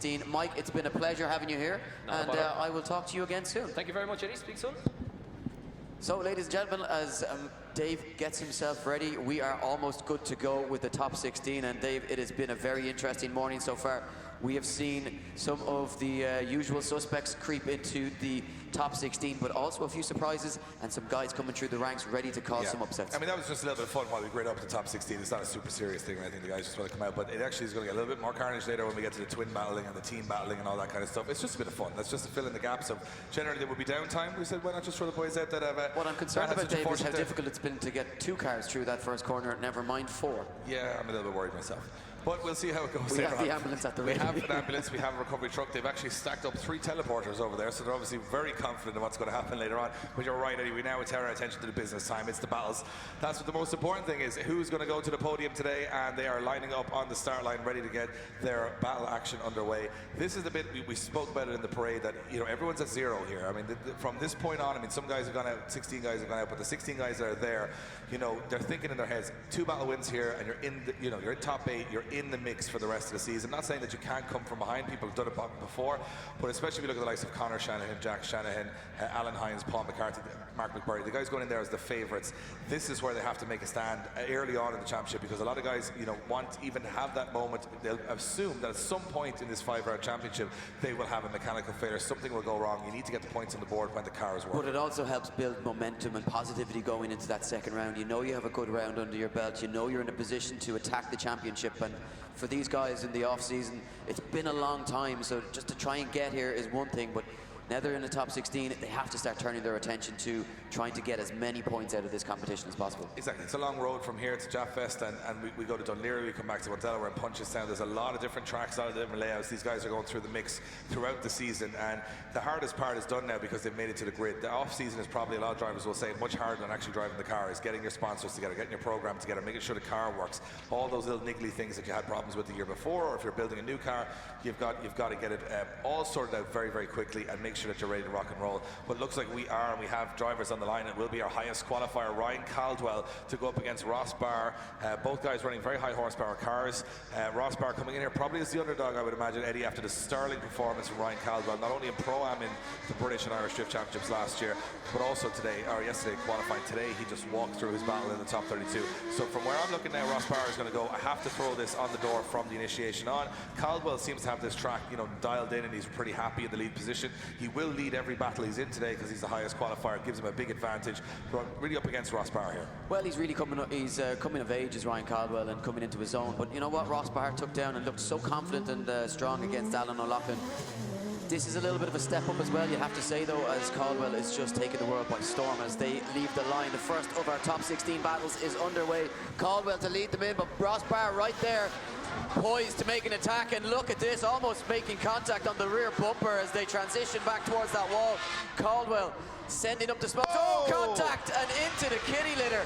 16. Mike, it's been a pleasure having you here, and I will talk to you again soon. Thank you very much, Eddie. Speak soon. So, ladies and gentlemen, as Dave gets himself ready, we are almost good to go with the top 16. And Dave, it has been a very interesting morning so far. We have seen some of the usual suspects creep into the top 16, but also a few surprises and some guys coming through the ranks ready to cause some upsets. I mean, that was just a little bit of fun while we grade up the top 16. It's not a super serious thing or anything. The guys just want to come out, but it actually is going to get a little bit more carnage later when we get to the twin battling and the team battling and all that kind of stuff. It's just a bit of fun. That's just to fill in the gaps of generally there would be downtime. We said, why not just throw the boys out that have what I'm concerned about, Dave, is how difficult it's been to get 2 cars through that first corner, never mind 4. Yeah, I'm a little bit worried myself. But we'll see how it goes. We have the ambulance at the ready. We have an ambulance, we have a recovery truck. They've actually stacked up 3 teleporters over there, so they're obviously very confident of what's going to happen later on. But you're right, Eddie, we now turn our attention to the business time. It's the battles. That's what the most important thing is. Who's going to go to the podium today? And they are lining up on the start line, ready to get their battle action underway. This is the bit we spoke about it in the parade, that everyone's at 0 here. I mean, from this point on, I mean, some guys have gone out, 16 guys have gone out, but the 16 guys that are there, they're thinking in their heads, 2 battle wins here, and you're in the, you're in top 8, you're in the mix for the rest of the season. Not saying that you can't come from behind. People have done it before, but especially if you look at the likes of Conor Shanahan, Jack Shanahan, Alan Hines, Paul McCarthy, Mark McBurry, the guys going in there as the favourites. This is where they have to make a stand early on in the championship, because a lot of guys, want to even have that moment. They'll assume that at some point in this 5-round championship, they will have a mechanical failure. Something will go wrong. You need to get the points on the board when the car is working. But it also helps build momentum and positivity going into that second round. You have a good round under your belt. You're in a position to attack the championship. And for these guys in the off-season, it's been a long time, so just to try and get here is one thing, but now they're in the top 16, they have to start turning their attention to trying to get as many points out of this competition as possible. Exactly. It's a long road from here to Jaffest, and we go to Dunleary, we come back to Mondello, we're in Punchestown. There's a lot of different tracks, a lot of different layouts. These guys are going through the mix throughout the season, and the hardest part is done now because they've made it to the grid. The off-season is probably, a lot of drivers will say, much harder than actually driving the car, is getting your sponsors together, getting your program together, making sure the car works. All those little niggly things that you had problems with the year before, or if you're building a new car, you've got to get it all sorted out very, very quickly and make sure that you're ready to rock and roll. But it looks like we are, and we have drivers on the line. It will be our highest qualifier, Ryan Caldwell, to go up against Ross Barr. Both guys running very high horsepower cars. Ross Barr coming in here probably as the underdog, I would imagine, Eddie, after the sterling performance from Ryan Caldwell, not only in Pro-Am in the British and Irish Drift Championships last year, but also yesterday qualifying. Today he just walked through his battle in the top 32. So from where I'm looking now, Ross Barr is going to go. I have to throw this on the door from the initiation on. Caldwell seems to have this track dialed in, and he's pretty happy in the lead position. He will lead every battle he's in today because he's the highest qualifier. It gives him a big advantage. But really up against Ross Barr here. Well, he's really coming of age as Ryan Caldwell and coming into his own. But you know what? Ross Barr took down and looked so confident and strong against Alan O'Loughlin. This is a little bit of a step up as well, you have to say, though, as Caldwell is just taking the world by storm as they leave the line. The first of our top 16 battles is underway. Caldwell to lead them in, but Ross Barr right there, poised to make an attack, and look at this, almost making contact on the rear bumper as they transition back towards that wall. Caldwell sending up the smoke. Oh, contact and into the kitty litter.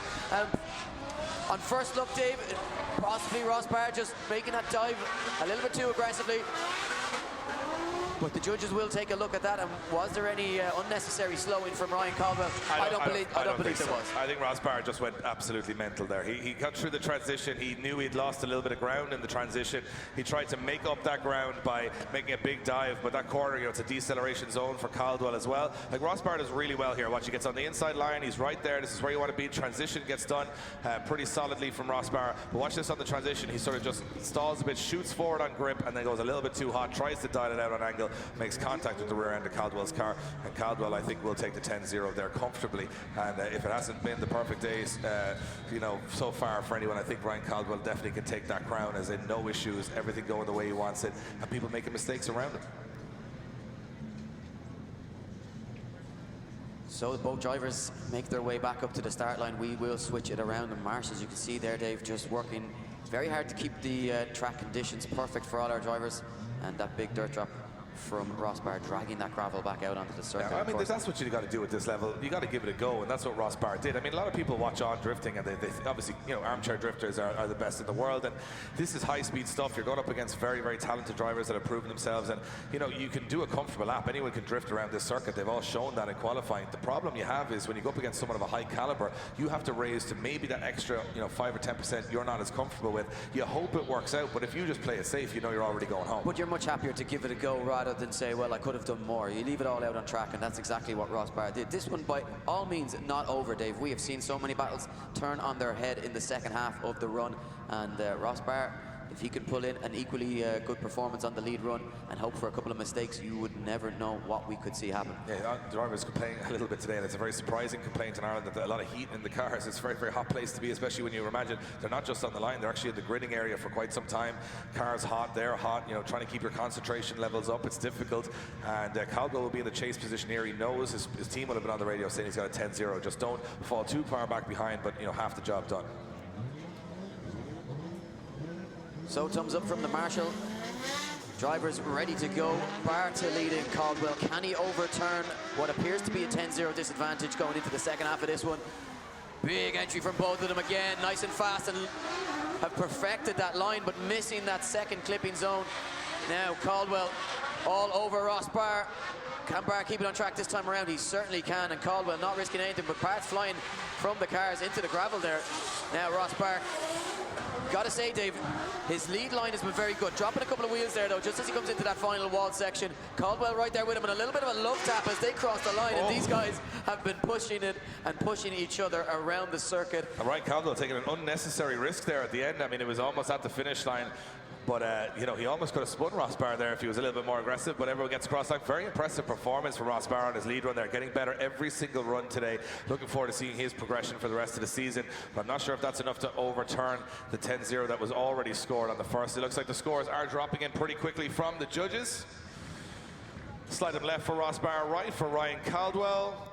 On first look, Dave, possibly Ross Barr just making that dive a little bit too aggressively. But the judges will take a look at that. And was there any unnecessary slowing from Ryan Caldwell? I don't believe there was. I think Ross Barr just went absolutely mental there. He got through the transition. He knew he'd lost a little bit of ground in the transition. He tried to make up that ground by making a big dive, but that corner, it's a deceleration zone for Caldwell as well. Like, Ross Barr does really well here. Watch, he gets on the inside line. He's right there. This is where you want to be. Transition gets done pretty solidly from Ross Barr. But watch this on the transition. He sort of just stalls a bit, shoots forward on grip, and then goes a little bit too hot, tries to dial it out on angle, makes contact with the rear end of Caldwell's car, and Caldwell, I think, will take the 10-0 there comfortably. And if it hasn't been the perfect days so far for anyone, I think Ryan Caldwell definitely can take that crown, as in no issues, everything going the way he wants it, and people making mistakes around him. So both drivers make their way back up to the start line. We will switch it around, and Marsh, as you can see there, Dave, just working very hard to keep the track conditions perfect for all our drivers, and that big dirt drop from Ross Barr dragging that gravel back out onto the circuit. Yeah, I mean, that's what you got to do at this level. You got to give it a go, and that's what Ross Barr did. I mean, a lot of people watch on drifting, and they obviously, you know, armchair drifters are the best in the world, and this is high-speed stuff. You're going up against very, very talented drivers that have proven themselves, and you know, you can do a comfortable lap. Anyone can drift around this circuit. They've all shown that in qualifying. The problem you have is when you go up against someone of a high caliber, you have to raise to maybe that extra, you know, 5 or 10% you're not as comfortable with. You hope it works out, but if you just play it safe, you know you're already going home. But you're much happier to give it a go rather than say, well, I could have done more. You leave it all out on track, and that's exactly what Ross Barr did. This one, by all means, not over, Dave. We have seen so many battles turn on their head in the second half of the run, and Ross Barr, if he could pull in an equally good performance on the lead run and hope for a couple of mistakes, you would never know what we could see happen. Yeah, drivers complaining a little bit today, and it's a very surprising complaint in Ireland that a lot of heat in the cars. It's a very, very hot place to be, especially when you imagine they're not just on the line, they're actually in the gridding area for quite some time. Cars hot, they're hot, you know, trying to keep your concentration levels up, it's difficult. And Caldwell will be in the chase position here. He knows his team will have been on the radio saying he's got a 10-0. Just don't fall too far back behind, but, you know, half the job done. So thumbs up from the marshal. Drivers ready to go. Barr to lead in Caldwell. Can he overturn what appears to be a 10-0 disadvantage going into the second half of this one? Big entry from both of them again, nice and fast, and have perfected that line, but missing that second clipping zone. Now Caldwell all over Ross Barr. Can Barr keep it on track this time around? He certainly can, and Caldwell not risking anything, but parts flying from the cars into the gravel there. Now Ross Barr, gotta say, Dave, his lead line has been very good. Dropping a couple of wheels there, though, just as he comes into that final wall section. Caldwell right there with him, and a little bit of a love tap as they cross the line. And these guys have been pushing it and pushing each other around the circuit. And Ryan Caldwell taking an unnecessary risk there at the end. I mean, it was almost at the finish line. But, you know, he almost could have spun Ross Barr there if he was a little bit more aggressive, but everyone gets across line. Very impressive performance from Ross Barr on his lead run there, getting better every single run today. Looking forward to seeing his progression for the rest of the season, but I'm not sure if that's enough to overturn the 10-0 that was already scored on the first. It looks like the scores are dropping in pretty quickly from the judges. Slide them left for Ross Barr, right for Ryan Caldwell.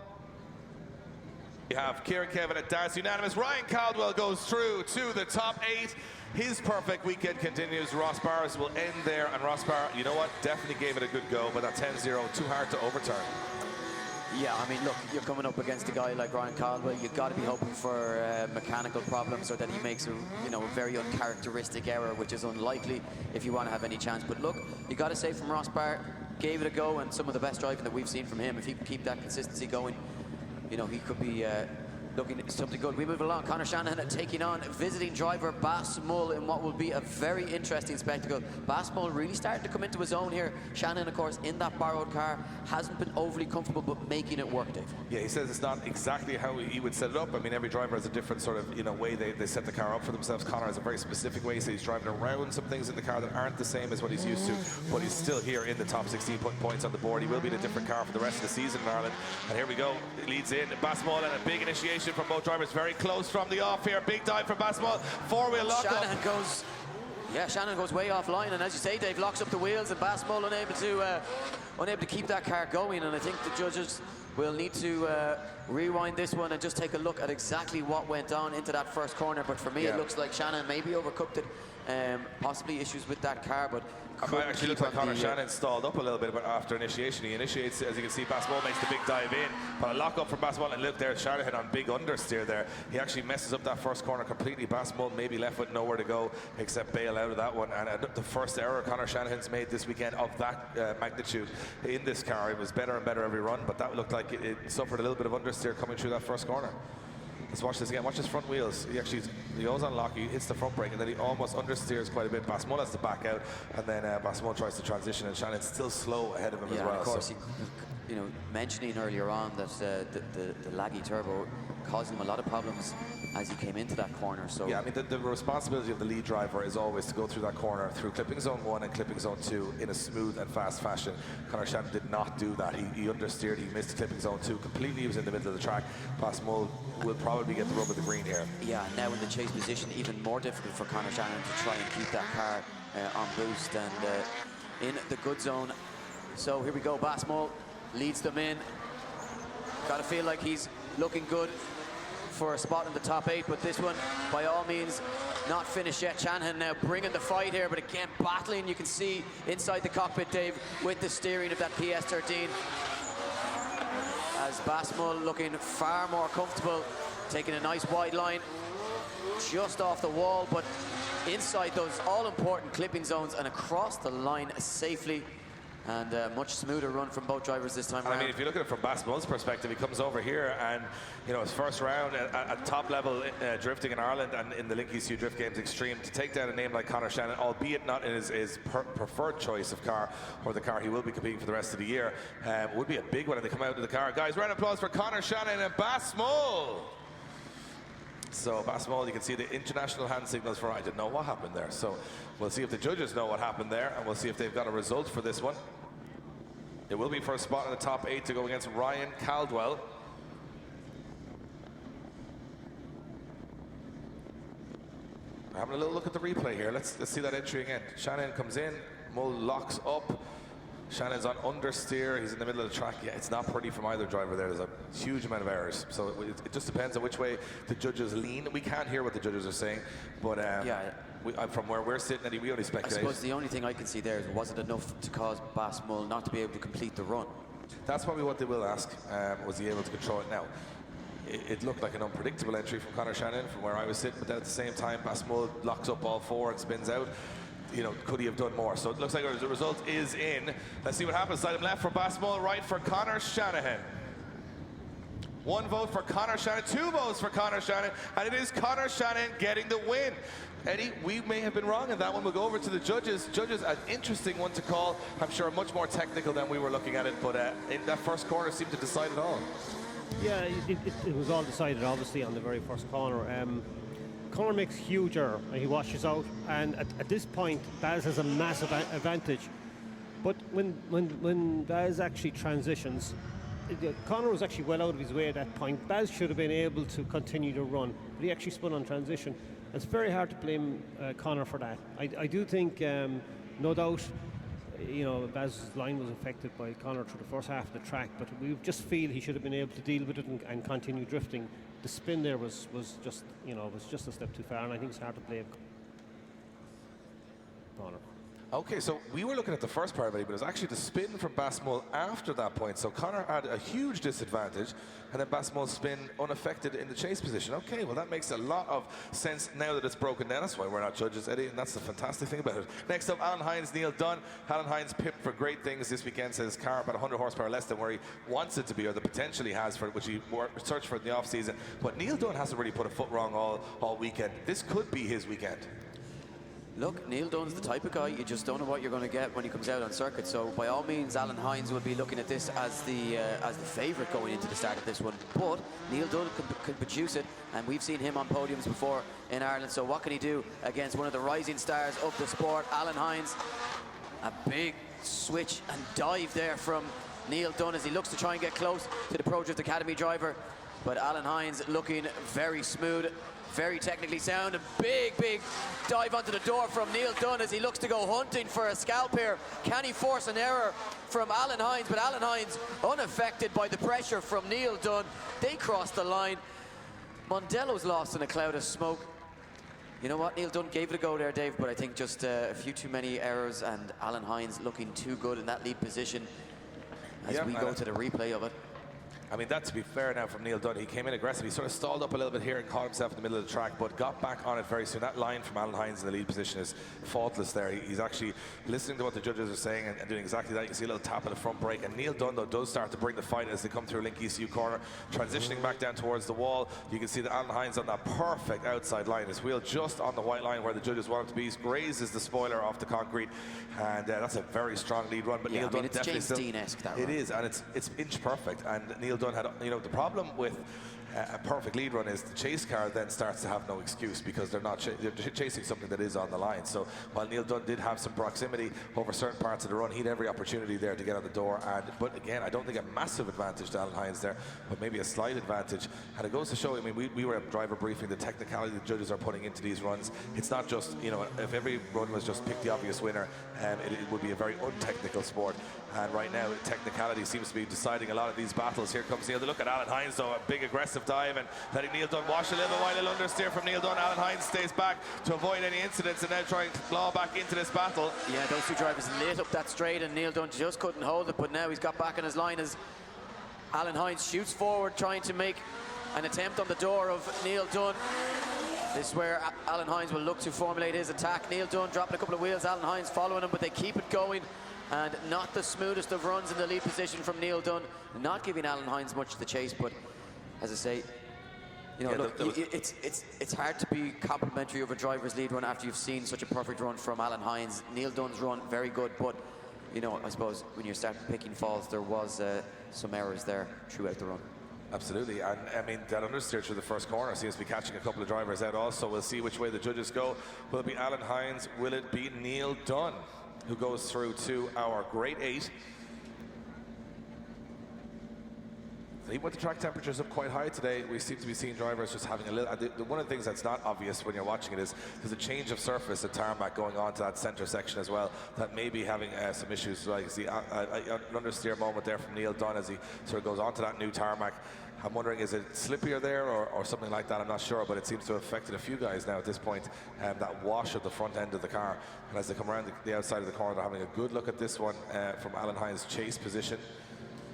You have Kieran, Kevin, and Darcy unanimous. Ryan Caldwell goes through to the top 8. His perfect weekend continues. Ross Barr's will end there, and Ross Barr, you know what, definitely gave it a good go, but that 10-0, too hard to overturn. Yeah, I mean, look, you're coming up against a guy like Ryan Caldwell. You've got to be hoping for mechanical problems, or that he makes a very uncharacteristic error, which is unlikely if you want to have any chance. But look, you got to say from Ross Barr, gave it a go, and some of the best driving that we've seen from him. If he can keep that consistency going, you know, he could be looking at something good. We move along. Conor Shanahan taking on visiting driver Bas Mull in what will be a very interesting spectacle. Bas Mull really starting to come into his own here. Shanahan, of course, in that borrowed car, hasn't been overly comfortable, but making it work, Dave. Yeah, he says it's not exactly how he would set it up. I mean, every driver has a different sort of, you know, way they set the car up for themselves. Conor has a very specific way, so he's driving around some things in the car that aren't the same as what he's used to, but he's still here in the top 16, putting points on the board. He will be in a different car for the rest of the season in Ireland. And here we go. It leads in. Bas Mull, and a big initiation from both drivers. Very close from the off here. Big dive from Bas Mull. Four-wheel lock Shanahan up. goes, yeah, Shanahan goes way offline, and as you say, Dave, locks up the wheels, and Bas Mull unable to keep that car going. And I think the judges will need to rewind this one and just take a look at exactly what went on into that first corner. But for me, it looks like Shanahan maybe overcooked it. Possibly issues with that car, but it actually looks like Conor Shanahan stalled up a little bit, but after initiation, he initiates, as you can see, Bas Mull makes the big dive in, but a lock up from Bas Mull, and look there, Shanahan on big understeer there. He actually messes up that first corner completely. Bas Mull maybe left with nowhere to go except bail out of that one, and the first error Conor Shanahan's made this weekend of that magnitude in this car. It was better and better every run, but that looked like it suffered a little bit of understeer coming through that first corner. Let's watch this again. Watch his front wheels. He goes on lock, he hits the front brake, and then he almost understeers quite a bit. Bas Mull has to back out, and then Bas Mull tries to transition, and Shannon's still slow ahead of him as well. Of course, so. Mentioning earlier on that the laggy turbo caused him a lot of problems as he came into that corner. So yeah, I mean, the responsibility of the lead driver is always to go through that corner through clipping zone 1 and clipping zone 2 in a smooth and fast fashion. Conor Shanahan did not do that. He understeered, he missed clipping zone 2 completely. He was in the middle of the track. Bas Mull will probably get the rub of the green here. Yeah, now in the chase position, even more difficult for Conor Shanahan to try and keep that car on boost and in the good zone. So here we go, Bas Mull leads them in. Got to feel like he's looking good for a spot in the top 8, but this one, by all means, not finished yet. Shanahan now bringing the fight here, but again, battling. You can see inside the cockpit, Dave, with the steering of that PS13. As Basmull looking far more comfortable, taking a nice wide line just off the wall, but inside those all-important clipping zones and across the line safely. And a much smoother run from both drivers this time around. I mean, if you look at it from Basmull's perspective, he comes over here and, you know, his first round at top level drifting in Ireland and in the Link ECU Drift Games Extreme, to take down a name like Conor Shannon, albeit not in his preferred choice of car, or the car he will be competing for the rest of the year, would be a big one if they come out of the car. Guys, round of applause for Conor Shannon and Basmull. So Basmull, you can see the international hand signals for, I didn't know what happened there. So we'll see if the judges know what happened there, and we'll see if they've got a result for this one. It will be for a spot in the top 8 to go against Ryan Caldwell. We're having a little look at the replay here. Let's see that entry again. Shannon comes in, Mull locks up. Shannon's on understeer. He's in the middle of the track. Yeah, it's not pretty from either driver there. There's a huge amount of errors. So it just depends on which way the judges lean. We can't hear what the judges are saying, but from where we're sitting, Eddie, we only speculate. I suppose the only thing I can see there is, was it enough to cause Basmull not to be able to complete the run? That's probably what they will ask. Was he able to control it? Now, it looked like an unpredictable entry from Conor Shannon from where I was sitting, but then at the same time, Basmull locks up all 4 and spins out. You know, could he have done more? So it looks like the result is in. Let's see what happens. Side him left for Basmull, right for Conor Shanahan. 1 vote for Conor Shannon, 2 votes for Conor Shannon, and it is Conor Shannon getting the win. Eddie, we may have been wrong in that one. We'll go over to the judges. Judges, an interesting one to call. I'm sure much more technical than we were looking at it, but in that first corner seemed to decide it all. Yeah, it was all decided, obviously, on the very first corner. Conor makes huge error, and he washes out. And at this point, Baz has a massive advantage. But when Baz actually transitions, Conor was actually well out of his way at that point. Baz should have been able to continue to run, but he actually spun on transition. It's very hard to blame Conor for that. I do think, no doubt, you know, Baz's line was affected by Conor through the first half of the track, but we just feel he should have been able to deal with it and continue drifting. The spin there was just, you know, was just a step too far, and I think it's hard to blame Conor. Okay, so we were looking at the first part of it, but it was actually the spin from Basmull after that point. So Conor had a huge disadvantage, and then Basmull's spin unaffected in the chase position. Okay, well, that makes a lot of sense now that it's broken down. That's why we're not judges, Eddie, and that's the fantastic thing about it. Next up, Alan Hines, Neil Dunn. Alan Hines pipped for great things this weekend, says his car about 100 horsepower less than where he wants it to be, or the potential he has for it, which he searched for in the off-season. But Neil Dunn hasn't really put a foot wrong all weekend. This could be his weekend. Look, Neil Dunn's the type of guy, you just don't know what you're going to get when he comes out on circuit. So by all means, Alan Hines will be looking at this as the favourite going into the start of this one. But Neil Dunn can produce it, and we've seen him on podiums before in Ireland. So what can he do against one of the rising stars of the sport, Alan Hines? A big switch and dive there from Neil Dunn as he looks to try and get close to the Pro Drift Academy driver. But Alan Hines looking very smooth, very technically sound. A big dive onto the door from Neil Dunn as he looks to go hunting for a scalp here. Can he force an error from Alan Hines? But Alan Hines unaffected by the pressure from Neil Dunn. They cross the line. Mondello's lost in a cloud of smoke. You know what, Neil Dunn gave it a go there, Dave, but I think just a few too many errors, and Alan Hines looking too good in that lead position as we go to the replay of it. I mean, that, to be fair now from Neil Dunn, he came in aggressive. He sort of stalled up a little bit here and caught himself in the middle of the track, but got back on it very soon. That line from Alan Hines in the lead position is faultless there. He's actually listening to what the judges are saying and doing exactly that. You can see a little tap of the front brake, and Neil Dunn, though, does start to bring the fight as they come through Link ECU corner, transitioning back down towards the wall. You can see that Alan Hines on that perfect outside line. His wheel just on the white line where the judges want him to be. He grazes the spoiler off the concrete, and that's a very strong lead run. But yeah, Neil Dunn it's definitely James Dean-esque, that it run. is, and it's inch perfect. And Neil Dunn had, you know, the problem with a perfect lead run is the chase car then starts to have no excuse because they're not they're chasing something that is on the line. So while Neil Dunn did have some proximity over certain parts of the run, he had every opportunity there to get on the door. But again, I don't think a massive advantage to Alan Hines there, but maybe a slight advantage. And it goes to show, I mean, we were at driver briefing, the technicality the judges are putting into these runs. It's not just, you know, if every run was just pick the obvious winner, it would be a very untechnical sport. And right now, technicality seems to be deciding a lot of these battles. Here comes Neil. Look at Alan Hines, though, a big aggressive dive and letting Neil Dunn wash a little bit, while a little understeer from Neil Dunn. Alan Hines stays back to avoid any incidents and now trying to claw back into this battle. Yeah, those two drivers lit up that straight and Neil Dunn just couldn't hold it, but now he's got back on his line as Alan Hines shoots forward, trying to make an attempt on the door of Neil Dunn. This is where Alan Hines will look to formulate his attack. Neil Dunn dropping a couple of wheels, Alan Hines following him, but they keep it going. And not the smoothest of runs in the lead position from Neil Dunn. Not giving Alan Hines much to the chase, but as I say, you know, yeah, look, it's hard to be complimentary of a driver's lead run after you've seen such a perfect run from Alan Hines. Neil Dunn's run, very good, but you know, I suppose when you start picking faults, there was some errors there throughout the run. Absolutely, and I mean, that understeer through the first corner seems to be catching a couple of drivers out also. We'll see which way the judges go. Will it be Alan Hines? Will it be Neil Dunn who goes through to our Great 8? Even with the track temperatures up quite high today, we seem to be seeing drivers just having a little... one of the things that's not obvious when you're watching it is there's a change of surface at tarmac going on to that center section as well that may be having some issues. Like see an understeer moment there from Neil Dunn as he sort of goes onto that new tarmac. I'm wondering, is it slippier there or something like that? I'm not sure, but it seems to have affected a few guys now at this point. That wash of the front end of the car. And as they come around the outside of the corner, they're having a good look at this one from Alan Hines' chase position.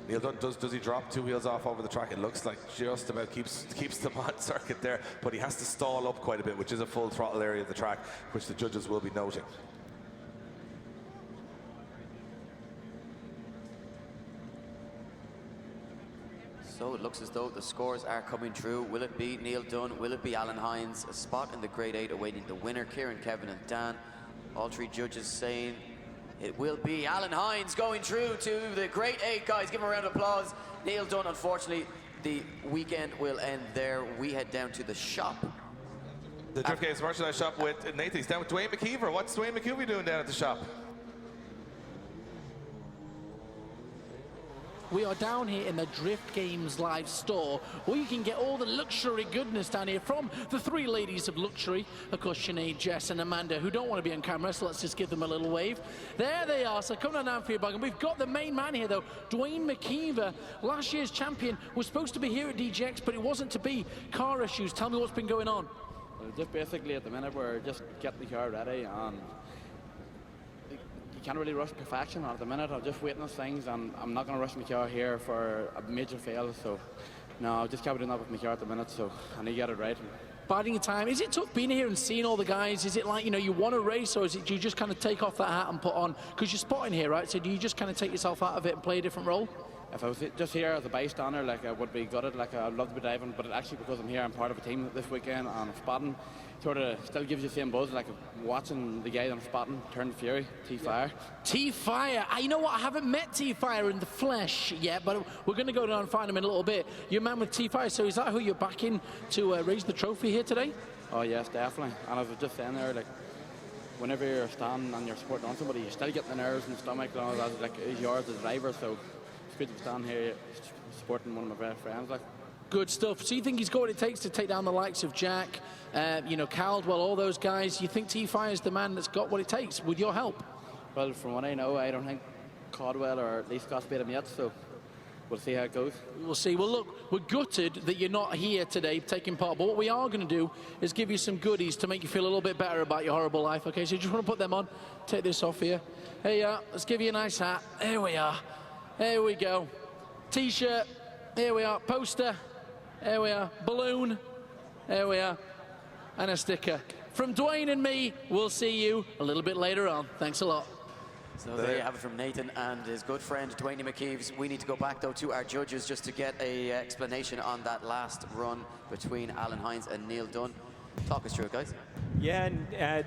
Neil Dunn, does he drop 2 wheels off over the track? It looks like just about keeps them on circuit there, but he has to stall up quite a bit, which is a full throttle area of the track, which the judges will be noting. So it looks as though the scores are coming through. Will it be Neil Dunn? Will it be Alan Hines? A spot in the Grade 8 awaiting the winner, Kieran, Kevin and Dan. All 3 judges saying it will be Alan Hines going through to the Grade 8, guys. Give him a round of applause. Neil Dunn, unfortunately, the weekend will end there. We head down to the shop. The Drift Games merchandise shop with Nathan. He's down with Dwayne McKeever. What's Dwayne McKeever doing down at the shop? We are down here in the Drift Games live store, where you can get all the luxury goodness down here from the 3 ladies of luxury. Of course, Sinead, Jess and Amanda, who don't want to be on camera, so let's just give them a little wave. There they are, so come on down for your bug. And we've got the main man here, though, Dwayne McKeever. Last year's champion was supposed to be here at DGX, but it wasn't to be. Car issues. Tell me what's been going on. Well, just basically at the minute, we're just getting the car ready, and you can't really rush perfection at the minute. I'm just waiting on things, and I'm not going to rush my car here for a major fail. So, no, I'll just keep doing that with my car at the minute. So, I need to get it right. Biding your time. Is it tough being here and seeing all the guys? Is it like, you know, you want to race, or is it, do you just kind of take off that hat and put on? Because you're spotting here, right? So do you just kind of take yourself out of it and play a different role? If I was just here as a bystander, like, I would be gutted. Like, I'd love to be driving, but actually because I'm here, I'm part of a team this weekend, and I'm spotting. Sort of still gives you the same buzz, like watching the guy that I'm spotting turn to fury. T-Fire. T-Fire. You know what? I haven't met T-Fire in the flesh yet, but we're going to go down and find him in a little bit. You're a man with T-Fire, so is that who you're backing to raise the trophy here today? Oh yes, definitely. And I was just saying there, like, whenever you're standing and you're supporting on somebody, you still get the nerves in the stomach and all that. Like, it's yours as a driver, so it's good to be standing here supporting one of my best friends. Like. Good stuff. So you think he's got what it takes to take down the likes of Jack, you know, Caldwell, all those guys? You think T-Fire is the man that's got what it takes with your help? Well, from what I know, I don't think Caldwell or at least Scott's beat him yet, so we'll see how it goes. We'll see. Well, look, we're gutted that you're not here today taking part, but what we are going to do is give you some goodies to make you feel a little bit better about your horrible life, okay? So you just want to put them on. Take this off here. Hey, let's give you a nice hat. Here we are. There we go. T-shirt. Here we are. Poster. There we are. Balloon. There we are. And a sticker. From Dwayne and me, we'll see you a little bit later on. Thanks a lot. So there you have it from Nathan and his good friend Dwayne McKeeves. We need to go back though to our judges just to get a explanation on that last run between Alan Hines and Neil Dunn. Talk us through it, guys. Yeah,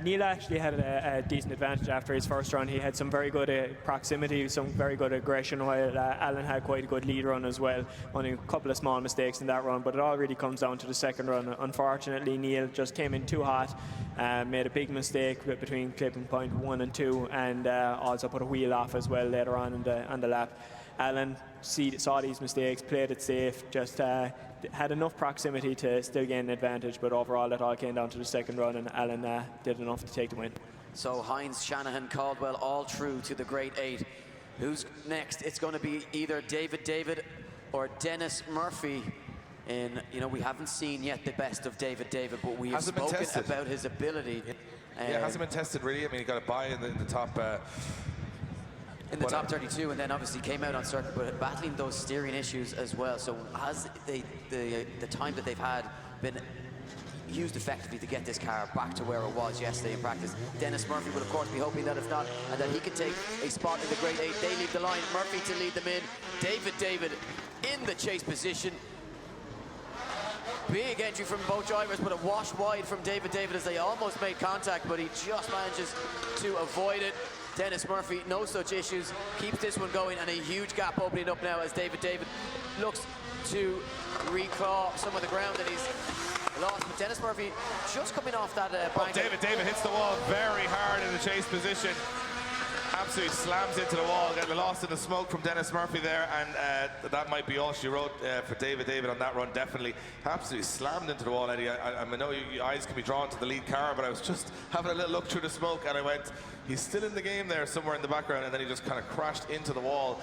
Neil actually had a decent advantage after his first run. He had some very good proximity, some very good aggression, while Alan had quite a good lead run as well. Only a couple of small mistakes in that run, but it all really comes down to the second run. Unfortunately, Neil just came in too hot, made a big mistake between clipping point 1 and 2, and also put a wheel off as well later on in the lap. Alan saw these mistakes, played it safe, just had enough proximity to still gain an advantage, but overall it all came down to the second run, and Alan did enough to take the win. So Hines, Shanahan, Caldwell, all through to the Great 8. Who's next? It's going to be either David or Dennis Murphy. in, you know, we haven't seen yet the best of David, but we have Hasn't been spoken tested. about his ability. Yeah, it hasn't been tested really. I mean, he got a bye in the top. In the top 32, and then obviously came out on circuit, but battling those steering issues as well. So has the time that they've had been used effectively to get this car back to where it was yesterday in practice? Dennis Murphy will of course be hoping that it's not, and that he can take a spot in the Great Eight. They leave the line, Murphy to lead them in. David in the chase position. Big entry from both drivers, but a wash wide from David as they almost made contact, but he just manages to avoid it. Dennis Murphy, no such issues, keeps this one going, and a huge gap opening up now as David looks to reclaw some of the ground that he's lost. But Dennis Murphy just coming off that bank. David hits the wall very hard in the chase position. Absolutely slams into the wall, getting lost in the smoke from Dennis Murphy there, and that might be all she wrote for David on that run, definitely. Absolutely slammed into the wall, Eddie. I know your eyes can be drawn to the lead car, but I was just having a little look through the smoke, and I went, he's still in the game there somewhere in the background, and then he just kind of crashed into the wall.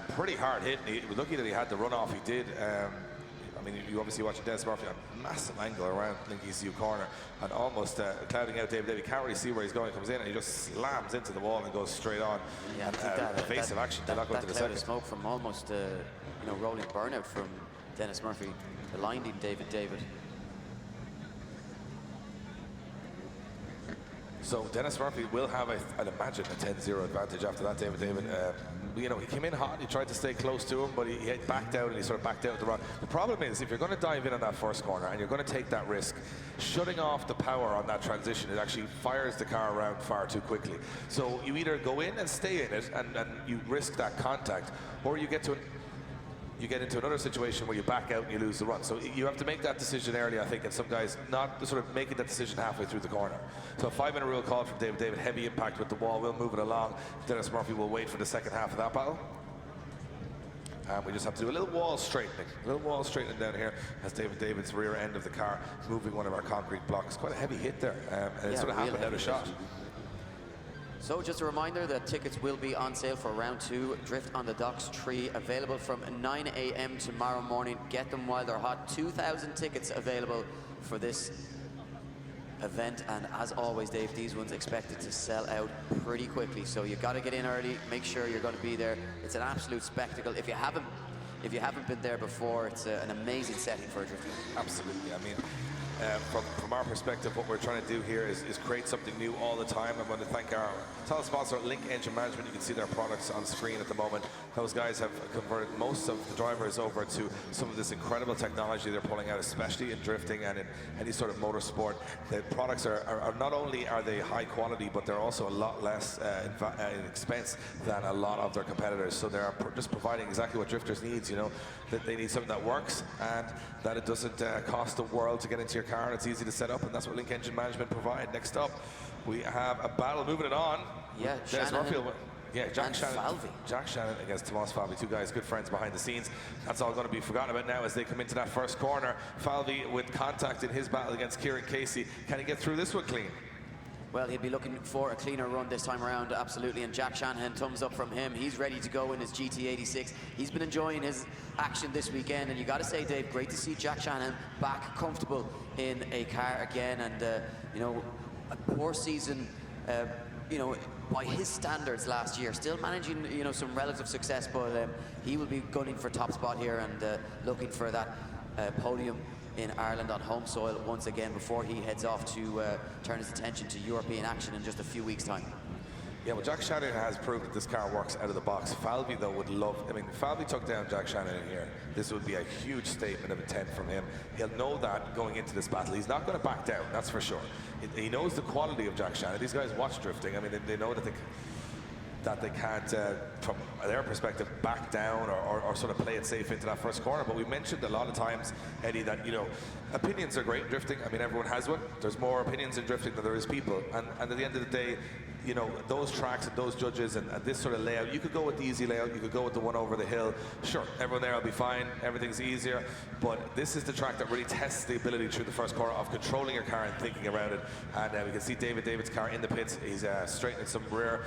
Pretty hard hit. He was lucky that he had the runoff he did. I mean, you obviously watching Dennis Murphy on a massive angle around Linky's U corner and almost clouding out David. You can't really see where he's going. He comes in and he just slams into the wall and goes straight on. Yeah, I think that evasive action did not go into the cloud second. of smoke from almost you know, rolling burnout from Dennis Murphy, blinding David. So Dennis Murphy will have, I'd imagine, a 10-0 advantage after that, David. You know, he came in hot, he tried to stay close to him, but he backed out, and he sort of backed out the run. The problem is, if you're going to dive in on that first corner and you're going to take that risk, shutting off the power on that transition, it actually fires the car around far too quickly. So you either go in and stay in it, and you risk that contact, or you get into another situation where you back out and you lose the run. So you have to make that decision early, I think, and some guys not sort of making that decision halfway through the corner. So a 5-minute rule call from David, heavy impact with the wall, we'll move it along. Dennis Murphy will wait for the second half of that battle. And we just have to do a little wall straightening down here as David's rear end of the car moving one of our concrete blocks. Quite a heavy hit there, and it sort of happened out of shot. So just a reminder that tickets will be on sale for round 2, Drift on the Docks 3, available from 9 a.m. tomorrow morning. Get them while they're hot. 2,000 tickets available for this event, and as always, Dave, these ones expected to sell out pretty quickly. So you got to get in early, make sure you're going to be there. It's an absolute spectacle. If you haven't been there before, it's an amazing setting for a drift. Absolutely. I mean, from our perspective, what we're trying to do here is create something new all the time. I want to thank our title sponsor, Link Engine Management. You can see their products on screen at the moment. Those guys have converted most of the drivers over to some of this incredible technology they're pulling out, especially in drifting and in any sort of motorsport. The products are not only are they high quality, but they're also a lot less in expense than a lot of their competitors. So they're just providing exactly what drifters need. You know, that they need something that works and that it doesn't cost the world to get into your car, and it's easy to set up, and that's what Link Engine Management provide. Next up, we have a battle moving it on. Yeah, Jack Shannon against Tomas Falvey, two guys, good friends behind the scenes. That's all going to be forgotten about now as they come into that first corner. Falvey with contact in his battle against Kieran Casey. Can he get through this one clean? Well, he'll be looking for a cleaner run this time around, absolutely. And Jack Shanahan, thumbs up from him. He's ready to go in his GT86. He's been enjoying his action this weekend. And you got to say, Dave, great to see Jack Shanahan back comfortable in a car again. And, you know, a poor season, you know, by his standards last year. Still managing, you know, some relative success, but he will be gunning for top spot here and looking for that podium in Ireland on home soil once again before he heads off to turn his attention to European action in just a few weeks' time. Yeah, well, Jack Shannon has proved that this car works out of the box. Falvey, though, would love... I mean, if Falvey took down Jack Shannon in here, this would be a huge statement of intent from him. He'll know that going into this battle. He's not going to back down, that's for sure. He knows the quality of Jack Shannon. These guys watch drifting. I mean, they know that they can't, from their perspective, back down or sort of play it safe into that first corner. But we mentioned a lot of times, Eddie, that, you know, opinions are great in drifting. I mean, everyone has one. There's more opinions in drifting than there is people. And at the end of the day, you know, those tracks and those judges and this sort of layout, you could go with the easy layout, you could go with the one over the hill. Sure, everyone there will be fine, everything's easier, but this is the track that really tests the ability through the first corner of controlling your car and thinking around it. And we can see David's car in the pits. He's straightening some rear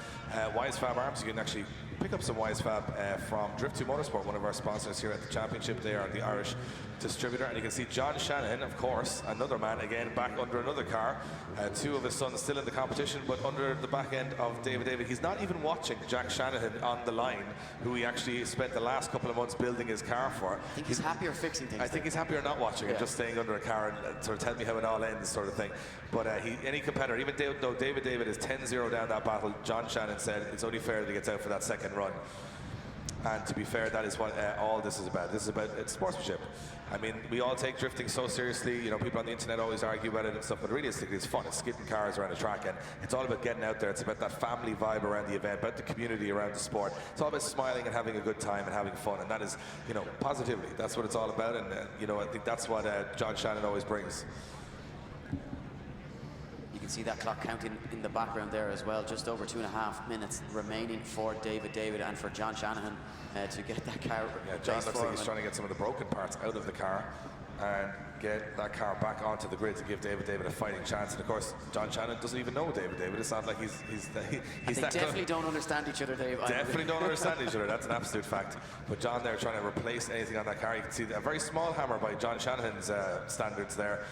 wise fab arms. You can actually pick up some wise fab from Drift 2 Motorsport, one of our sponsors here at the championship. They are the Irish distributor, and you can see John Shanahan, of course, another man again back under another car. Two of his sons still in the competition, but under the back end of David. He's not even watching Jack Shanahan on the line, who he actually spent the last couple of months building his car for. I think he's happier fixing things. I think he's happier not watching and just staying under a car and sort of tell me how it all ends, sort of thing. But any competitor, even though David is 10-0 down that battle, John Shannon said it's only fair that he gets out for that second run. And to be fair, that is what all this is about. This is about sportsmanship. I mean, we all take drifting so seriously. You know, people on the internet always argue about it and stuff, but realistically, it's fun. It's skidding cars around a track, and it's all about getting out there. It's about that family vibe around the event, about the community around the sport. It's all about smiling and having a good time and having fun, and that is, you know, positivity. That's what it's all about, and you know, I think that's what John Shannon always brings. You can see that clock counting in the background there as well. Just over 2.5 minutes remaining for David and for John Shanahan to get that car. Yeah, John looks like he's trying to get some of the broken parts out of the car and get that car back onto the grid to give David a fighting chance. And of course, John Shannon doesn't even know David. It's not like he's they that definitely don't understand each other, Dave. Definitely don't understand each other. That's an absolute fact. But John there trying to replace anything on that car. You can see a very small hammer by John Shanahan's standards there.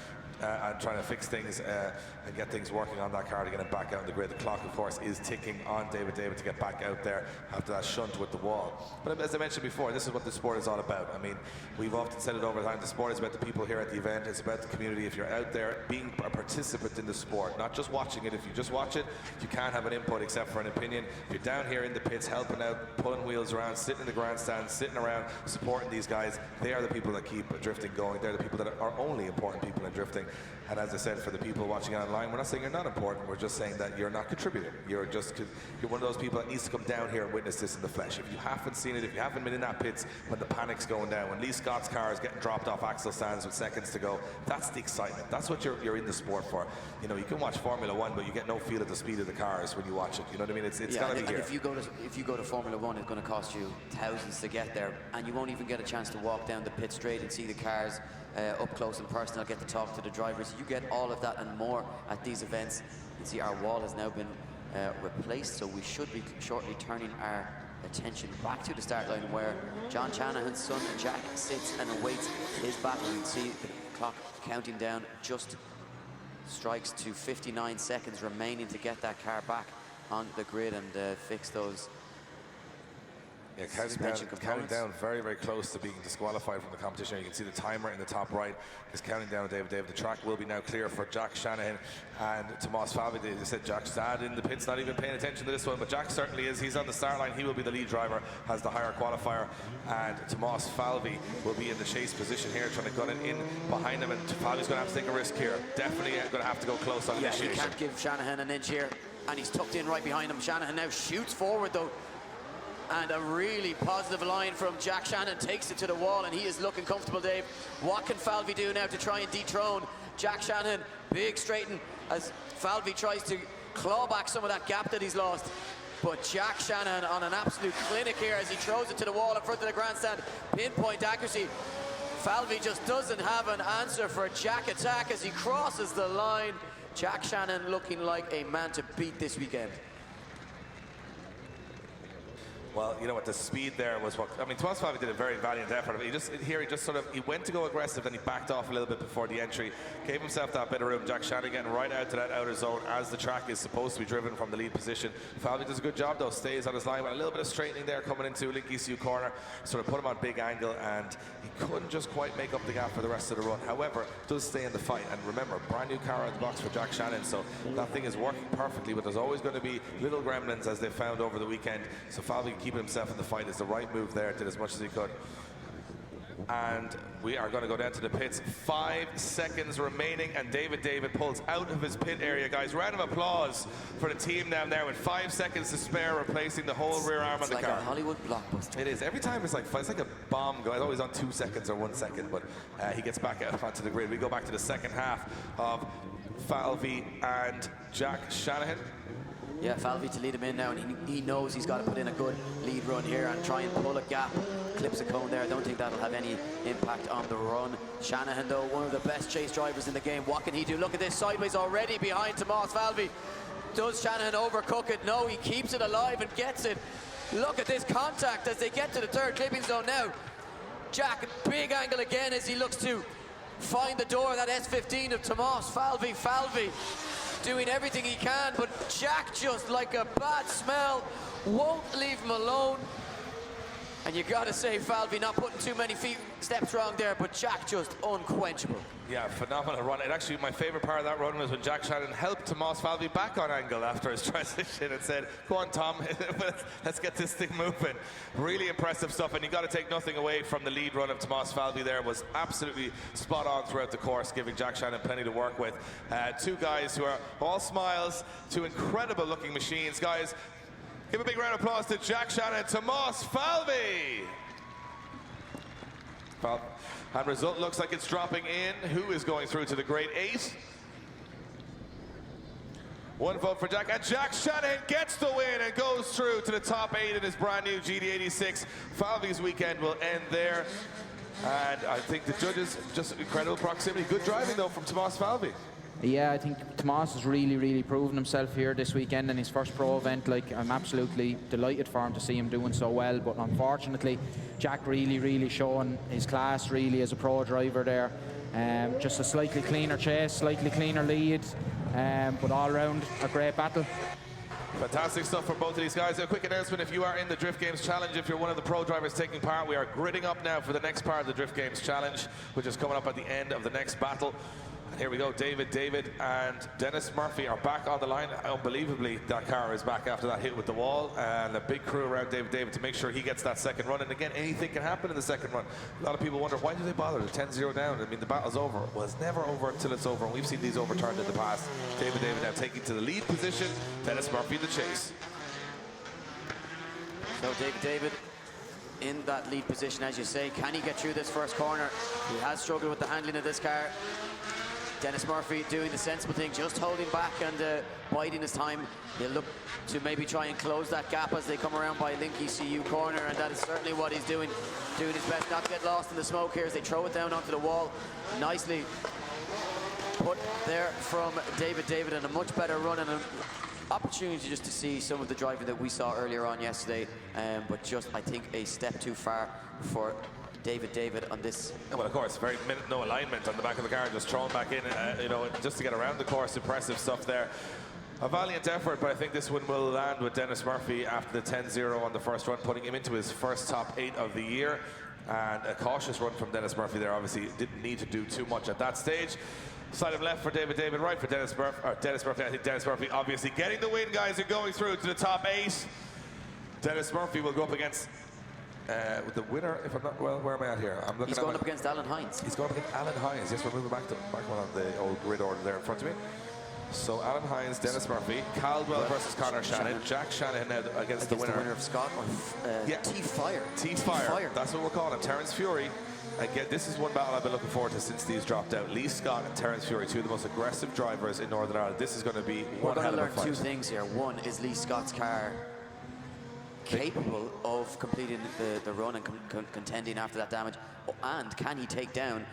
And trying to fix things and get things working on that car to get him back out on the grid. The clock, of course, is ticking on David to get back out there after that shunt with the wall. But as I mentioned before, this is what the sport is all about. I mean, we've often said it over time. The sport is about the people here at the event. It's about the community. If you're out there being a participant in the sport, not just watching it. If you just watch it, you can't have an input except for an opinion. If you're down here in the pits, helping out, pulling wheels around, sitting in the grandstand, sitting around, supporting these guys, they are the people that keep drifting going. They're the people that are only important people in drifting. And as I said, for the people watching online, we're not saying you're not important. We're just saying that you're not contributing. You're one of those people that needs to come down here and witness this in the flesh. If you haven't seen it, if you haven't been in that pits when the panic's going down, when Lee Scott's car is getting dropped off axle stands with seconds to go, that's the excitement. That's what you're in the sport for. You know, you can watch Formula One, but you get no feel of the speed of the cars when you watch it. You know what I mean? It's got to be here. If you go to Formula One, it's going to cost you thousands to get there, and you won't even get a chance to walk down the pit straight and see the cars up close and personal, get to talk to the drivers. You get all of that and more at these events. You can see our wall has now been replaced, so we should be shortly turning our attention back to the start line where John Shanahan's son Jack sits and awaits his battle. You can see the clock counting down, just strikes to 59 seconds remaining to get that car back on the grid and fix those counting down very, very close to being disqualified from the competition. You can see the timer in the top right is counting down David. The track will be now clear for Jack Shanahan and Tomas Falvey. They said Jack's dad in the pits, not even paying attention to this one, but Jack certainly is. He's on the start line. He will be the lead driver, has the higher qualifier, and Tomas Falvey will be in the chase position here, trying to gun it in behind him, and Falvey's going to have to take a risk here. Definitely going to have to go close on initiation. He can't give Shanahan an inch here, and he's tucked in right behind him. Shanahan now shoots forward though, and a really positive line from Jack Shannon takes it to the wall, and he is looking comfortable, Dave. What can Falvey do now to try and dethrone Jack Shannon? Big straighten as Falvey tries to claw back some of that gap that he's lost. But Jack Shannon on an absolute clinic here as he throws it to the wall in front of the grandstand. Pinpoint accuracy. Falvey just doesn't have an answer for Jack Attack as he crosses the line. Jack Shannon looking like a man to beat this weekend. Well, you know what, the speed there was what, I mean, Tomas Falvey did a very valiant effort. He went to go aggressive, then he backed off a little bit before the entry, gave himself that bit of room. Jack Shannon getting right out to that outer zone as the track is supposed to be driven from the lead position. Falvey does a good job though, stays on his line with a little bit of straightening there coming into Link ECU corner, sort of put him on big angle, and he couldn't just quite make up the gap for the rest of the run. However, does stay in the fight, and remember, brand new car out of the box for Jack Shannon, so that thing is working perfectly, but there's always going to be little gremlins as they found over the weekend, so Falvey keeping himself in the fight is the right move there, did as much as he could. And we are going to go down to the pits. 5 seconds remaining, and David pulls out of his pit area, guys. Round of applause for the team down there with 5 seconds to spare, replacing the whole rear arm of the car. It's like a Hollywood blockbuster. It is. Every time it's like a bomb going. It's always on 2 seconds or 1 second, but he gets back out onto the grid. We go back to the second half of Falvey and Jack Shanahan. Yeah, Falvey to lead him in now, and he knows he's got to put in a good lead run here and try and pull a gap. Clips a cone there. I don't think that'll have any impact on the run. Shanahan, though, one of the best chase drivers in the game. What can he do? Look at this, sideways already behind Tomas Falvey. Does Shanahan overcook it? No, he keeps it alive and gets it Look at this contact as they get to the third clipping zone now. Jack, big angle again as he looks to find the door, that S15 of Tomas Falvey. Falvey doing everything he can, but Jack, just like a bad smell, won't leave him alone. And you gotta say, Falvey not putting too many steps wrong there, but Jack just unquenchable. Yeah, phenomenal run. And actually, my favorite part of that run was when Jack Shannon helped Tomas Falvey back on angle after his transition and said, "Go on, Tom, let's get this thing moving." Really impressive stuff, and you got to take nothing away from the lead run of Tomas Falvey there. Was absolutely spot on throughout the course, giving Jack Shannon plenty to work with. Two guys who are all smiles, two incredible looking machines. Guys, give a big round of applause to Jack Shannon and Tomas Falvey. And result looks like it's dropping in. Who is going through to the Great 8? One vote for Jack, and Jack Shannon gets the win and goes through to the top 8 in his brand new GD86. Falvey's weekend will end there. And I think the judges, just incredible proximity. Good driving though from Tomas Falvey. Yeah, I think Tomas has really proven himself here this weekend in his first pro event. Like, I'm absolutely delighted for him to see him doing so well, but unfortunately Jack really showing his class really as a pro driver there. Just a slightly cleaner chase, slightly cleaner lead, but all round a great battle. Fantastic stuff from both of these guys. A quick announcement: if you are in the Drift Games Challenge, if you're one of the pro drivers taking part, we are gridding up now for the next part of the Drift Games Challenge, which is coming up at the end of the next battle. And here we go. David and Dennis Murphy are back on the line. Unbelievably, that car is back after that hit with the wall, and a big crew around David to make sure he gets that second run. And again, anything can happen in the second run. A lot of people wonder, why do they bother? They're 10-0 down. I mean, the battle's over. Well, it's never over until it's over, and we've seen these overturned in the past. David now taking to the lead position. Dennis Murphy the chase. So David in that lead position, as you say. Can he get through this first corner? He has struggled with the handling of this car. Dennis Murphy doing the sensible thing, just holding back and biding his time. He'll look to maybe try and close that gap as they come around by Linky CU corner, and that is certainly what he's doing his best not to get lost in the smoke here as they throw it down onto the wall. Nicely put there from David, and a much better run and an opportunity just to see some of the driving that we saw earlier on yesterday, but just, I think, a step too far for David on this. Well, of course, very no alignment on the back of the car, just thrown back in, you know, just to get around the course. Impressive stuff there. A valiant effort, but I think this one will land with Dennis Murphy after the 10-0 on the first run, putting him into his first top 8 of the year. And a cautious run from Dennis Murphy there. Obviously, didn't need to do too much at that stage. Side of left for David, right for Dennis Murphy. I think Dennis Murphy obviously getting the win, guys, and going through to the top 8. Dennis Murphy will go up against with the winner, if I'm not, well, where am I at here? I'm looking. He's going up against Alan Hines. He's going up against Alan Hines. Yes, we're moving back one on the old grid order there in front of me. So Alan Hines, Dennis Murphy, Caldwell versus Connor Shannon, Jack Shannon against the winner of Scott, T-Fire. T-Fire. That's what we're calling him. Terence Fury. Again, this is one battle I've been looking forward to since these dropped out. Lee Scott and Terence Fury, two of the most aggressive drivers in Northern Ireland. This is going to be one hell of a fight. We're going to learn two things here. One, is Lee Scott's car capable of completing the run and contending after that damage, and can he take down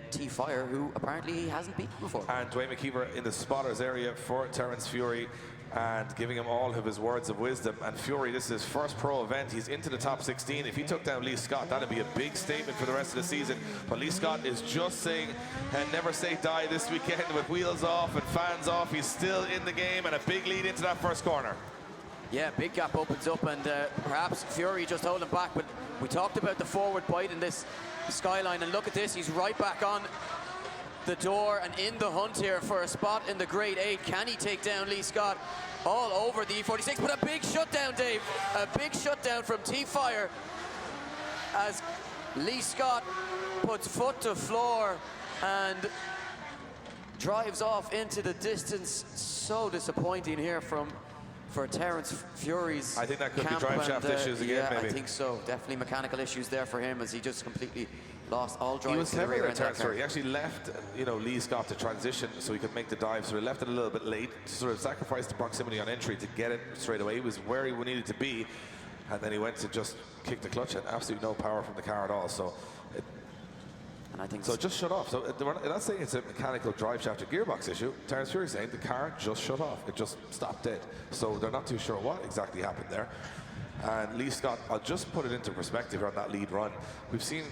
T-Fire, who apparently he hasn't beaten before? And Dwayne McKeever in the spotters area for Terence Fury, and giving him all of his words of wisdom. And Fury, this is his first pro event. He's into the top 16. If he took down Lee Scott, that'd be a big statement for the rest of the season. But Lee Scott is just saying, and never say die this weekend, with wheels off and fans off. He's still in the game, and a big lead into that first corner. Yeah, big gap opens up, and perhaps Fury just holding back. But we talked about the forward bite in this skyline, and look at this. He's right back on the door and in the hunt here for a spot in the Grade 8. Can he take down Lee Scott? All over the E46, but a big shutdown, Dave. A big shutdown from T-Fire as Lee Scott puts foot to floor and drives off into the distance. So disappointing here for Terence Fury's I think that could be camp, drive shaft issues again, yeah, maybe. I think so. Definitely mechanical issues there for him as he just completely lost all drive. He was to the clever rear there, end of that Terence. car. He actually left, you know, Lee Scott to transition so he could make the dive. So he left it a little bit late, sort of sacrificed the proximity on entry to get it straight away. He was where he needed to be, and then he went to just kick the clutch, and absolutely no power from the car at all. So. And I think so it just shut off. So they're not saying it's a mechanical drive shaft or gearbox issue. Terence Fury saying the car just shut off. It just stopped dead. So they're not too sure what exactly happened there. And Lee Scott, I'll just put it into perspective on that lead run. We've seen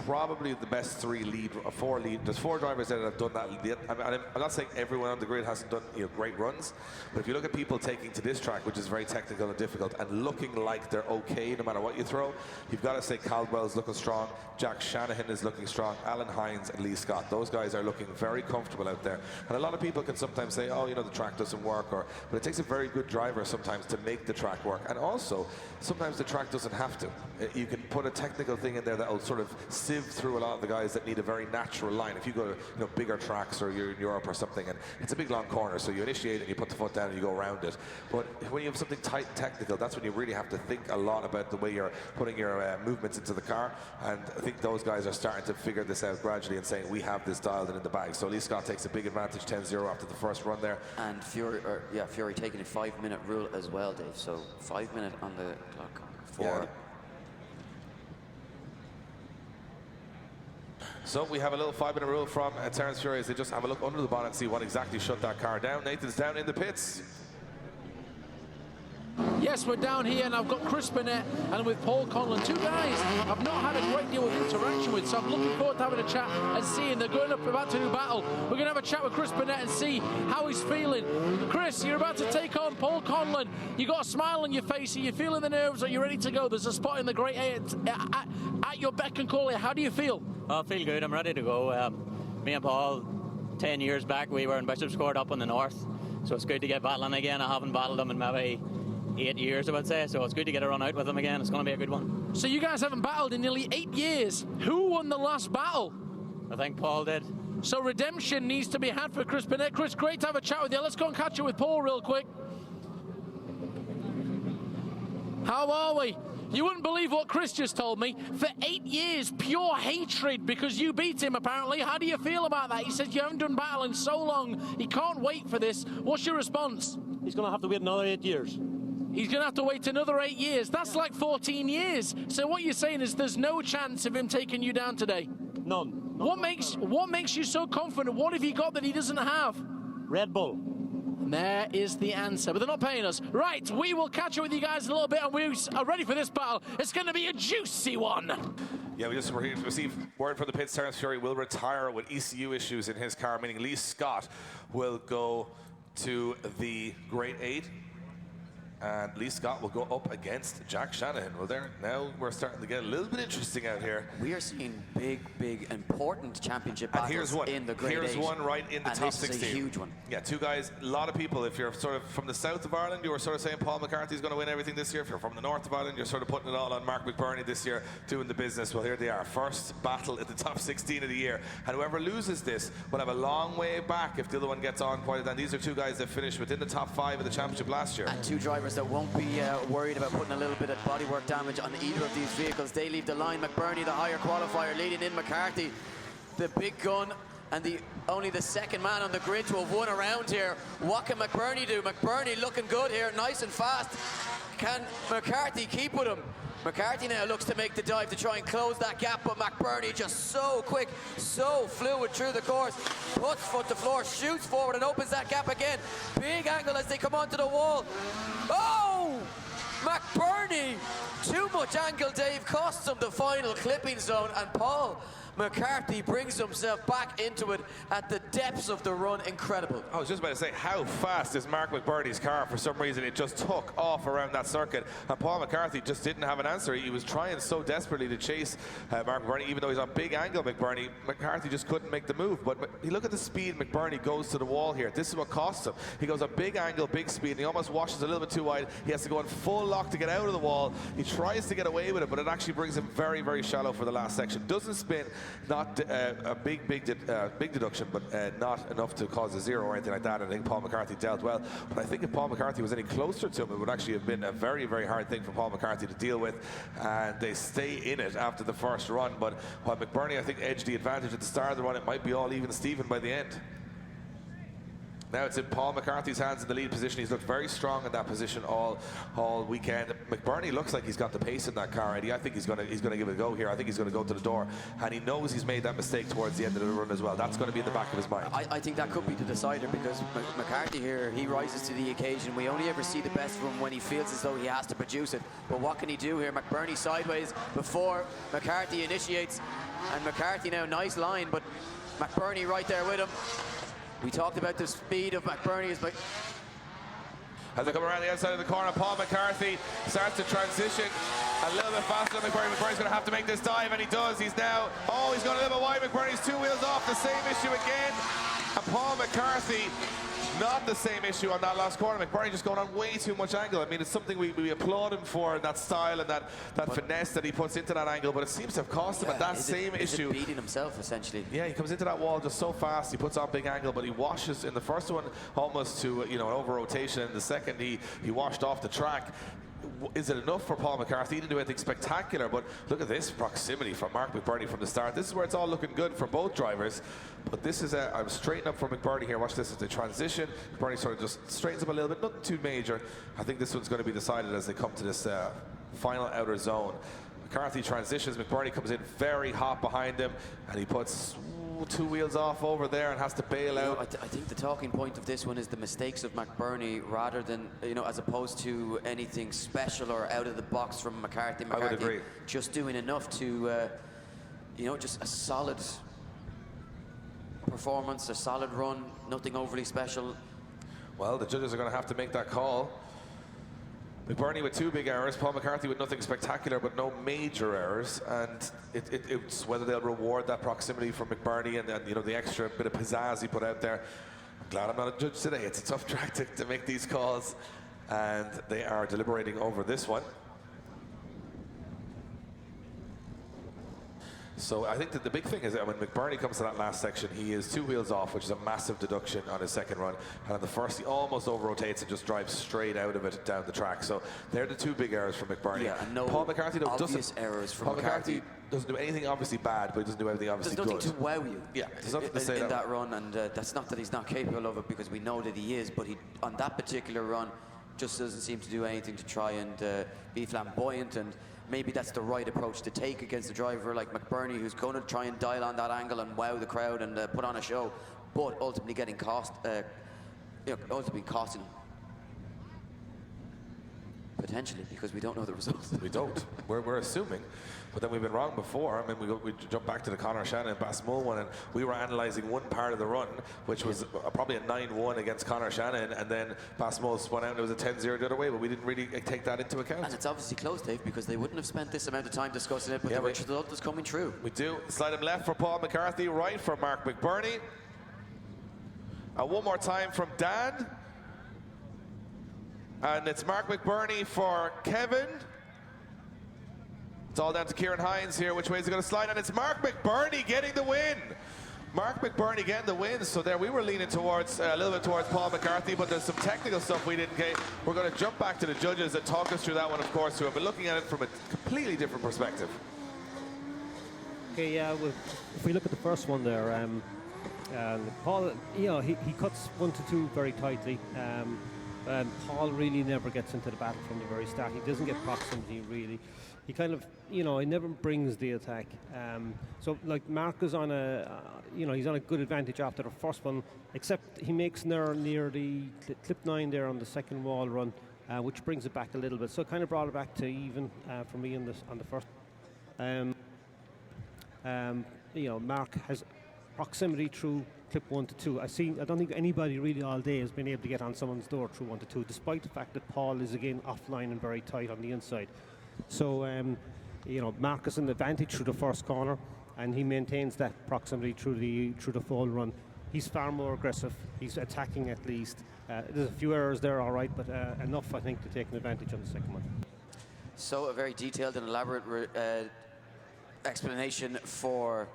probably the best there's 4 drivers that have done that. I'm not saying everyone on the grid hasn't done great runs, but if you look at people taking to this track, which is very technical and difficult, and looking like they're okay no matter what you throw, you've got to say Caldwell's looking strong, Jack Shanahan is looking strong, Alan Hines and Lee Scott. Those guys are looking very comfortable out there. And a lot of people can sometimes say, oh, the track doesn't work, but it takes a very good driver sometimes to make the track work. And also, sometimes the track doesn't have to. You can put a technical thing in there that will sort of sieve through a lot of the guys that need a very natural line. If you go to bigger tracks, or you're in Europe or something, and it's a big long corner, so you initiate and you put the foot down and you go around it. But when you have something tight and technical, that's when you really have to think a lot about the way you're putting your movements into the car. And I think those guys are starting to figure this out gradually and saying, we have this dialed in the bag. So Lee Scott takes a big advantage, 10-0 after the first run there. And Fury taking a 5-minute rule as well, Dave. So 5 minutes on the clock for... Yeah. So we have a little 5-minute rule from Terence Fury as they just have a look under the bonnet and see what exactly shut that car down. Nathan's down in the pits. Yes, we're down here, and I've got Chris Burnett and with Paul Conlon, 2 guys I've not had a great deal of interaction with, so I'm looking forward to having a chat and seeing they're going up about to do battle. We're going to have a chat with Chris Burnett and see how he's feeling. Chris, you're about to take on Paul Conlon. You got a smile on your face. Are you feeling the nerves? Are you ready to go? There's a spot in the Great 8 at your beck and call here. How do you feel? I feel good. I'm ready to go. Me and Paul, 10 years back, we were in Bishop's Court up in the north, so it's good to get battling again. I haven't battled them in maybe 8 years, I would say, so it's good to get a run out with them again. It's going to be a good one. So you guys haven't battled in nearly 8 years. Who won the last battle? I think Paul did. So redemption needs to be had for Chris Burnett. Chris, great to have a chat with you. Let's go and catch up with Paul real quick. How are we? You wouldn't believe what Chris just told me. For 8 years, pure hatred because you beat him, apparently. How do you feel about that? He says you haven't done battle in so long. He can't wait for this. What's your response? He's going to have to wait another 8 years. He's going to have to wait another 8 years. That's like 14 years. So what you're saying is there's no chance of him taking you down today? None. What makes you so confident? What have you got that he doesn't have? Red Bull. And there is the answer, but they're not paying us. Right, we will catch up with you guys in a little bit, and we are ready for this battle. It's going to be a juicy one. Yeah, we just received word from the pits. Terence Fury will retire with ECU issues in his car, meaning Lee Scott will go to the Great 8. And Lee Scott will go up against Jack Shanahan. Well, now we're starting to get a little bit interesting out here. We are seeing big, important championship battles in the Great 8. Here's one right in the top 16. This is a huge one. Yeah, 2 guys. A lot of people, if you're sort of from the south of Ireland, you were sort of saying Paul McCarthy's going to win everything this year. If you're from the north of Ireland, you're sort of putting it all on Mark McBurney this year, doing the business. Well, here they are. First battle in the top 16 of the year. And whoever loses this will have a long way back if the other one gets on quite. And these are 2 guys that finished within the top 5 of the championship last year. And 2 drivers that won't be worried about putting a little bit of bodywork damage on either of these vehicles. They leave the line. McBurney, the higher qualifier, leading in McCarthy, the big gun, and only the second man on the grid to have won a round here. What can McBurney do? McBurney looking good here, nice and fast. Can McCarthy keep with him? McCarthy now looks to make the dive to try and close that gap, but McBurney just so quick, so fluid through the course, puts foot to floor, shoots forward and opens that gap again. Big angle as they come onto the wall. Oh! McBurney! Too much angle, Dave, costs him the final clipping zone, and Paul McCarthy brings himself back into it at the depths of the run. Incredible. I was just about to say, how fast is Mark McBurney's car? For some reason, it just took off around that circuit, and Paul McCarthy just didn't have an answer. He was trying so desperately to chase Mark McBurney, even though he's on big angle McCarthy just couldn't make the move. But you look at the speed McBurney goes to the wall here. This is what costs him. He goes a big angle, big speed, and he almost washes a little bit too wide. He has to go in full lock to get out of the wall. He tries to get away with it, but it actually brings him very shallow for the last section. Doesn't spin. Not a big deduction, but not enough to cause a 0 or anything like that. I think Paul McCarthy dealt well, but I think if Paul McCarthy was any closer to him, it would actually have been a very hard thing for Paul McCarthy to deal with, and they stay in it after the first run. But while McBurney, I think, edged the advantage at the start of the run, it might be all even Steven by the end. Now it's in Paul McCarthy's hands in the lead position. He's looked very strong in that position all weekend. McBurney looks like he's got the pace in that car, Eddie. I think he's going to give it a go here. I think he's going to go to the door, and he knows he's made that mistake towards the end of the run as well. That's going to be in the back of his mind. I think that could be the decider, because McCarthy here, he rises to the occasion. We only ever see the best from him when he feels as though he has to produce it. But what can he do here? McBurney sideways before McCarthy initiates, and McCarthy now, nice line, but McBurney right there with him. We talked about the speed of McBurney. As they come around the outside of the corner, Paul McCarthy starts to transition a little bit faster than McBurney. McBurney's going to have to make this dive, and he does. He's now, he's gone a little bit wide. McBurney's 2 wheels off, the same issue again. And Paul McCarthy, not the same issue on that last corner. McBurney just going on way too much angle. I mean, it's something we applaud him for, that style and that finesse that he puts into that angle, but it seems to have cost him at that same issue. Is it beating himself, essentially? Yeah, he comes into that wall just so fast. He puts on big angle, but he washes in the first one almost to an over rotation. In the second, he washed off the track. Is it enough for Paul McCarthy? He didn't do anything spectacular, but look at this proximity from Mark McBurney from the start. This is where it's all looking good for both drivers, but this is I'm straightening up for McBurney here. Watch this as they transition. McBurney sort of just straightens up a little bit, nothing too major. I think this one's going to be decided as they come to this final outer zone. McCarthy transitions, McBurney comes in very hot behind him, and he puts 2 wheels off over there and has to bail out. I think the talking point of this one is the mistakes of McBurney rather than, as opposed to anything special or out of the box from McCarthy. I would agree. Just doing enough to, just a solid performance, a solid run, nothing overly special. Well, the judges are going to have to make that call. McBurney with 2 big errors, Paul McCarthy with nothing spectacular but no major errors, and it's whether they'll reward that proximity from McBurney and the extra bit of pizzazz he put out there. I'm glad I'm not a judge today. It's a tough track to make these calls, and they are deliberating over this one. So I think that the big thing is that when McBurney comes to that last section, he is 2 wheels off, which is a massive deduction on his second run. And on the first, he almost over-rotates and just drives straight out of it down the track. So they're the 2 big errors from McBurney. Yeah, and no Paul McCarthy obvious errors from Paul McCarthy. Doesn't do anything obviously bad, but he doesn't do anything obviously good. There's nothing to wow you. Yeah, there's nothing to say in that run, and that's not that he's not capable of it, because we know that he is, but he, on that particular run, just doesn't seem to do anything to try and be flamboyant, and maybe that's the right approach to take against a driver like McBurney, who's going to try and dial on that angle and wow the crowd and put on a show, but ultimately getting ultimately costing him. Potentially, because we don't know the results. We don't. We're assuming. But then we've been wrong before. I mean, we jump back to the Conor Shannon and Basmull one, and we were analysing one part of the run, which was probably a 9-1 against Conor Shannon, and then Basmull spun out and it was a 10-0 the other way, but we didn't really take that into account. And it's obviously close, Dave, because they wouldn't have spent this amount of time discussing it, but the result is coming true. We do. Slide him left for Paul McCarthy, right for Mark McBurney. And one more time from Dan. And it's Mark McBurney for Kevin. It's all down to Kieran Hines here. Which way is he going to slide? And it's Mark McBurney getting the win. Mark McBurney getting the win. So there we were leaning towards a little bit towards Paul McCarthy, but there's some technical stuff we didn't get. We're going to jump back to the judges and talk us through that one, of course, who have been looking at it from a completely different perspective. Okay, yeah. Well, if we look at the first one there, Paul, he cuts 1 to 2 very tightly. Paul really never gets into the battle from the very start. He doesn't get proximity, really. He kind of, he never brings the attack. So, like, Mark is on he's on a good advantage after the first one, except he makes an error near the clip 9 there on the second wall run, which brings it back a little bit. So it kind of brought it back to even for me on the first. Mark has proximity through clip 1 to 2. I don't think anybody really all day has been able to get on someone's door through 1 to 2, despite the fact that Paul is again offline and very tight on the inside. So, Mark is an advantage through the first corner, and he maintains that proximity through the full run. He's far more aggressive. He's attacking at least. There's a few errors there, all right, but enough, I think, to take an advantage on the second one. So a very detailed and elaborate explanation for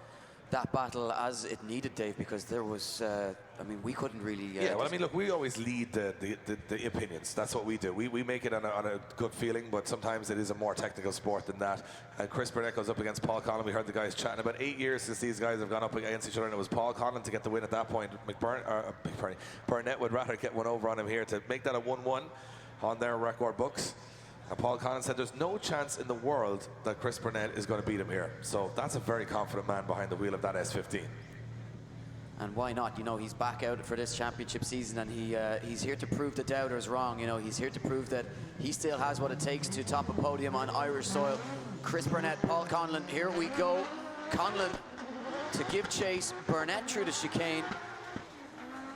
that battle as it needed, Dave, because there was, I mean, we couldn't really... yeah, well, I mean, look, we always lead the opinions. That's what we do. We make it on a good feeling, but sometimes it is a more technical sport than that. And Chris Burnett goes up against Paul Conlon. We heard the guys chatting about 8 years since these guys have gone up against each other, and it was Paul Conlon to get the win at that point. Burnett would rather get one over on him here to make that a 1-1 on their record books. And Paul Conlon said there's no chance in the world that Chris Burnett is going to beat him here. So that's a very confident man behind the wheel of that S15. And why not? You know, he's back out for this championship season, and he's here to prove the doubters wrong. You know, he's here to prove that he still has what it takes to top a podium on Irish soil. Chris Burnett, Paul Conlon, here we go. Conlon to give chase. Burnett through the chicane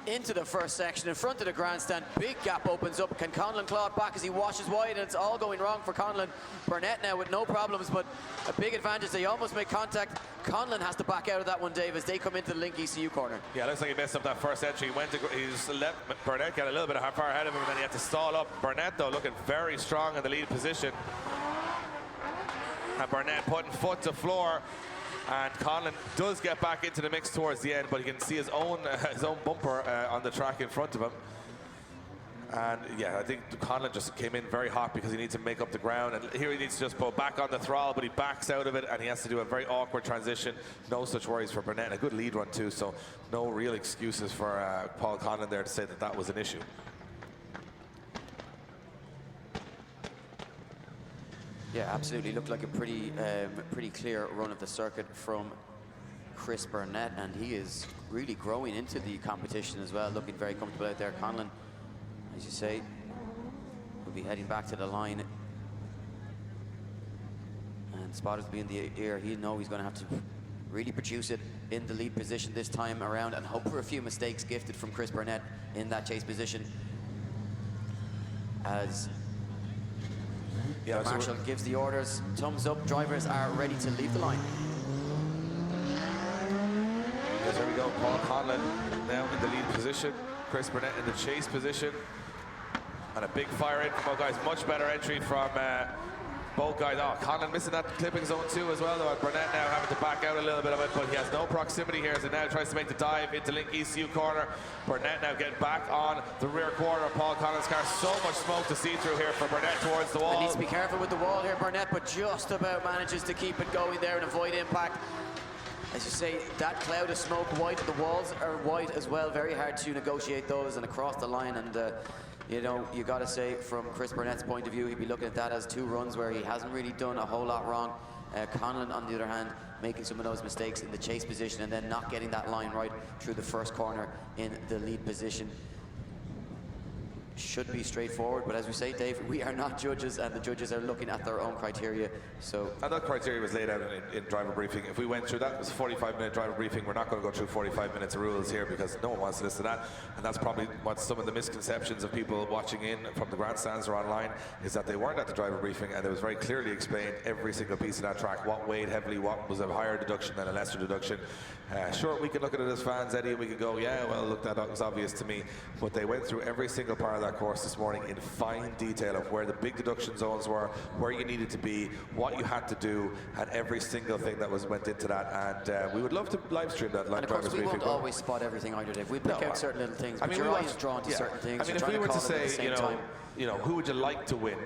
into the first section in front of the grandstand. Big gap opens up. Can Conlon claw it back as he washes wide? And it's all going wrong for Conlon. Burnett now with no problems, but a big advantage. They almost make contact. Conlon has to back out of that one, Dave, as they come into the Link ECU corner. Yeah, looks like he messed up that first entry. He just let Burnett get a little bit far ahead of him, and then he had to stall up. Burnett, though, looking very strong in the lead position. And Burnett putting foot to floor. And Conlon does get back into the mix towards the end, but you can see his own bumper on the track in front of him. And yeah, I think Conlon just came in very hot because he needs to make up the ground. And here he needs to just go back on the throttle, but he backs out of it, and he has to do a very awkward transition. No such worries for Burnett. And a good lead run too, so no real excuses for Paul Conlon there to say that that was an issue. Yeah, absolutely. Looked like a pretty clear run of the circuit from Chris Burnett, and he is really growing into the competition as well, looking very comfortable out there. Conlon, as you say, will be heading back to the line. And spotters will be in the ear. He'll know he's going to have to really produce it in the lead position this time around and hope for a few mistakes gifted from Chris Burnett in that chase position. As yeah, the marshal gives the orders, thumbs up, drivers are ready to leave the line. Yes, there we go. Paul Conlon now in the lead position, Chris Burnett in the chase position, and a big fire in from both guys. Much better entry from both guys. Oh, Conlon missing that clipping zone too as well, though. Burnett now having to back out a little bit of it, but he has no proximity here as he now tries to make the dive into Link ECU corner. Burnett now getting back on the rear quarter of Paul Conlon's car. So much smoke to see through here for Burnett towards the wall. He needs to be careful with the wall here, Burnett, but just about manages to keep it going there and avoid impact. As you say, that cloud of smoke white, the walls are white as well. Very hard to negotiate those and across the line. And you know, you got to say, from Chris Burnett's point of view, he'd be looking at that as two runs where he hasn't really done a whole lot wrong. Conlon, on the other hand, making some of those mistakes in the chase position and then not getting that line right through the first corner in the lead position. Should be straightforward, but as we say, Dave, we are not judges, and the judges are looking at their own criteria. So, and that criteria was laid out in driver briefing. If we went through that, it was a 45-minute driver briefing. We're not going to go through 45 minutes of rules here because no one wants to listen to that. And that's probably what some of the misconceptions of people watching in from the grandstands or online is that they weren't at the driver briefing, and it was very clearly explained every single piece of that track, what weighed heavily, what was a higher deduction than a lesser deduction. Sure, we can look at it as fans, Eddie, and we can go, yeah, well, look, that was obvious to me. But they went through every single part of that course this morning in fine detail of where the big deduction zones were, where you needed to be, what you had to do, and every single thing that went into that. And we would love to live stream that live drivers briefing. And of course, we won't always spot everything either, Dave. We pick out certain little things, but your eye is drawn to certain things. I mean, if we were to say, you know, who would you like to win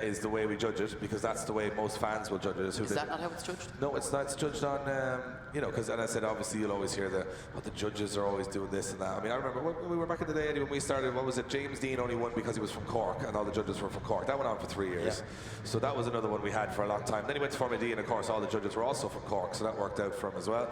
is the way we judge it, because that's the way most fans will judge it. Is that not how it's judged? No, it's not. It's judged on, you know, because, and I said, obviously, you'll always hear the judges are always doing this and that. I mean, I remember when we were back in the day, Eddie, when we started, what was it? James Dean only won because he was from Cork, and all the judges were from Cork. That went on for 3 years. Yeah. So that was another one we had for a long time. Then he went to Formula D, and of course, all the judges were also from Cork, so that worked out for him as well.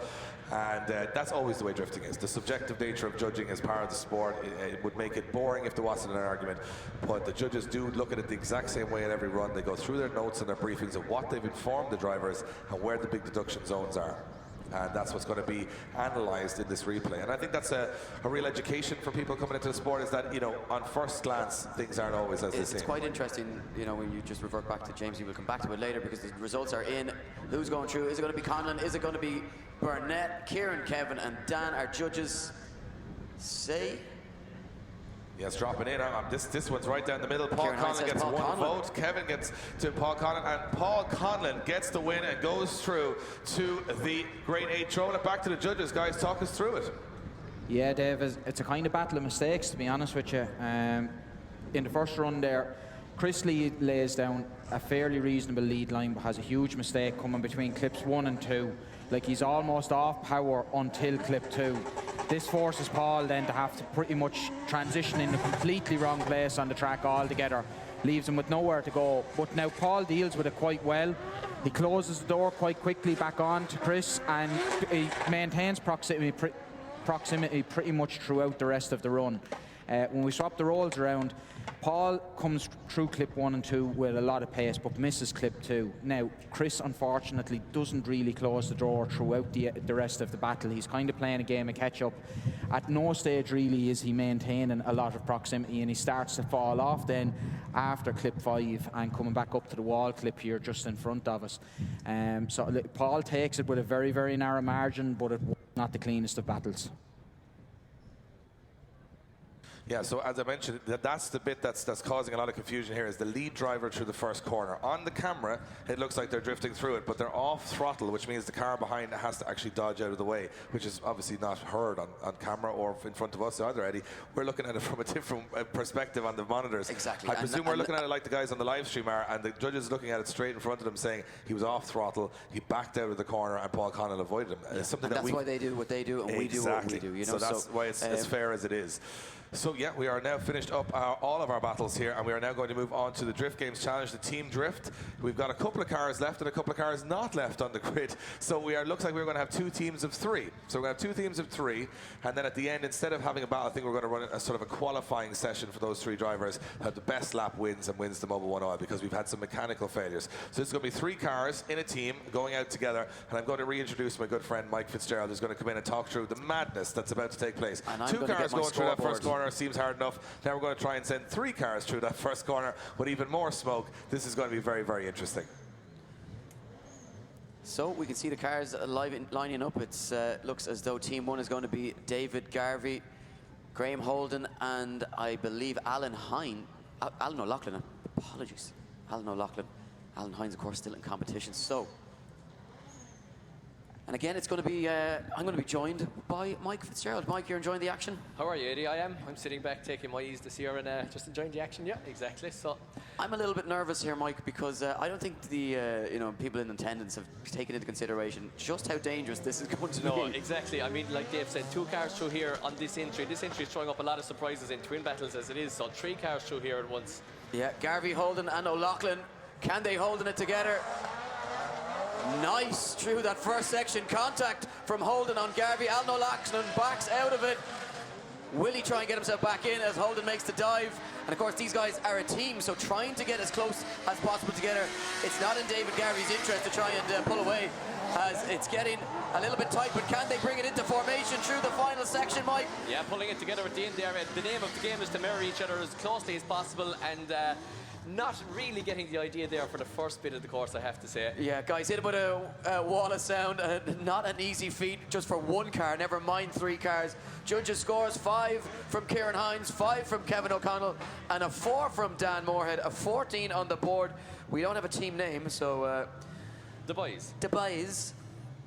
And that's always the way drifting is. The subjective nature of judging as part of the sport, it would make it boring if there wasn't an argument. But the judges do look at it the exact same way at every run. They go through their notes and their briefings of what they've informed the drivers and where the big deduction zones are. And that's what's going to be analysed in this replay. And I think that's a real education for people coming into the sport, is that, you know, on first glance, things aren't always as they seem. It's quite interesting, you know, when you just revert back to James. We'll come back to it later because the results are in. Who's going through? Is it going to be Conlon? Is it going to be Burnett? Kieran, Kevin and Dan, our judges, say Yes, dropping in. This one's right down the middle. Paul Kieran Hines Conlon says gets Paul one Conlon. vote. Kevin gets to Paul Conlon, and Paul Conlon gets the win and goes through to the Grade 8. Throwing it back to the judges. Guys, talk us through it. Yeah, Dave, it's a kind of battle of mistakes, to be honest with you. In the first run there, Chris Lee lays down a fairly reasonable lead line, but has a huge mistake coming between clips 1 and 2. Like, he's almost off power until clip 2. This forces Paul then to have to pretty much transition in a completely wrong place on the track altogether. Leaves him with nowhere to go. But now Paul deals with it quite well. He closes the door quite quickly back on to Chris, and he maintains proximity pretty much throughout the rest of the run. When we swap the roles around, Paul comes through clip 1 and 2 with a lot of pace, but misses clip 2. Now, Chris, unfortunately, doesn't really close the door throughout the rest of the battle. He's kind of playing a game of catch-up. At no stage, really, is he maintaining a lot of proximity, and he starts to fall off then after clip 5 and coming back up to the wall clip here just in front of us. So Paul takes it with a very, very narrow margin, but it's not the cleanest of battles. Yeah, so as I mentioned, that's the bit that's causing a lot of confusion here, is the lead driver through the first corner. On the camera, it looks like they're drifting through it, but they're off throttle, which means the car behind has to actually dodge out of the way, which is obviously not heard on camera or in front of us either, Eddie. We're looking at it from a different perspective on the monitors. Exactly. I presume we're looking at it like the guys on the live stream are, and the judges looking at it straight in front of them saying he was off throttle, he backed out of the corner, and Paul Conlon avoided him. Yeah. It's something and that that's why they do what they do, and we do what we do. You know? So that's why it's as fair as it is. So yeah, we are now finished up all of our battles here, and we are now going to move on to the Drift Games Challenge, the Team Drift. We've got a couple of cars left and a couple of cars not left on the grid. So looks like we're going to have 2 teams of 3. So we're going to have 2 teams of 3, and then at the end, instead of having a battle, I think we're going to run a sort of a qualifying session for those 3 drivers. Have the best lap wins and wins the Mobil 1 Oil, because we've had some mechanical failures. So this is going to be 3 cars in a team going out together, and I'm going to reintroduce my good friend Mike Fitzgerald, who's going to come in and talk through the madness that's about to take place. 2 cars going through that first corner seems hard enough. Now we're going to try and send 3 cars through that first corner with even more smoke. This is going to be very, very interesting. So we can see the cars lining up. It looks as though Team 1 is going to be David Garvey, Graham Holden, and I believe Alan O'Loughlin. Apologies. Alan O'Loughlin. Alan Hines, of course, still in competition. So, and again, it's going to be, I'm going to be joined by Mike Fitzgerald. Mike, you're enjoying the action? How are you, Eddie? I am. I'm sitting back, taking my ease this year and just enjoying the action. Yeah, exactly. So, I'm a little bit nervous here, Mike, because I don't think the people in attendance have taken into consideration just how dangerous this is going to be. No, exactly. I mean, like Dave said, 2 cars through here on this entry. This entry is throwing up a lot of surprises in twin battles as it is. So 3 cars through here at once. Yeah, Garvey, Holden, and O'Loughlin. Can they holding it together? Nice through that first section. Contact from Holden on Garvey. Alan O'Loughlin backs out of it. Will he try and get himself back in as Holden makes the dive? And of course, these guys are a team, so trying to get as close as possible together. It's not in David Garvey's interest to try and pull away, as it's getting a little bit tight, but can they bring it into formation through the final section, Mike? Yeah, pulling it together at the end there. The name of the game is to mirror each other as closely as possible, and not really getting the idea there for the first bit of the course, I have to say. Yeah, guys, hit it with a wall of sound. Not an easy feat just for 1 car, never mind 3 cars. Judges scores 5 from Kieran Hines, 5 from Kevin O'Connell, and a 4 from Dan Moorhead, a 14 on the board. We don't have a team name, so... The boys. The boys.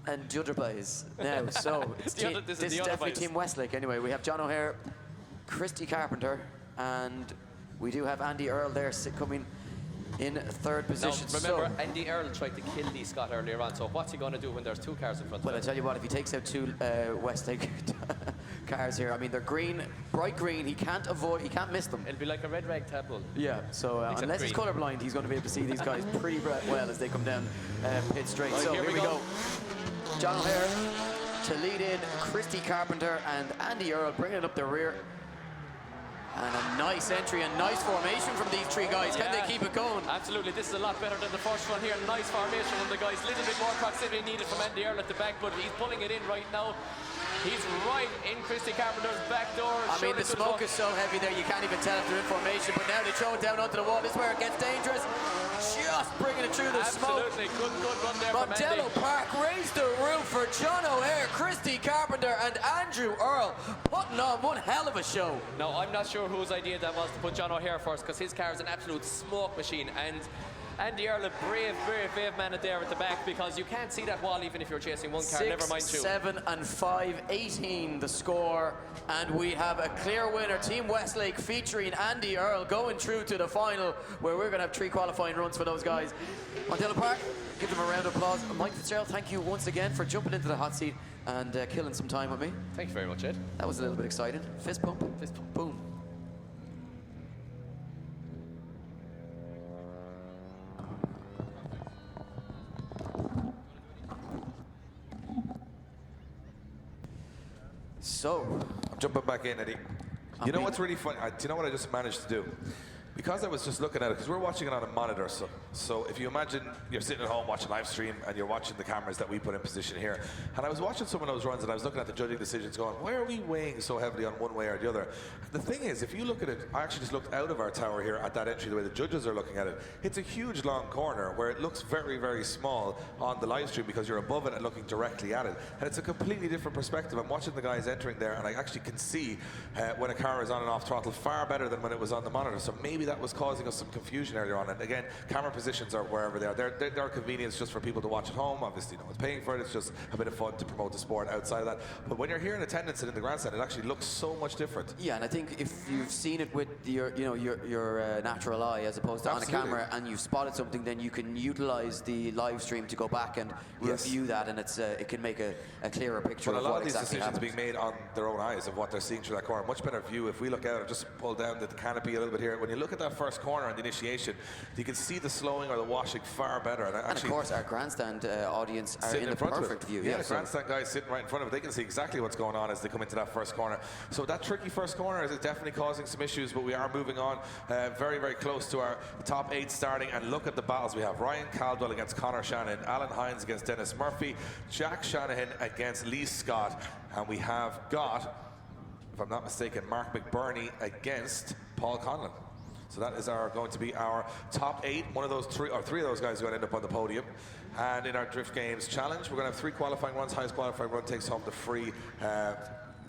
And the other boys now. So it's this is definitely Team Westlake. Anyway, we have John O'Hare, Christy Carpenter, and we do have Andy Earl there coming in 3rd position. Now, remember, Andy Earl tried to kill Lee Scott earlier on, so what's he going to do when there's 2 cars in front of him? Well, I tell you what, if he takes out 2 Westlake cars here, I mean, they're green, bright green, he can't miss them. It'll be like a red rag tadpole. Yeah, so unless he's colourblind, he's going to be able to see these guys pretty well as they come down pit straight. Right, so here we go. John O'Hare to lead in, Christy Carpenter and Andy Earl bringing it up the rear. And a nice entry and nice formation from these 3 guys. Can they keep it going? Absolutely. This is a lot better than the first one here. Nice formation from the guys. A little bit more proximity needed from Andy Earl at the back, but he's pulling it in right now. He's right in Christy Carpenter's back door. I mean, the smoke is so heavy there, you can't even tell if they're in formation, but now they throw it down onto the wall. This is where it gets dangerous. Just bringing it through the smoke. Absolutely. Good run there Mondello Park raised the roof for John O'Hare, Christy Carpenter, and Andrew Earl, putting putting on one hell of a show. No, I'm not sure whose idea that was to put John O'Hare first, because his car is an absolute smoke machine. And Andy Earl, a brave man at there at the back, because you can't see that wall even if you're chasing one car, never mind two. 6, 7 and 5, 18 the score, and we have a clear winner. Team Westlake featuring Andy Earl going through to the final, where we're going to have 3 qualifying runs for those guys. Mondello Park, give them a round of applause. Mike Fitzgerald, thank you once again for jumping into the hot seat and killing some time with me. Thank you very much, Ed. That was a little bit exciting. Fist pump, boom. So, I'm jumping back in, Eddie. You know what's really funny? Do you know what I just managed to do? Because I was just looking at it, because we're watching it on a monitor, so if you imagine you're sitting at home watching live stream and you're watching the cameras that we put in position here, and I was watching some of those runs and I was looking at the judging decisions going, why are we weighing so heavily on one way or the other? The thing is, if you look at it, I actually just looked out of our tower here at that entry, the way the judges are looking at it, it's a huge long corner where it looks very, very small on the live stream because you're above it and looking directly at it. And it's a completely different perspective. I'm watching the guys entering there and I actually can see when a car is on and off throttle far better than when it was on the monitor. So maybe that was causing us some confusion earlier on. And again, camera positions are wherever they are. They're convenience just for people to watch at home. Obviously, no one's paying for it. It's just a bit of fun to promote the sport outside of that. But when you're here in attendance and in the grandstand, it actually looks so much different. Yeah, and I think if you've seen it with your natural eye as opposed to Absolutely. on a camera, and you've spotted something, then you can utilize the live stream to go back and review that, and it can make a clearer picture But of a lot what of these exactly decisions happened. being made on their own eyes of what they're seeing through that corner. Much better view if we look out and just pull down the canopy a little bit here. When you look at that first corner and the initiation, you can see the slowing or the washing far better. And of course, our grandstand audience are sitting in the front of perfect it. view. Yeah, the grandstand guys sitting right in front of it, they can see exactly what's going on as they come into that first corner. So that tricky first corner is definitely causing some issues, but we are moving on very, very close to our top 8 starting. And look at the battles we have. Ryan Caldwell against Conor Shanahan, Alan Hines against Dennis Murphy, Jack Shanahan against Lee Scott, and we have got, if I'm not mistaken, Mark McBurney against Paul Conlon. So that is going to be our top 8. One of those 3 of those guys are going to end up on the podium. And in our Drift Games challenge, we're going to have 3 qualifying runs. Highest qualifying run takes home the free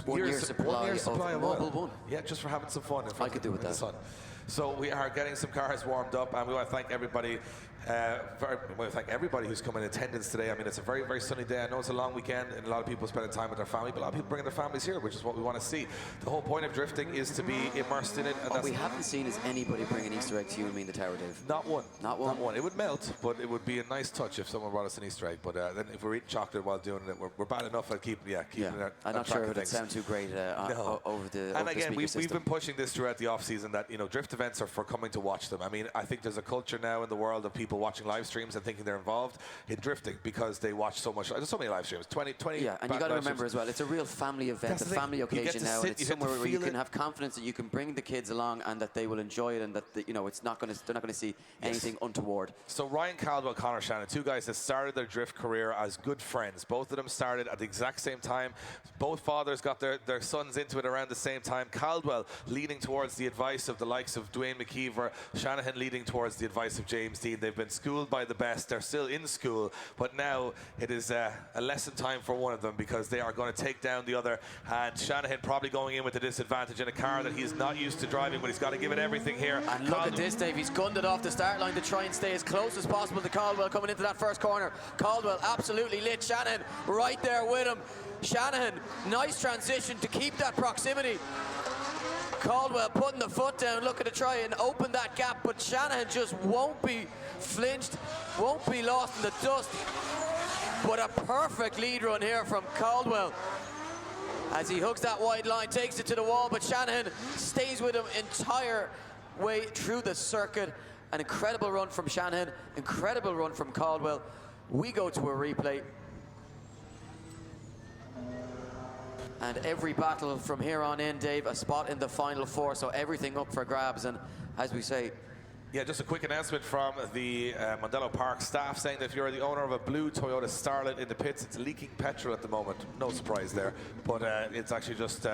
1 year supply of Mobil 1. Yeah, just for having some fun. I could do with that. Sun. So we are getting some cars warmed up, and we want to thank everybody. We want to thank everybody who's come in attendance today. I mean, it's a very, very sunny day. I know it's a long weekend, and a lot of people spending time with their family, but a lot of people bringing their families here, which is what we want to see. The whole point of drifting is to be immersed in it. And What we haven't seen is anybody bring an Easter egg to you and me in the tower, Dave. Not one. Not one. Not one. It would melt, but it would be a nice touch if someone brought us an Easter egg. But then if we're eating chocolate while doing it, we're bad enough at keeping it. I'm not sure it would sound too great over the And again, we've system. been pushing this throughout the off-season that, drift events are for coming to watch them. I mean, I think there's a culture now in the world of people watching live streams and thinking they're involved in drifting because they watch so much. There's so many live streams, 20. Yeah, and you got to remember as well, it's a real family event, a family occasion now, and it's somewhere where you can have confidence that you can bring the kids along and that they will enjoy it, and that it's not going to, they're not going to see anything untoward. So Ryan Caldwell, Conor Shanahan, 2 guys that started their drift career as good friends. Both of them started at the exact same time. Both fathers got their sons into it around the same time. Caldwell leading towards the advice of the likes of Dwayne McKeever, Shanahan leading towards the advice of James Dean. They've been schooled by the best. They're still in school, but now it is a lesson time for one of them because they are going to take down the other. And Shanahan probably going in with a disadvantage in a car that he's not used to driving, but he's got to give it everything here. And look at this, Dave. He's gunned it off the start line to try and stay as close as possible to Caldwell coming into that first corner. Caldwell absolutely lit. Shanahan right there with him. Shanahan, nice transition to keep that proximity. Caldwell putting the foot down, looking to try and open that gap, but Shanahan just won't be flinched, won't be lost in the dust. But a perfect lead run here from Caldwell as he hooks that wide line, takes it to the wall, but Shanahan stays with him entire way through the circuit. An incredible run from Shanahan, incredible run from Caldwell. We go to a replay. And every battle from here on in, Dave, a spot in the final 4, so everything up for grabs. And as we say, yeah, just a quick announcement from the Mondello Park staff saying that if you're the owner of a blue Toyota Starlet in the pits, it's leaking petrol at the moment. No surprise there, but it's actually just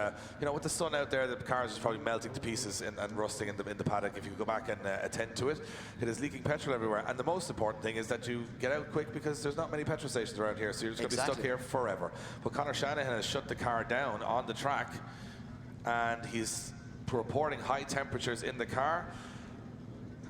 with the sun out there, the cars is probably melting to pieces and rusting in the paddock. If you go back and attend to it, it is leaking petrol everywhere. And the most important thing is that you get out quick because there's not many petrol stations around here, so you're just going to be stuck here forever. But Conor Shanahan has shut the car down on the track. and he's reporting high temperatures in the car.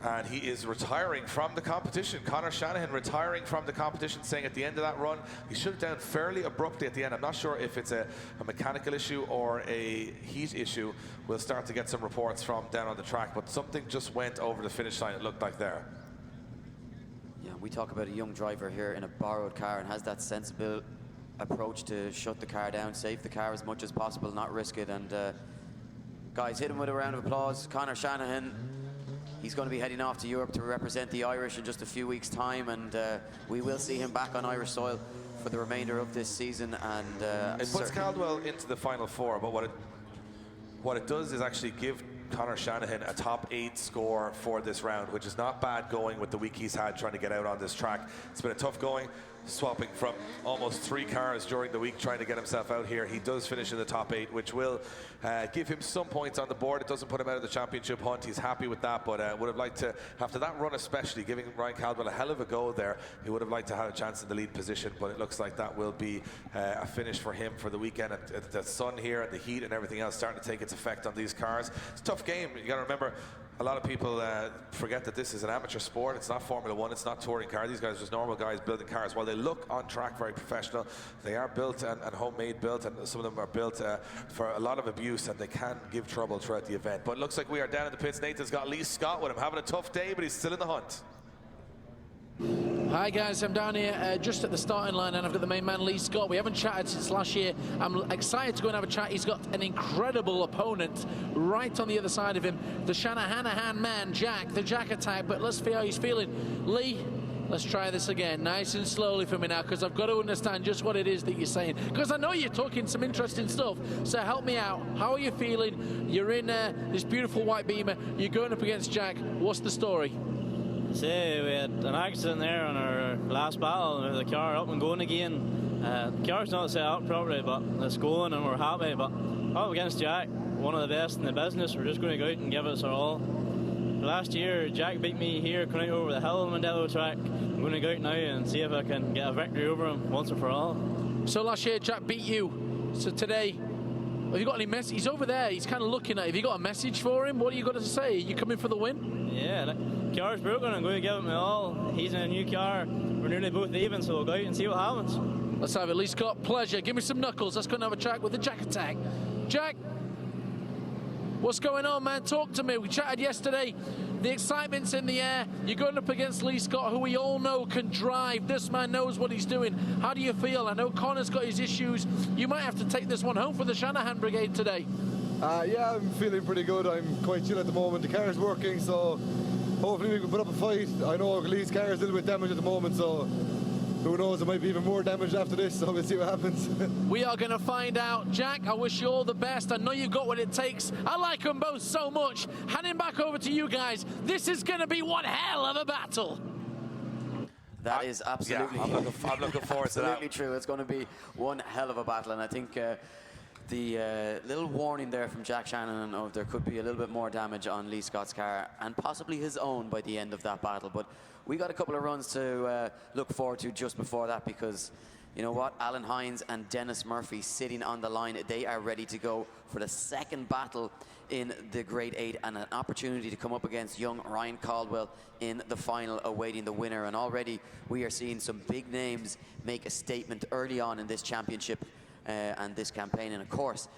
And he is retiring from the competition. Conor Shanahan retiring from the competition, saying at the end of that run, he shut it down fairly abruptly at the end. I'm not sure if it's a mechanical issue or a heat issue. We'll start to get some reports from down on the track, but something just went over the finish line, it looked like there. Yeah, we talk about a young driver here in a borrowed car and has that sensible approach to shut the car down, save the car as much as possible, not risk it. And guys, hit him with a round of applause. Conor Shanahan. He's going to be heading off to Europe to represent the Irish in just a few weeks' time, and we will see him back on Irish soil for the remainder of this season. And it puts Caldwell into the final four, but what it does is actually give Conor Shanahan a top 8 score for this round, which is not bad going with the week he's had trying to get out on this track. It's been a tough going, swapping from almost 3 cars during the week trying to get himself out here. He does finish in the top 8, which will give him some points on the board. It doesn't put him out of the championship hunt. He's happy with that, but would have liked to, after that run especially, giving Ryan Caldwell a hell of a go there, he would have liked to have a chance in the lead position, but it looks like that will be a finish for him for the weekend. The sun here and the heat and everything else starting to take its effect on these cars. It's a tough game. You got to remember, a lot of people forget that this is an amateur sport. It's not Formula One. It's not touring cars. These guys are just normal guys building cars. While they look on track very professional, they are built and homemade built, and some of them are built for a lot of abuse, and they can give trouble throughout the event. But it looks like we are down in the pits. Nathan's got Lee Scott with him, having a tough day, but he's still in the hunt. Hi guys, I'm down here just at the starting line, and I've got the main man Lee Scott. We haven't chatted since last year. I'm excited to go and have a chat. He's got an incredible opponent right on the other side of him, the Shanahan man, Jack, the Jack attack. But let's see how he's feeling. Lee, let's try this again, nice and slowly for me now, because I've got to understand just what it is that you're saying, because I know you're talking some interesting stuff. So help me out. How are you feeling? You're in this beautiful white Beamer. You're going up against Jack. What's the story? Say we had an accident there on our last battle with the car up and going again. The car's not set up properly, but it's going and we're happy. But up against Jack, one of the best in the business, we're just going to go out and give it our all. Last year, Jack beat me here coming out over the hill on Mondello track. I'm going to go out now and see if I can get a victory over him once and for all. So last year, Jack beat you. So today, have you got any message? He's over there. He's kind of looking at you. Have you got a message for him? What are you got to say? Are you coming for the win? Yeah, the car's broken. I'm going to give it my all. He's in a new car. We're nearly both even, so we'll go out and see what happens. Let's have it. Lee Scott, pleasure. Give me some knuckles. Let's go and have a track with the Jack attack. Jack, what's going on, man? Talk to me. We chatted yesterday. The excitement's in the air. You're going up against Lee Scott, who we all know can drive. This man knows what he's doing. How do you feel? I know Conor's got his issues. You might have to take this one home for the Shanahan Brigade today. Yeah, I'm feeling pretty good. I'm quite chill at the moment. The car's working, so hopefully we can put up a fight. I know Lee's car is a little bit damaged at the moment, so who knows, it might be even more damaged after this, so we'll see what happens. We are going to find out. Jack, I wish you all the best. I know you've got what it takes. I like them both so much. Handing back over to you guys. This is going to be one hell of a battle. That is absolutely, yeah, I'm looking forward to that. Absolutely true. It's going to be one hell of a battle, and I think the little warning there from Jack Shannon of there could be a little bit more damage on Lee Scott's car and possibly his own by the end of that battle. But we got a couple of runs to look forward to just before that, because you know what, Alan Hines and Dennis Murphy sitting on the line. They are ready to go for the second battle in the Grade 8 and an opportunity to come up against young Ryan Caldwell in the final, awaiting the winner. And already we are seeing some big names make a statement early on in this championship and this campaign. And of course,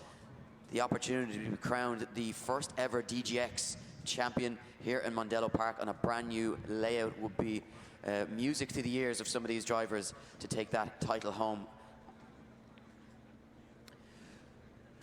the opportunity to be crowned the first ever DGX champion here in Mondello Park on a brand new layout would be music to the ears of some of these drivers to take that title home.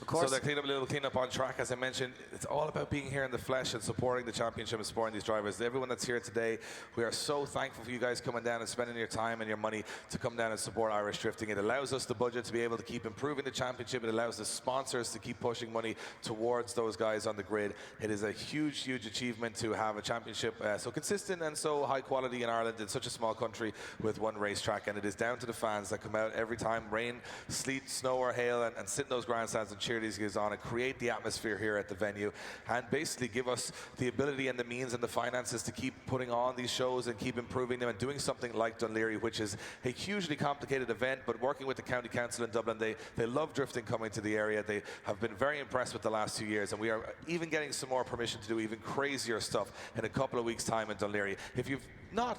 Of course. So the little cleanup on track, as I mentioned, it's all about being here in the flesh and supporting the championship and supporting these drivers. Everyone that's here today, we are so thankful for you guys coming down and spending your time and your money to come down and support Irish drifting. It allows us the budget to be able to keep improving the championship. It allows the sponsors to keep pushing money towards those guys on the grid. It is a huge, huge achievement to have a championship so consistent and so high quality in Ireland in such a small country with one racetrack. And it is down to the fans that come out every time, rain, sleet, snow or hail, and sit in those grandstands and cheer cheerleaders goes on and create the atmosphere here at the venue, and basically give us the ability and the means and the finances to keep putting on these shows and keep improving them and doing something like Dún Laoghaire, which is a hugely complicated event, but working with the County Council in Dublin, they love drifting coming to the area. They have been very impressed with the last 2 years, and we are even getting some more permission to do even crazier stuff in a couple of weeks' time in Dún Laoghaire. If you've not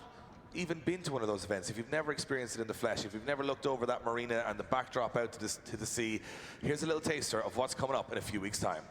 even been to one of those events, if you've never experienced it in the flesh, if you've never looked over that marina and the backdrop out to the sea, here's a little taster of what's coming up in a few weeks' time.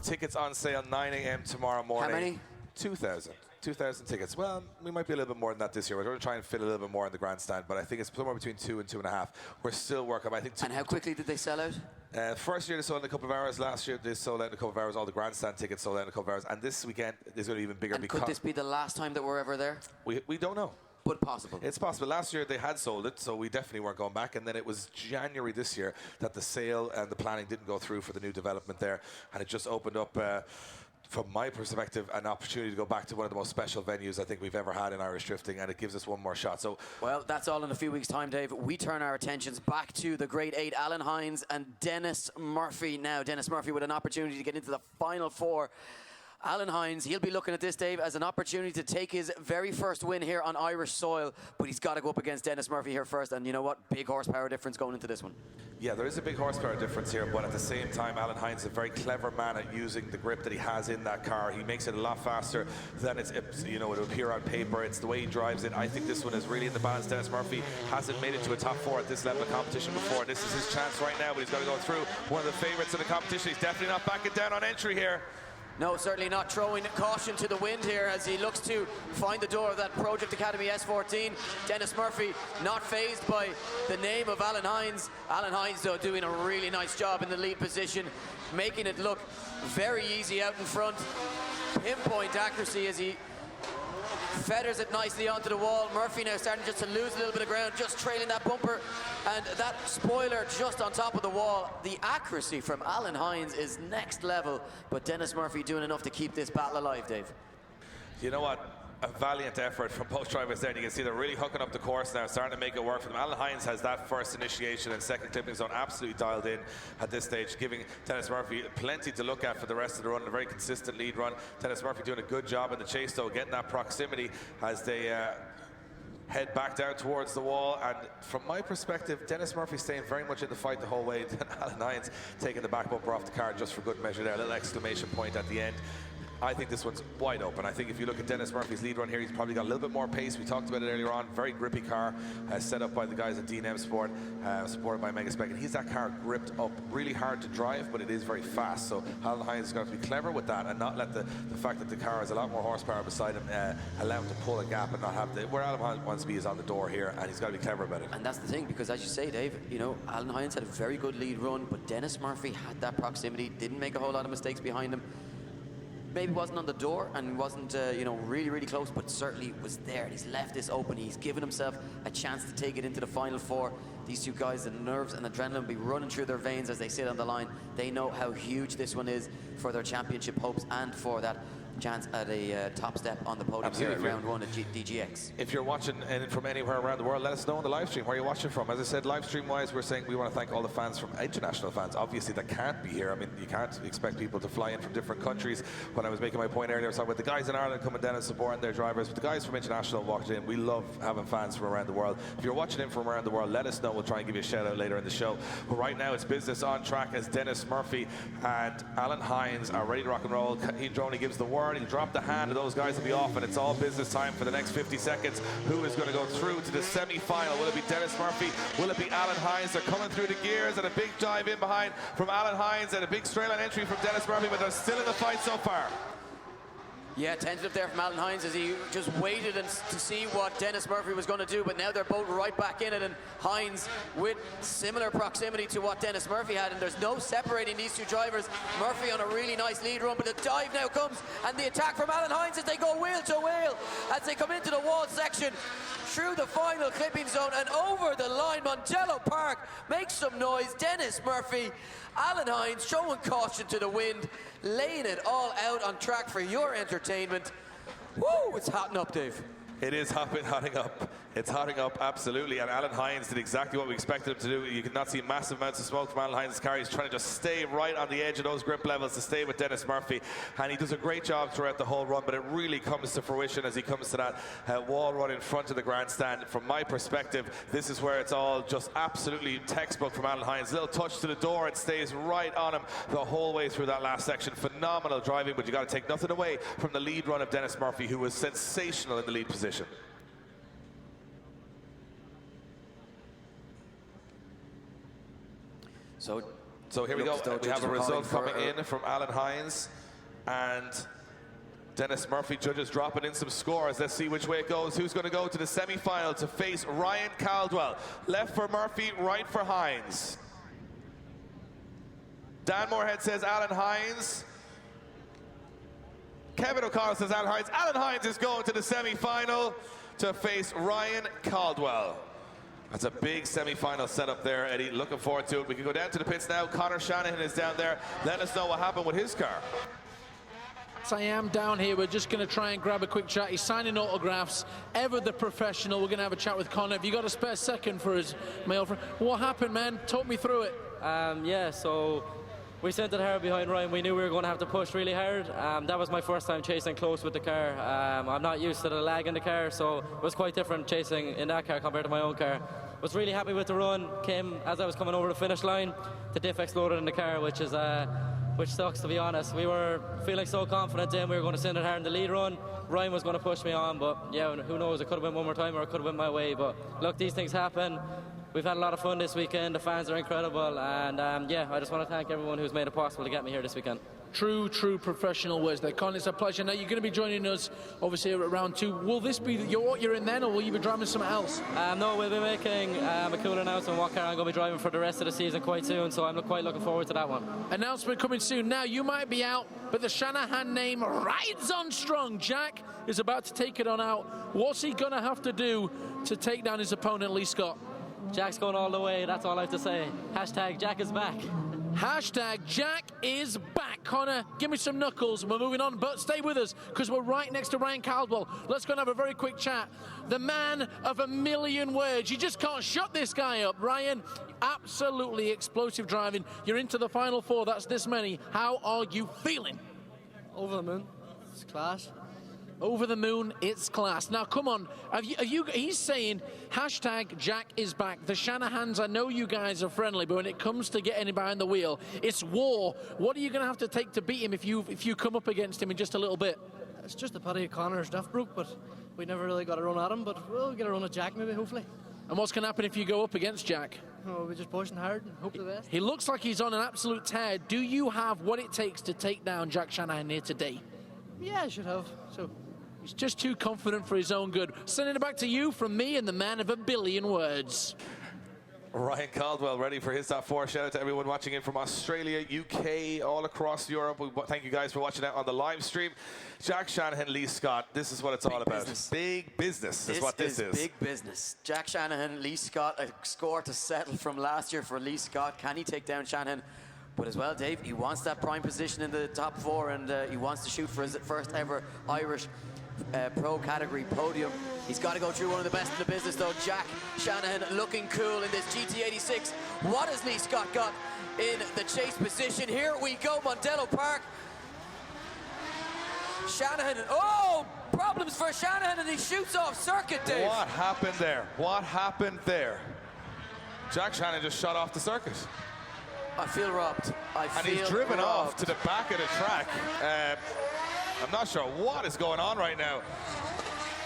Tickets on sale 9 a.m. tomorrow morning. How many? 2,000. 2,000 tickets. Well, we might be a little bit more than that this year. We're going to try and fit a little bit more in the grandstand, but I think it's somewhere between 2 and 2.5. We're still working. I think. And how quickly did they sell out? First year they sold in a couple of hours. Last year they sold out in a couple of hours. All the grandstand tickets sold out in a couple of hours. And this weekend is going to be even bigger. And because could this be the last time that we're ever there? We don't know. But possible. It's possible. Last year they had sold it, so we definitely weren't going back. And then it was January this year that the sale and the planning didn't go through for the new development there, and it just opened up, from my perspective, an opportunity to go back to one of the most special venues I think we've ever had in Irish drifting, and it gives us one more shot. So, well, that's all in a few weeks' time, Dave. We turn our attentions back to the Grade 8, Alan Hines and Dennis Murphy now. Dennis Murphy with an opportunity to get into the Final Four. Alan Hines, he'll be looking at this, Dave, as an opportunity to take his very first win here on Irish soil, but he's got to go up against Dennis Murphy here first, and you know what? Big horsepower difference going into this one. Yeah, there is a big horsepower difference here, but at the same time, Alan Hines is a very clever man at using the grip that he has in that car. He makes it a lot faster than it would appear on paper. It's the way he drives it. I think this one is really in the balance. Dennis Murphy hasn't made it to a top 4 at this level of competition before. This is his chance right now, but he's got to go through. One of the favorites in the competition. He's definitely not backing down on entry here. No, certainly not, throwing caution to the wind here as he looks to find the door of that Project Academy S14. Dennis Murphy not fazed by the name of Alan Hines. Alan Hines, though, doing a really nice job in the lead position, making it look very easy out in front. Pinpoint accuracy as he feathers it nicely onto the wall. Murphy now starting just to lose a little bit of ground, just trailing that bumper, and that spoiler just on top of the wall. The accuracy from Alan Hines is next level, but Dennis Murphy doing enough to keep this battle alive, Dave. You know what? A valiant effort from both drivers there. And you can see they're really hooking up the course now, starting to make it work for them. Alan Hines has that first initiation and second clipping zone absolutely dialed in at this stage, giving Dennis Murphy plenty to look at for the rest of the run. A very consistent lead run. Dennis Murphy doing a good job in the chase, though, getting that proximity as they head back down towards the wall. And from my perspective, Dennis Murphy staying very much in the fight the whole way. Alan Hines taking the back bumper off the car just for good measure there. A little exclamation point at the end. I think this one's wide open. I think if you look at Dennis Murphy's lead run here, he's probably got a little bit more pace. We talked about it earlier on. Very grippy car, set up by the guys at D&M Sport, supported by Mega Spec. And he's that car gripped up, really hard to drive, but it is very fast. So Alan Hines has got to be clever with that and not let the fact that the car has a lot more horsepower beside him allow him to pull a gap and not have the... Where Alan Hines wants to be is on the door here, and he's got to be clever about it. And that's the thing, because as you say, Dave, you know, Alan Hines had a very good lead run, but Dennis Murphy had that proximity, didn't make a whole lot of mistakes behind him. Maybe wasn't on the door and wasn't, really, really close, but certainly was there. He's left this open. He's given himself a chance to take it into the Final Four. These two guys, the nerves and adrenaline will be running through their veins as they sit on the line. They know how huge this one is for their championship hopes and for that chance at a top step on the podium here at round 1 at DGX. If you're watching from anywhere around the world, let us know on the live stream where you're watching from. As I said, live stream wise, we're saying we want to thank all the fans from international fans, obviously, that can't be here. I mean, you can't expect people to fly in from different countries. When I was making my point earlier, I was talking about the guys in Ireland coming down and supporting their drivers, but the guys from international walking in. We love having fans from around the world. If you're watching in from around the world, let us know. We'll try and give you a shout out later in the show. But right now, it's business on track as Dennis Murphy and Alan Hines are ready to rock and roll. He only gives the word. He'll drop the hand. Those guys will be off, and it's all business time for the next 50 seconds. Who is going to go through to the semi-final? Will it be Dennis Murphy? Will it be Alan Hines? They're coming through the gears, and a big dive in behind from Alan Hines, and a big straight line entry from Dennis Murphy, but they're still in the fight so far. Yeah, tentative there from Alan Hines as he just waited to see what Dennis Murphy was going to do, but now they're both right back in it, and Hines with similar proximity to what Dennis Murphy had, and there's no separating these two drivers. Murphy on a really nice lead run, but the dive now comes, and the attack from Alan Hines as they go wheel to wheel as they come into the wall section through the final clipping zone and over the line. Mondello Park makes some noise. Dennis Murphy, Alan Hines showing caution to the wind, laying it all out on track for your entertainment. Woo, it's hotting up, Dave. It is hotting up. It's hotting up, absolutely. And Alan Hines did exactly what we expected him to do. You could not see massive amounts of smoke from Alan Hines' car. He's trying to just stay right on the edge of those grip levels to stay with Dennis Murphy. And he does a great job throughout the whole run, but it really comes to fruition as he comes to that wall run in front of the grandstand. From my perspective, this is where it's all just absolutely textbook from Alan Hines. Little touch to the door and stays right on him the whole way through that last section. Phenomenal driving, but you got to take nothing away from the lead run of Dennis Murphy, who was sensational in the lead position. So here we go. We have a result coming in from Alan Hines and Dennis Murphy. Judges dropping in some scores. Let's see which way it goes. Who's going to go to the semi-final to face Ryan Caldwell? Left for Murphy, right for Hines. Dan Moorhead says Alan Hines. Kevin O'Connell says Alan Hines. Alan Hines is going to the semi-final to face Ryan Caldwell. That's a big semi-final setup there, Eddie. Looking forward to it. We can go down to the pits now. Connor Shanahan is down there. Let us know what happened with his car. So I am down here. We're just going to try and grab a quick chat. He's signing autographs. Ever the professional. We're going to have a chat with Connor. Have you got a spare second for his male friend? What happened, man? Talk me through it. Yeah, so we sent it hard behind Ryan. We knew we were going to have to push really hard. That was my first time chasing close with the car. I'm not used to the lag in the car, so it was quite different chasing in that car compared to my own car. Was really happy with the run. Came as I was coming over the finish line. The diff exploded in the car, which sucks, to be honest. We were feeling so confident then we were going to send it hard in the lead run. Ryan was going to push me on, but yeah, who knows? It could have been one more time or it could have been my way. But look, these things happen. We've had a lot of fun this weekend. The fans are incredible, and yeah, I just want to thank everyone who's made it possible to get me here this weekend. True professional words there, Colin. It's a pleasure. Now, you're going to be joining us, obviously, at round 2. Will this be what you're in then, or will you be driving something else? No, we'll be making a cool announcement what car I'm going to be driving for the rest of the season quite soon, so I'm quite looking forward to that one. Announcement coming soon. Now, you might be out, but the Shanahan name rides on strong. Jack is about to take it on out. What's he going to have to do to take down his opponent, Lee Scott? Jack's going all the way, that's all I have to say. Hashtag Jack is back. Hashtag Jack is back. Connor, give me some knuckles. We're moving on, but stay with us because we're right next to Ryan Caldwell. Let's go and have a very quick chat. The man of a million words. You just can't shut this guy up. Ryan, absolutely explosive driving. You're into the final 4. That's this many. How are you feeling? Over the moon. It's class. Over the moon, it's class. Now, come on. He's saying, hashtag Jack is back. The Shanahans, I know you guys are friendly, but when it comes to getting him behind the wheel, it's war. What are you going to have to take to beat him if you come up against him in just a little bit? It's just a pity Connor's diff broke, but we never really got a run at him, but we'll get a run at Jack maybe, hopefully. And what's going to happen if you go up against Jack? Oh, we're just pushing hard and hope for the best. He looks like he's on an absolute tear. Do you have what it takes to take down Jack Shanahan here today? Yeah, I should have. So he's just too confident for his own good. Sending it back to you from me and the man of a billion words. Ryan Caldwell ready for his top 4. Shout out to everyone watching in from Australia, UK, all across Europe. Thank you guys for watching out on the live stream. Jack Shanahan, Lee Scott, this is what it's all about. Big business is what this is. Big business. Jack Shanahan, Lee Scott, a score to settle from last year for Lee Scott. Can he take down Shanahan? But as well, Dave, he wants that prime position in the top 4, and he wants to shoot for his first ever Irish pro category podium. He's got to go through one of the best in the business, though. Jack Shanahan looking cool in this GT86. What has Lee Scott got in the chase position? Here we go, Mondello Park. Shanahan, oh, problems for Shanahan, and he shoots off circuit, Dave. What happened there? What happened there? Jack Shanahan just shot off the circuit. I feel robbed. And he's driven off to the back of the track. I'm not sure what is going on right now.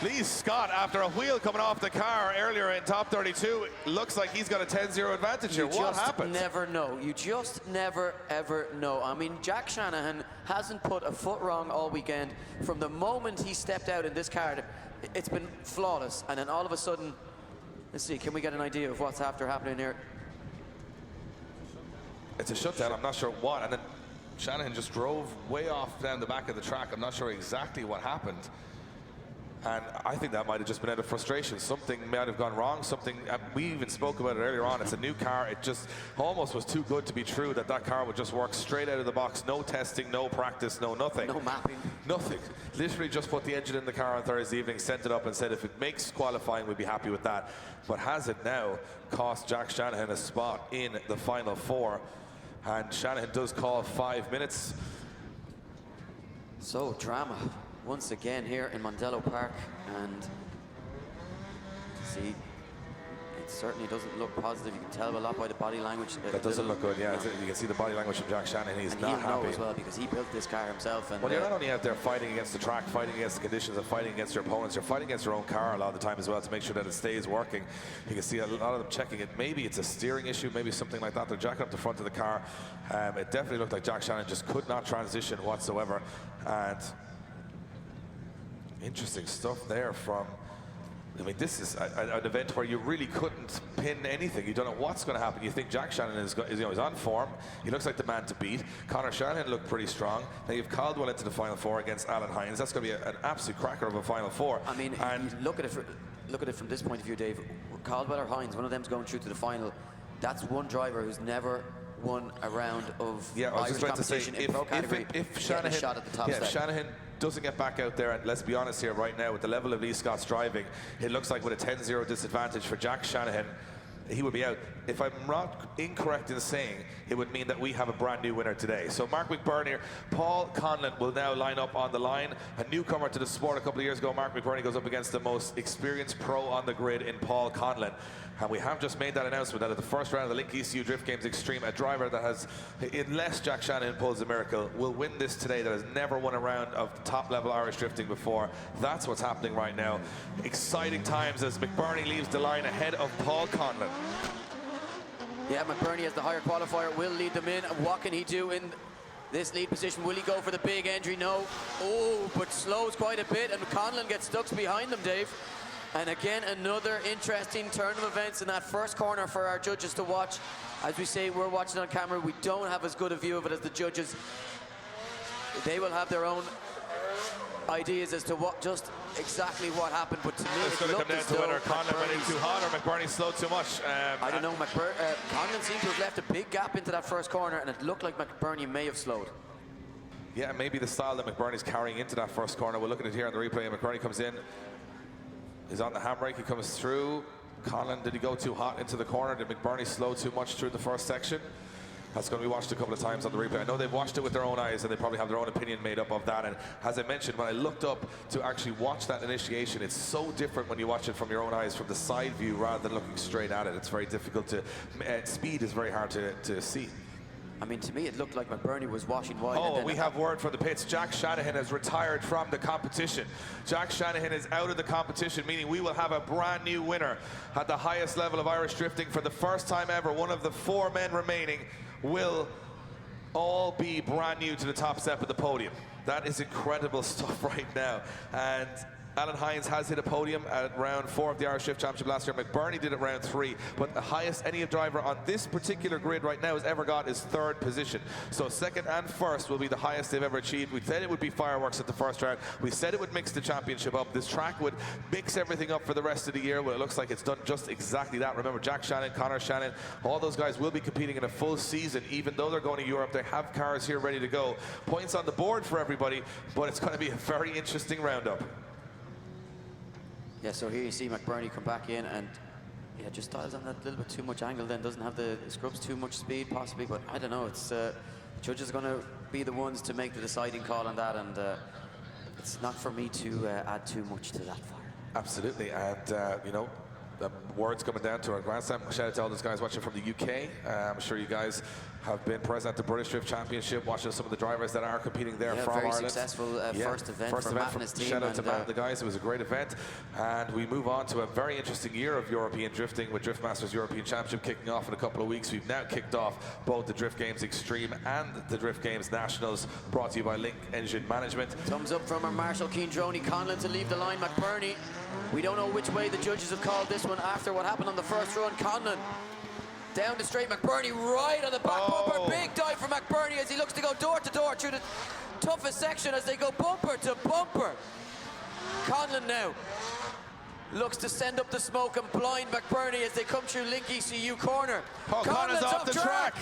Lee Scott, after a wheel coming off the car earlier in top 32, looks like he's got a 10-0 advantage here. What happened? You just never know. You just never, ever know. I mean, Jack Shanahan hasn't put a foot wrong all weekend. From the moment he stepped out in this car, it's been flawless. And then all of a sudden, let's see, can we get an idea of what's after happening here? It's a shutdown, I'm not sure what. And then Shanahan just drove way off down the back of the track. I'm not sure exactly what happened. And I think that might have just been out of frustration. Something might have gone wrong. Something, we even spoke about it earlier on. It's a new car. It just almost was too good to be true that that car would just work straight out of the box. No testing, no practice, no nothing. No mapping. Nothing. Literally just put the engine in the car on Thursday evening, sent it up and said if it makes qualifying, we'd be happy with that. But has it now cost Jack Shanahan a spot in the final four? And Shanahan does call 5 minutes. So, drama once again here in Mondello Park, and see, it certainly doesn't look positive. You can tell a lot by the body language. That doesn't look good, yeah. You can see the body language from Jack Shanahan. He's not happy. Know as well, because he built this car himself. And well, you're not only out there fighting against the track, fighting against the conditions, and fighting against your opponents, you're fighting against your own car a lot of the time as well to make sure that it stays working. You can see a lot of them checking it. Maybe it's a steering issue, maybe something like that. They're jacking up the front of the car. It definitely looked like Jack Shanahan just could not transition whatsoever. And interesting stuff there from, I mean, this is an event where you really couldn't pin anything. You don't know what's going to happen. You think Jack Shanahan is on form. He looks like the man to beat. Conor Shanahan looked pretty strong. Now you've Caldwell into the final four against Alan Hines. That's going to be an absolute cracker of a final four. I mean, and look at it from this point of view, Dave. Caldwell or Hines, one of them's going through to the final. That's one driver who's never won a round of Irish competition in pro category. If Shanahan, a shot at the top step. Shanahan doesn't get back out there, and let's be honest here right now, with the level of Lee Scott's driving, it looks like with a 10-0 disadvantage for Jack Shanahan, he would be out. If I'm not incorrect in saying, it would mean that we have a brand new winner today. So Mark McBurney, Paul Conlon will now line up on the line. A newcomer to the sport a couple of years ago, Mark McBurney goes up against the most experienced pro on the grid in Paul Conlon. And we have just made that announcement that at the first round of the Link ECU Drift Games Extreme, a driver that has, unless Jack Shanahan pulls a miracle, will win this today, that has never won a round of top-level Irish drifting before. That's what's happening right now. Exciting times as McBurney leaves the line ahead of Paul Conlon. Yeah, McBurney as the higher qualifier will lead them in. What can he do in this lead position? Will he go for the big entry? No. Oh, but slows quite a bit, and Conlon gets stuck behind them, Dave. And again, another interesting turn of events in that first corner for our judges to watch. As we say, we're watching on camera. We don't have as good a view of it as the judges. They will have their own ideas as to what just exactly what happened, but to me it's going to come down to whether Conlon went in too hot or McBurney slowed too much. I don't know. Conlon seemed to have left a big gap into that first corner, and it looked like McBurney may have slowed. Yeah, maybe the style that McBurney's carrying into that first corner. We'll look at it here on the replay. McBurney comes in. He's on the handbrake. He comes through. Conlon, did he go too hot into the corner? Did McBurney slow too much through the first section? That's going to be watched a couple of times on the replay. I know they've watched it with their own eyes, and they probably have their own opinion made up of that. And as I mentioned, when I looked up to actually watch that initiation, it's so different when you watch it from your own eyes, from the side view, rather than looking straight at it. It's very difficult to... speed is very hard to see. I mean, to me, it looked like McBurney was washing wide. Oh, we have word for the pits. Jack Shanahan has retired from the competition. Jack Shanahan is out of the competition, meaning we will have a brand new winner at the highest level of Irish drifting for the first time ever. One of the 4 men remaining will all be brand new to the top step of the podium. That is incredible stuff right now. And Alan Hines has hit a podium at round 4 of the Irish Drift Championship last year. McBurney did it round 3, but the highest any driver on this particular grid right now has ever got is 3rd position. So 2nd and 1st will be the highest they've ever achieved. We said it would be fireworks at the first round. We said it would mix the championship up. This track would mix everything up for the rest of the year. Well, it looks like it's done just exactly that. Remember, Jack Shanahan, Conor Shanahan, all those guys will be competing in a full season. Even though they're going to Europe, they have cars here ready to go. Points on the board for everybody, but it's going to be a very interesting roundup. Yeah, so here you see McBurney come back in, and yeah, just dials on that little bit too much angle, then doesn't have the scrubs too much speed possibly, but I don't know. It's judges are going to be the ones to make the deciding call on that, and it's not for me to add too much to that fire. Absolutely, and you know, words coming down to our grandstand. Shout out to all those guys watching from the UK. I'm sure you guys have been present at the British Drift Championship, watching some of the drivers that are competing there from very Ireland. Successful first event for Matt and his team. Shout out to Matt and the guys. It was a great event. And we move on to a very interesting year of European drifting with Drift Masters European Championship kicking off in a couple of weeks. We've now kicked off both the Drift Games Extreme and the Drift Games Nationals, brought to you by Link Engine Management. Thumbs up from our Marshall Keane-Droney. Conlon to leave the line. McBurney. We don't know which way the judges have called this one after what happened on the first run. Conlon down the straight. McBurney right on the back bumper. Big dive for McBurney as he looks to go door to door through the toughest section as they go bumper to bumper. Conlon now looks to send up the smoke and blind McBurney as they come through Link ECU corner. Conlon's off the track.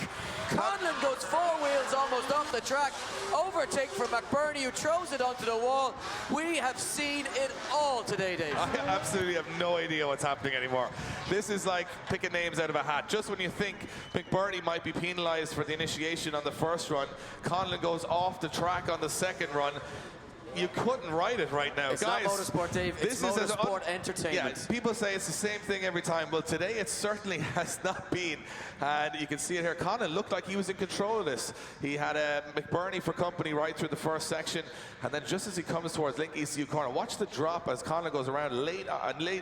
Conlon goes 4 wheels almost off the track. Overtake for McBurney, who throws it onto the wall. We have seen it all today, Dave. I absolutely have no idea what's happening anymore. This is like picking names out of a hat. Just when you think McBurney might be penalised for the initiation on the first run, Conlon goes off the track on the second run. You couldn't write it right now, it's guys. Not motorsport, Dave. It's motorsport entertainment. Yeah, people say it's the same thing every time. Well, today it certainly has not been. And you can see it here. Conlon looked like he was in control of this. He had McBurney for company right through the first section. And then just as he comes towards Link ECU corner, watch the drop as Conlon goes around late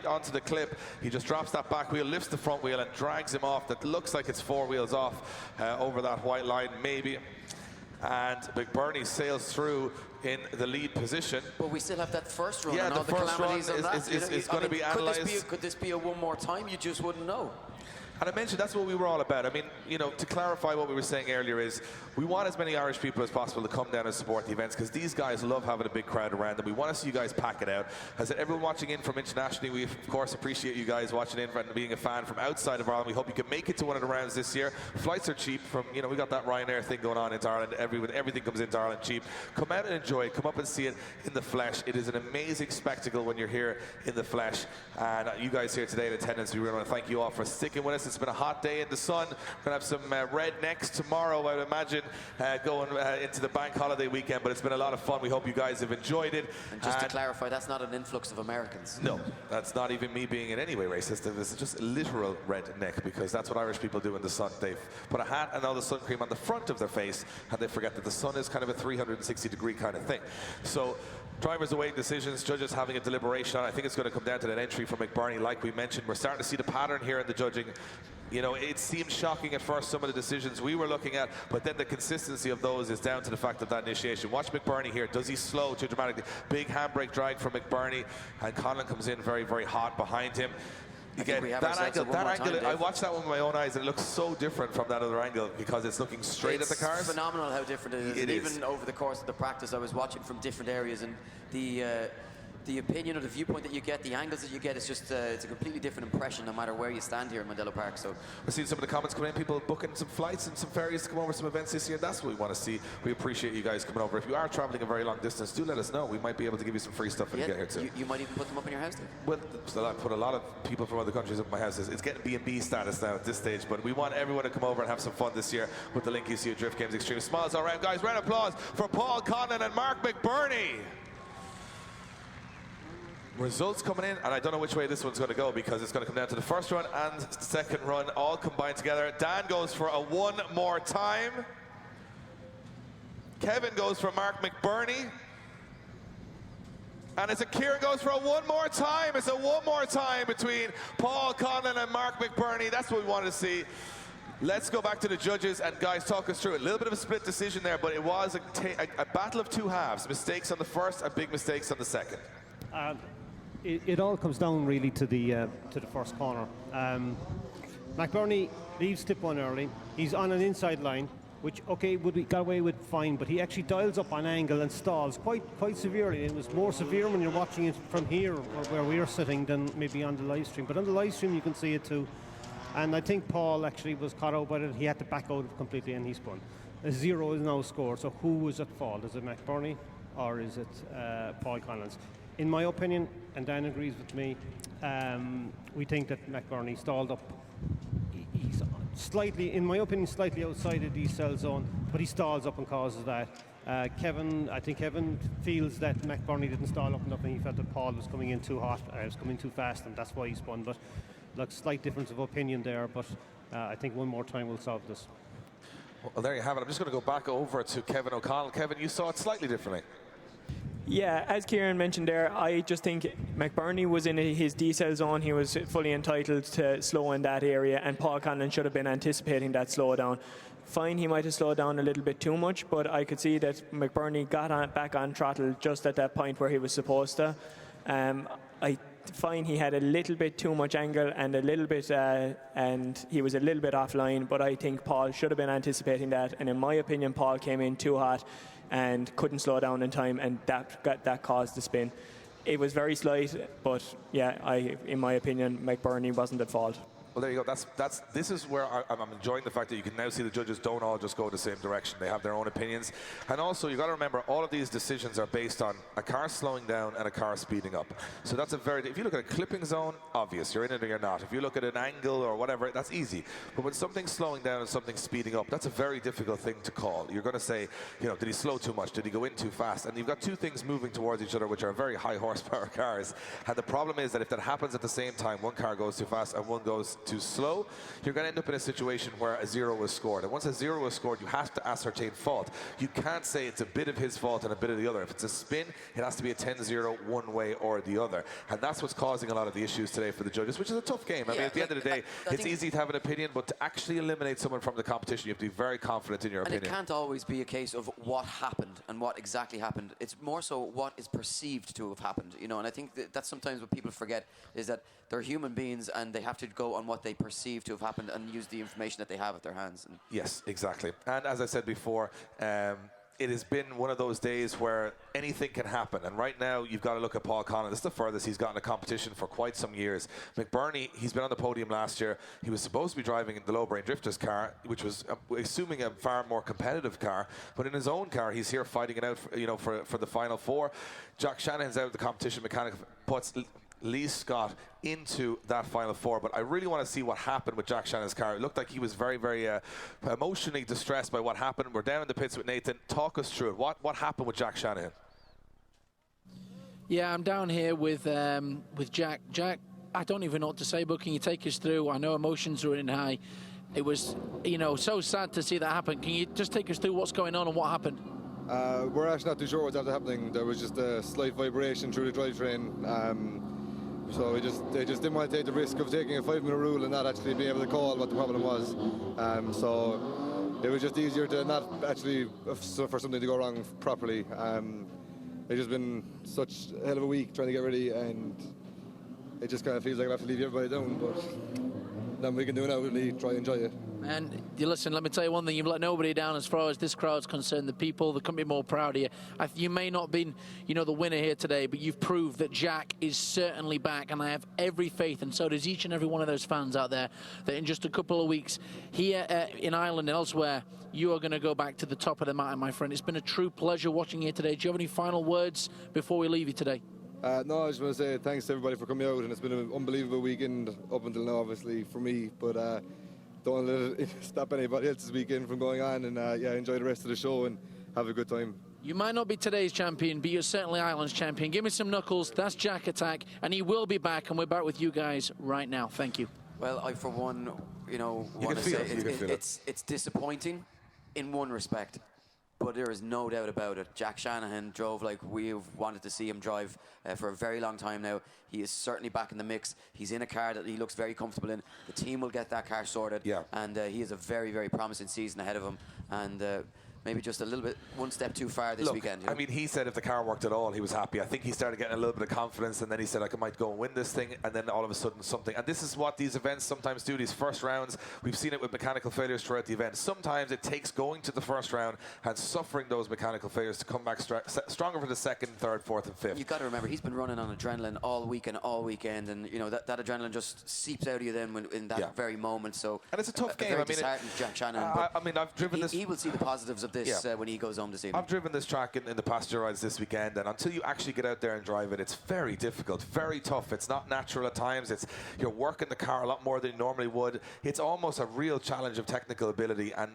onto the clip. He just drops that back wheel, lifts the front wheel, and drags him off. That looks like it's 4 wheels off over that white line, maybe. And McBurney sails through in the lead position. But we still have that first run. Yeah, and the all first run is going to be analysed. Could this be a one more time? You just wouldn't know. And I mentioned that's what we were all about. I mean, you know, to clarify what we were saying earlier is we want as many Irish people as possible to come down and support the events because these guys love having a big crowd around them. We want to see you guys pack it out. As everyone watching in from internationally, we of course appreciate you guys watching in and being a fan from outside of Ireland. We hope you can make it to one of the rounds this year. Flights are cheap from, you know, we got that Ryanair thing going on into Ireland. Everything comes into Ireland cheap. Come out and enjoy it. Come up and see it in the flesh. It is an amazing spectacle when you're here in the flesh. And you guys here today in attendance, we really want to thank you all for sticking with us. It's been a hot day in the sun. We're going to have some rednecks tomorrow, I would imagine, going into the bank holiday weekend, but it's been a lot of fun. We hope you guys have enjoyed it. And just to clarify, that's not an influx of Americans. No, that's not even me being in any way racist. It's just a literal redneck, because that's what Irish people do in the sun. They put a hat and all the sun cream on the front of their face, and they forget that the sun is kind of a 360-degree kind of thing. So drivers awaiting decisions, judges having a deliberation on. I think it's going to come down to that entry from McBurney, like we mentioned. We're starting to see the pattern here in the judging. You know, it seemed shocking at first, some of the decisions we were looking at, but then the consistency of those is down to the fact of that initiation. Watch McBurney here. Does he slow too dramatically? Big handbrake drag from McBurney, and Conlon comes in very, very hot behind him. Again, that angle, I watched that one with my own eyes, and it looks so different from that other angle because it's looking straight at the cars. It's phenomenal how different it is. It is. Even over the course of the practice, I was watching from different areas, and the opinion or the viewpoint that you get, the angles that you get, it's just it's a completely different impression no matter where you stand here in Mondello Park. So we're seeing some of the comments coming in, people booking some flights and some ferries to come over some events this year. That's what we want to see. We appreciate you guys coming over. If you are traveling a very long distance, do let us know. We might be able to give you some free stuff when you get here too. You might even put them up in your house too. Well, I put a lot of people from other countries up in my house. It's getting B&B status now at this stage, but we want everyone to come over and have some fun this year with the Link ECU Drift Games Extreme. Smiles all around, guys. Round of applause for Paul Conlon and Mark McBurney. Results coming in, and I don't know which way this one's going to go because it's going to come down to the first run and second run all combined together. Dan goes for a one more time. Kevin goes for Mark McBurney. And it's a Kieran goes for a one more time. It's a one more time between Paul Conlon and Mark McBurney. That's what we wanted to see. Let's go back to the judges, and guys, talk us through it. A little bit of a split decision there, but it was a battle of two halves. Mistakes on the first and big mistakes on the second. It all comes down really to the first corner. McBurney leaves tip one early. He's on an inside line, which got away with fine, but he actually dials up on angle and stalls quite severely. It was more severe when you're watching it from here, or where we're sitting, than maybe on the live stream. But on the live stream, you can see it too. And I think Paul actually was caught out by it. He had to back out completely, and he spun. A 0 is now scored. So who is at fault? Is it McBurney or is it Paul Conlon's? In my opinion, and Dan agrees with me, we think that McBurney stalled up. He's slightly, in my opinion, slightly outside of the cell zone, but he stalls up and causes that. I think Kevin feels that McBurney didn't stall up enough, and he felt that Paul was coming in too hot, was coming too fast, and that's why he spun. But like slight difference of opinion there, but I think one more time will solve this. Well, there you have it. I'm just going to go back over to Kevin O'Connell. Kevin, you saw it slightly differently. Yeah, as Kieran mentioned there, I just think McBurney was in his decel zone. He was fully entitled to slow in that area, and Paul Conlon should have been anticipating that slowdown. Fine, he might have slowed down a little bit too much, but I could see that McBurney got back on throttle just at that point where he was supposed to. I find he had a little bit too much angle and and he was a little bit offline, but I think Paul should have been anticipating that, and in my opinion Paul came in too hot and couldn't slow down in time, and that caused the spin. It was very slight, but yeah, in my opinion McBurney wasn't at fault. Well, there you go. This is where I'm enjoying the fact that you can now see the judges don't all just go the same direction. They have their own opinions. And also, you got to remember, all of these decisions are based on a car slowing down and a car speeding up. So that's if you look at a clipping zone, obvious, you're in it or you're not. If you look at an angle or whatever, that's easy. But when something's slowing down and something's speeding up, that's a very difficult thing to call. You're going to say, did he slow too much? Did he go in too fast? And you've got two things moving towards each other, which are very high horsepower cars. And the problem is that if that happens at the same time, one car goes too fast and one goes too slow, you're going to end up in a situation where a 0 was scored. And once a 0 was scored, you have to ascertain fault. You can't say it's a bit of his fault and a bit of the other. If it's a spin, it has to be a 10-0 one way or the other. And that's what's causing a lot of the issues today for the judges, which is a tough game. I mean, at the end of the day, it's easy to have an opinion, but to actually eliminate someone from the competition, you have to be very confident in your opinion. And it can't always be a case of what happened and what exactly happened. It's more so what is perceived to have happened, and I think that's sometimes what people forget, is that they're human beings and they have to go on what they perceive to have happened and use the information that they have at their hands. Yes, exactly. And as I said before, it has been one of those days where anything can happen. And right now, you've got to look at Paul Conlon. This is the furthest he's gotten a competition for quite some years. McBurney, he's been on the podium last year. He was supposed to be driving in the Low Brain Drifters car, which was, assuming, a far more competitive car. But in his own car, he's here fighting it out, for the Final Four. Jack Shanahan's out of the competition. Mechanic puts Lee Scott into that Final Four, but I really want to see what happened with Jack Shannon's car. It looked like he was very, very emotionally distressed by what happened. We're down in the pits with Nathan. Talk us through it. What happened with Jack Shanahan? Yeah, I'm down here with Jack. Jack, I don't even know what to say, but can you take us through? I know emotions are running high. It was, so sad to see that happen. Can you just take us through what's going on and what happened? We're actually not too sure what's after happening. There was just a slight vibration through the drivetrain. So they just didn't want to take the risk of taking a 5-minute rule and not actually being able to call what the problem was. So it was just easier to not actually for something to go wrong properly. It's just been such a hell of a week trying to get ready, and it just kind of feels like I have to leave everybody down. But nothing we can do now, really try and enjoy it. And listen, let me tell you one thing, you've let nobody down as far as this crowd's concerned. The people, they couldn't be more proud of you. You may not have been, the winner here today, but you've proved that Jack is certainly back, and I have every faith, and so does each and every one of those fans out there, that in just a couple of weeks here in Ireland and elsewhere, you are going to go back to the top of the mountain, my friend. It's been a true pleasure watching you today. Do you have any final words before we leave you today? No, I just want to say thanks to everybody for coming out, and it's been an unbelievable weekend up until now, obviously, for me, but don't let it stop anybody else's weekend from going on, and enjoy the rest of the show and have a good time. You might not be today's champion, but you're certainly Ireland's champion. Give me some knuckles. That's Jack Attack, and he will be back, and we're back with you guys right now. Thank you. Well, I, for one, want to say it's disappointing in one respect, but there is no doubt about it. Jack Shanahan drove like we've wanted to see him drive for a very long time now. He is certainly back in the mix. He's in a car that he looks very comfortable in. The team will get that car sorted. Yeah. And he has a very, very promising season ahead of him. And maybe just a little bit, one step too far this weekend. I mean, he said if the car worked at all, he was happy. I think he started getting a little bit of confidence, and then he said, I might go and win this thing, and then all of a sudden something. And this is what these events sometimes do, these first rounds. We've seen it with mechanical failures throughout the event. Sometimes it takes going to the first round and suffering those mechanical failures to come back stronger for the second, third, fourth, and fifth. You've got to remember, he's been running on adrenaline all week and all weekend, and that adrenaline just seeps out of you then in that very moment. So, and it's a tough game. Very disheartened Jack Shanahan. I've driven this. He will see the positives of this when he goes home this evening. I've driven this track in the passenger rides this weekend, and until you actually get out there and drive it, it's very difficult, very tough. It's not natural at times. You're working the car a lot more than you normally would. It's almost a real challenge of technical ability, and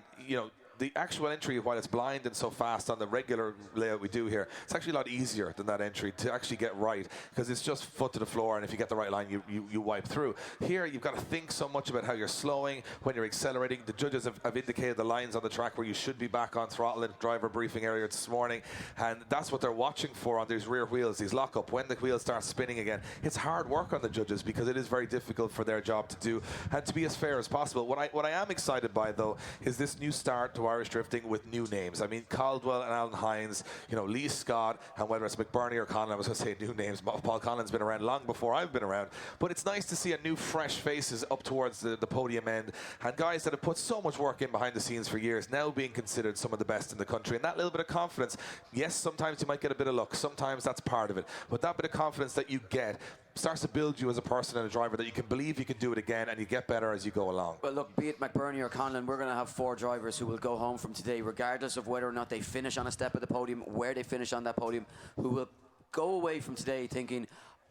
the actual entry, while it's blind and so fast on the regular layout we do here, it's actually a lot easier than that entry to actually get right, because it's just foot to the floor, and if you get the right line, you wipe through. Here, you've got to think so much about how you're slowing, when you're accelerating. The judges have indicated the lines on the track where you should be back on throttle in driver briefing area this morning, and that's what they're watching for on these rear wheels, these lock-up, when the wheels start spinning again. It's hard work on the judges because it is very difficult for their job to do, and to be as fair as possible. What I am excited by, though, is this new start to Irish drifting with new names. I mean, Caldwell and Alan Hines, you know, Lee Scott, and whether it's McBurney or Conlon, I was going to say new names. Paul Conlon's been around long before I've been around, but it's nice to see a new, fresh faces up towards the podium end, and guys that have put so much work in behind the scenes for years now being considered some of the best in the country. And that little bit of confidence, yes, sometimes you might get a bit of luck, sometimes that's part of it, but that bit of confidence that you get starts to build you as a person and a driver, that you can believe you can do it again, and you get better as you go along. Well, look, be it McBurney or Conlon, we're going to have 4 drivers who will go home from today, regardless of whether or not they finish on a step of the podium, where they finish on that podium, who will go away from today thinking,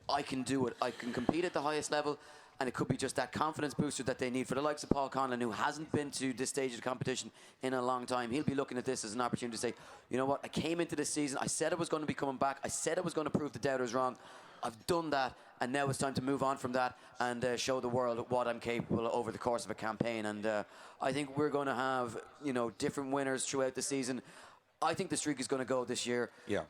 I can do it, I can compete at the highest level. And it could be just that confidence booster that they need. For the likes of Paul Conlon, who hasn't been to this stage of the competition in a long time, he'll be looking at this as an opportunity to say, you know what, I came into this season, I said I was going to be coming back, I said I was going to prove the doubters wrong, I've done that, and now it's time to move on from that and show the world what I'm capable of over the course of a campaign. And I think we're going to have, you know, different winners throughout the season. I think the streak is going to go this year. Yeah.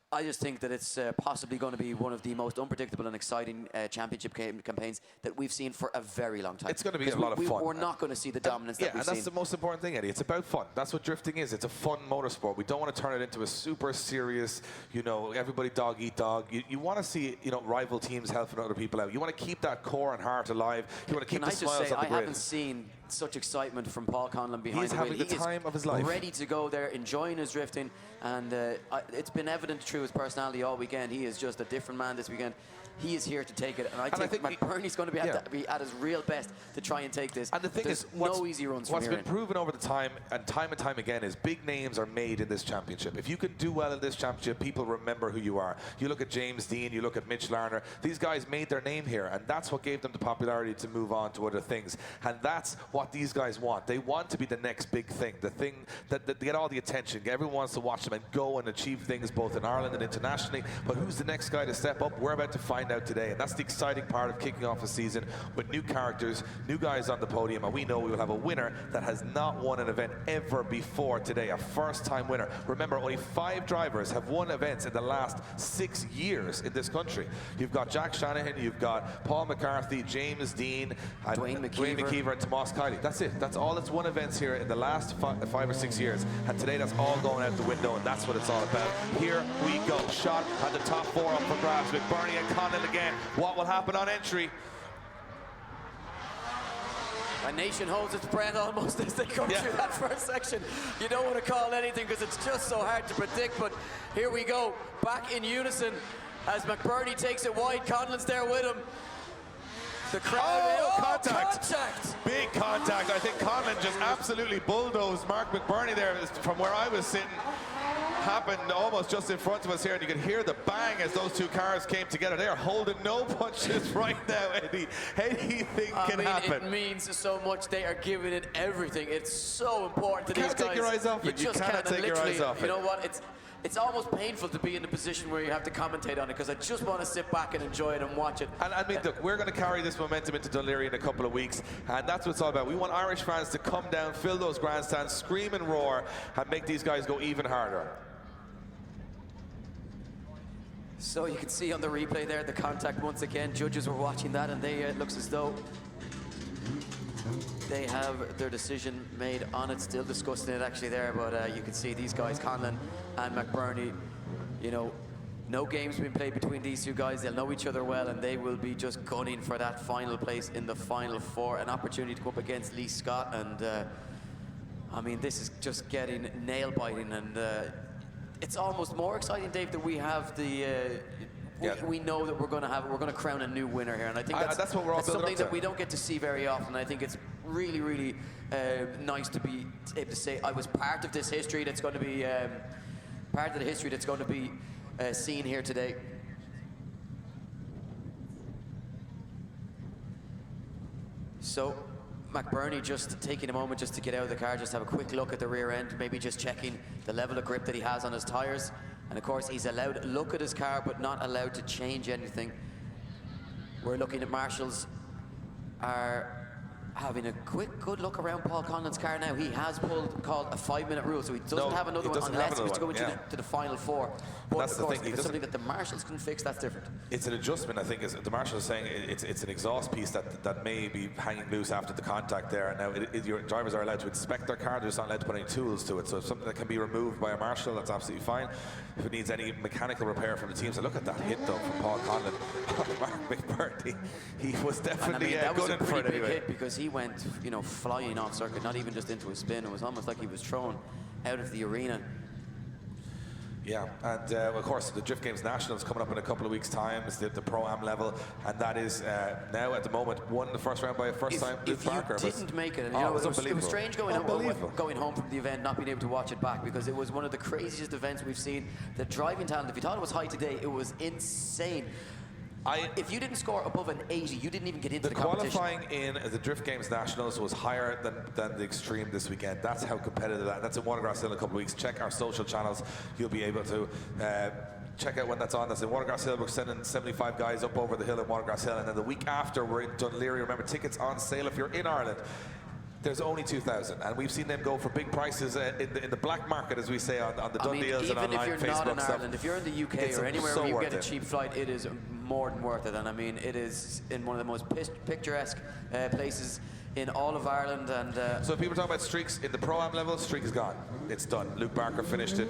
I just think that it's possibly going to be one of the most unpredictable and exciting championship campaigns that we've seen for a very long time. It's going to be a lot of fun. We're not going to see the dominance that we've seen. Yeah, and that's the most important thing, Eddie. It's about fun. That's what drifting is. It's a fun motorsport. We don't want to turn it into a super serious, you know, everybody dog eat dog. You want to see, you know, rival teams helping other people out. You want to keep that core and heart alive. You want to keep the smiles on the grid. I haven't seen such excitement from Paul Conlon behind the wheel. He's having the time of his life. Ready to go there, enjoying his drifting, and it's been evident through his personality all weekend. He is just a different man this weekend. He is here to take it, and I think McBurney's going to be at his real best to try and take this. And the thing is, no easy runs from here. What's been proven over the time and time again is big names are made in this championship. If you can do well in this championship, people remember who you are. You look at James Dean, you look at Mitch Larner. These guys made their name here, and that's what gave them the popularity to move on to other things. And that's what these guys want. They want to be the next big thing, the thing that they get all the attention. Everyone wants to watch them and go and achieve things both in Ireland and internationally. But who's the next guy to step up? We're about to find out today, and that's the exciting part of kicking off a season with new characters, new guys on the podium, and we know we will have a winner that has not won an event ever before today, a first-time winner. Remember, only 5 drivers have won events in the last 6 years in this country. You've got Jack Shanahan, you've got Paul McCarthy, James Dean, and Dwayne McKeever and Tomas Kiley. That's it. That's all that's won events here in the last 5 or 6 years. And today that's all going out the window, and that's what it's all about. Here we go. Shot at the top 4 up for grabs. McBurney and Conlon again. What will happen on entry? A nation holds its breath almost as they come through that first section. You don't want to call anything because it's just so hard to predict, but here we go, back in unison as McBurney takes it wide. Conlon's there with him. The crowd, contact. Big contact. I think Conlon just absolutely bulldozed Mark McBurney there from where I was sitting. Happened almost just in front of us here, and you can hear the bang as those 2 cars came together. They are holding no punches right now, Eddie. Anything can happen. It means so much. They are giving it everything. It's so important to these guys. You can't take your eyes off it. You cannot take your eyes off it. You know what? It's almost painful to be in the position where you have to commentate on it, because I just want to sit back and enjoy it and watch it. And I mean, look, we're going to carry this momentum into Dunleary in a couple of weeks, and that's what it's all about. We want Irish fans to come down, fill those grandstands, scream and roar, and make these guys go even harder. So you can see on the replay there the contact once again. Judges were watching that, and it looks as though they have their decision made on it. Still discussing it actually there, but you can see these guys, Conlon and McBurney, you know, no games being played between these 2 guys. They'll know each other well, and they will be just gunning for that final place in the final 4. An opportunity to go up against Lee Scott, and I mean, this is just getting nail-biting, and it's almost more exciting, Dave, that we have the we know that we're going to crown a new winner here, and I think that's what we're all something that we don't get to see very often. I think it's really, really nice to be able to say I was part of this history that's going to be part of the history that's going to be seen here today. So McBurney just taking a moment just to get out of the car, just have a quick look at the rear end, maybe just checking the level of grip that he has on his tyres. And of course, he's allowed to look at his car, but not allowed to change anything. We're looking at marshals are having a good look around Paul Conlon's car now. He has called a 5-minute rule, so he doesn't have another one unless he was to go into the final 4. But That's of the course, thing, if it's something that the marshals can fix, that's different. It's an adjustment, I think, as the marshal is saying. It's an exhaust piece that may be hanging loose after the contact there. Now, your drivers are allowed to inspect their car, they're just not allowed to put any tools to it. So if something that can be removed by a marshal, that's absolutely fine. If it needs any mechanical repair from the team, so look at that hit though from Paul Conlon. Mark McBurney, he was definitely that was a good pretty for it big anyway. hit, because he went, you know, flying off circuit, not even just into a spin. It was almost like he was thrown out of the arena. Yeah, and of course the Drift Games Nationals coming up in a couple of weeks' time. It's the Pro-Am level, and that is now at the moment won the first round by a first-time Luke Barker. If you didn't make it, and, oh, you know, it was it was unbelievable. strange going home from the event, not being able to watch it back, because it was one of the craziest events we've seen. The driving talent, if you thought it was high today, it was insane. If you didn't score above an 80, you didn't even get into the competition. Qualifying in the Drift Games Nationals was higher than the Extreme this weekend. That's how competitive that. That's in Watergrass Hill in a couple of weeks. Check our social channels. You'll be able to check out when that's on. That's in Watergrass Hill. We're sending 75 guys up over the hill in Watergrass Hill, and then the week after we're in Dunleary. Remember, tickets on sale if you're in Ireland. There's only 2,000, and we've seen them go for big prices in the black market, as we say, on the Dun deals and online Facebook stuff. Even if you're not in stuff. Ireland, if you're in the UK or anywhere where you get a cheap flight, it is more than worth it. And I mean, it is in one of the most picturesque places in all of Ireland. And so if people talk about streaks in the Pro-Am level, streak is gone. It's done. Luke Barker finished it.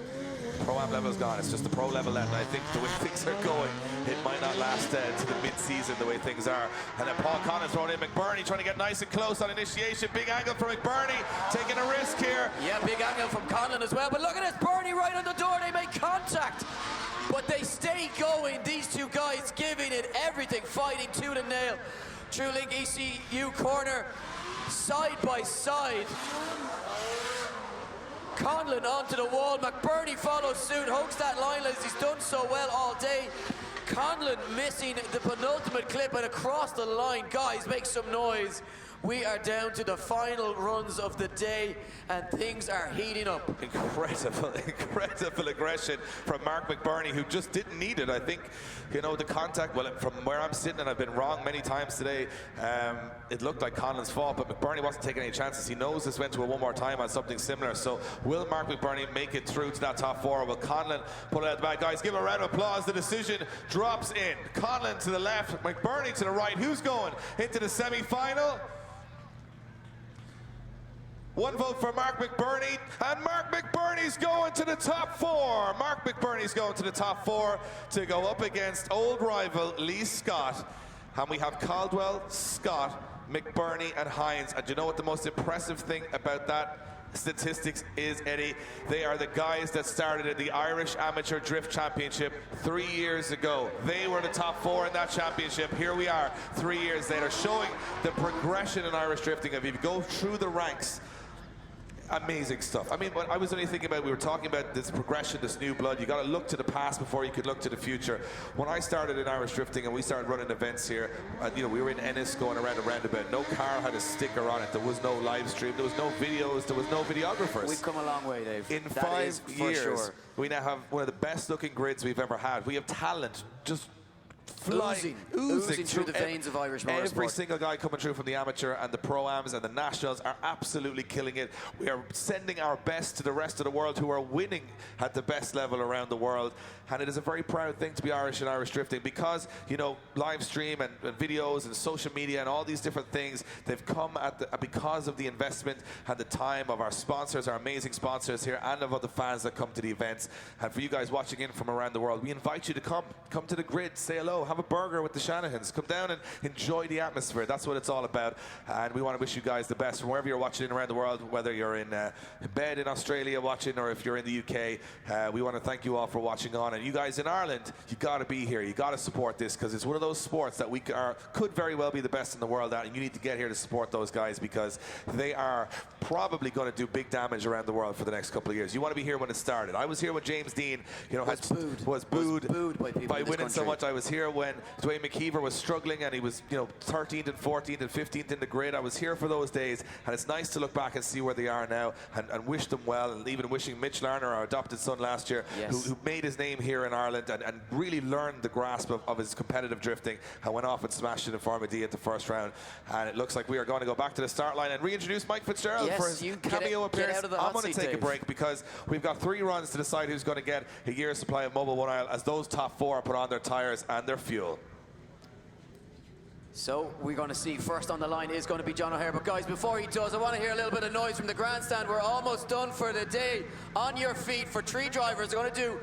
Pro-Am level is gone. It's just the Pro level left. And I think the way things are going, it might not last to the mid-season the way things are. And then Paul Conlon thrown in. McBurney trying to get nice and close on initiation. Big angle for McBurney, taking a risk here. Yeah, big angle from Conlon as well. But look at this, Burney right on the door. They make contact, but they stay going. These two guys giving it everything, fighting tooth and nail. True Link ECU corner, side by side. Conlon onto the wall, McBurney follows suit, hugs that line as he's done so well all day. Conlon missing the penultimate clip and across the line. Guys, make some noise. We are down to the final runs of the day, and things are heating up. Incredible aggression from Mark McBurney, who just didn't need it. I think, you know, the contact, well, from where I'm sitting, and I've been wrong many times today, it looked like Conlon's fault, but McBurney wasn't taking any chances. He knows this went to a one more time on something similar. So will Mark McBurney make it through to that top 4? Will Conlon pull it out the back? Guys, give a round of applause. The decision drops in. Conlon to the left, McBurney to the right. Who's going into the semi-final? One vote for Mark McBurney, and Mark McBurney's going to the top 4. Mark McBurney's going to the top 4 to go up against old rival Lee Scott. And we have Caldwell, Scott, McBurney, and Hines. And do you know what the most impressive thing about that statistics is, Eddie? They are the guys that started at the Irish Amateur Drift Championship 3 years ago. They were the top 4 in that championship. Here we are 3 years later, showing the progression in Irish drifting. If you go through the ranks, amazing stuff. I mean, what I was only thinking about, we were talking about this progression, this new blood. You got to look to the past before you could look to the future. When I started in Irish drifting and we started running events here, you know, we were in Ennis going around a roundabout. No car had a sticker on it. There was no live stream. There was no videos. There was no videographers. We've come a long way, Dave. In 5 years, we now have one of the best looking grids we've ever had. We have talent just oozing through the veins of Irish motorsport. Every single guy coming through from the amateur and the Pro-Ams and the Nationals are absolutely killing it. We are sending our best to the rest of the world, who are winning at the best level around the world. And it is a very proud thing to be Irish in Irish drifting, because, you know, live stream and videos and social media and all these different things, they've come because of the investment and the time of our sponsors, our amazing sponsors here, and of the fans that come to the events. And for you guys watching in from around the world, we invite you to come to the grid, say hello, have a burger with the Shanahans, come down and enjoy the atmosphere. That's what it's all about. And we want to wish you guys the best from wherever you're watching in around the world, whether you're in bed in Australia watching, or if you're in the UK. We want to thank you all for watching on. And you guys in Ireland, you got to be here. You got to support this, because it's one of those sports that we could very well be the best in the world at, and you need to get here to support those guys, because they are probably going to do big damage around the world for the next couple of years. You want to be here when it started. I was here when James Dean, you know, was booed by people by winning so much. I was here when when Dwayne McKeever was struggling and he was, 13th and 14th and 15th in the grid. I was here for those days, and it's nice to look back and see where they are now and wish them well, and even wishing Mitch Larner, our adopted son last year, who made his name here in Ireland and really learned the grasp of his competitive drifting, and went off and smashed it in Formula D at the first round. And it looks like we are going to go back to the start line and reintroduce Mike Fitzgerald for his cameo appearance. I'm going to take a break because we've got 3 runs to decide who's going to get a year's supply of Mobil 1 oil as those top 4 put on their tyres and their fuel. So we're going to see first on the line is going to be John O'Hare. But guys, before he does, I want to hear a little bit of noise from the grandstand. We're almost done for the day. On your feet for 3 drivers. They're going to do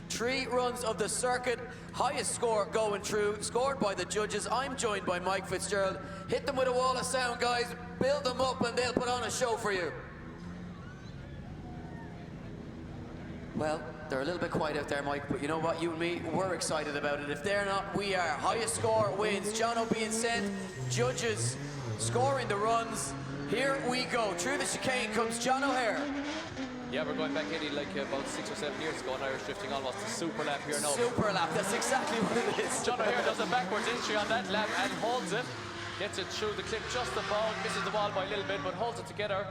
3 runs of the circuit. Highest score going through, scored by the judges. I'm joined by Mike Fitzgerald. Hit them with a wall of sound, guys. Build them up and they'll put on a show for you. Well, they're a little bit quiet out there, Mike, but you know what? You and me, we're excited about it. If they're not, we are. Highest score wins. Jono being sent. Judges scoring the runs. Here we go. Through the chicane comes John O'Hare. Yeah, we're going back in like about 6 or 7 years ago in Irish drifting, almost a super lap here now. Super lap, that's exactly what it is. John O'Hare does a backwards entry on that lap and holds it. Gets it through the clip just about, misses the wall by a little bit, but holds it together.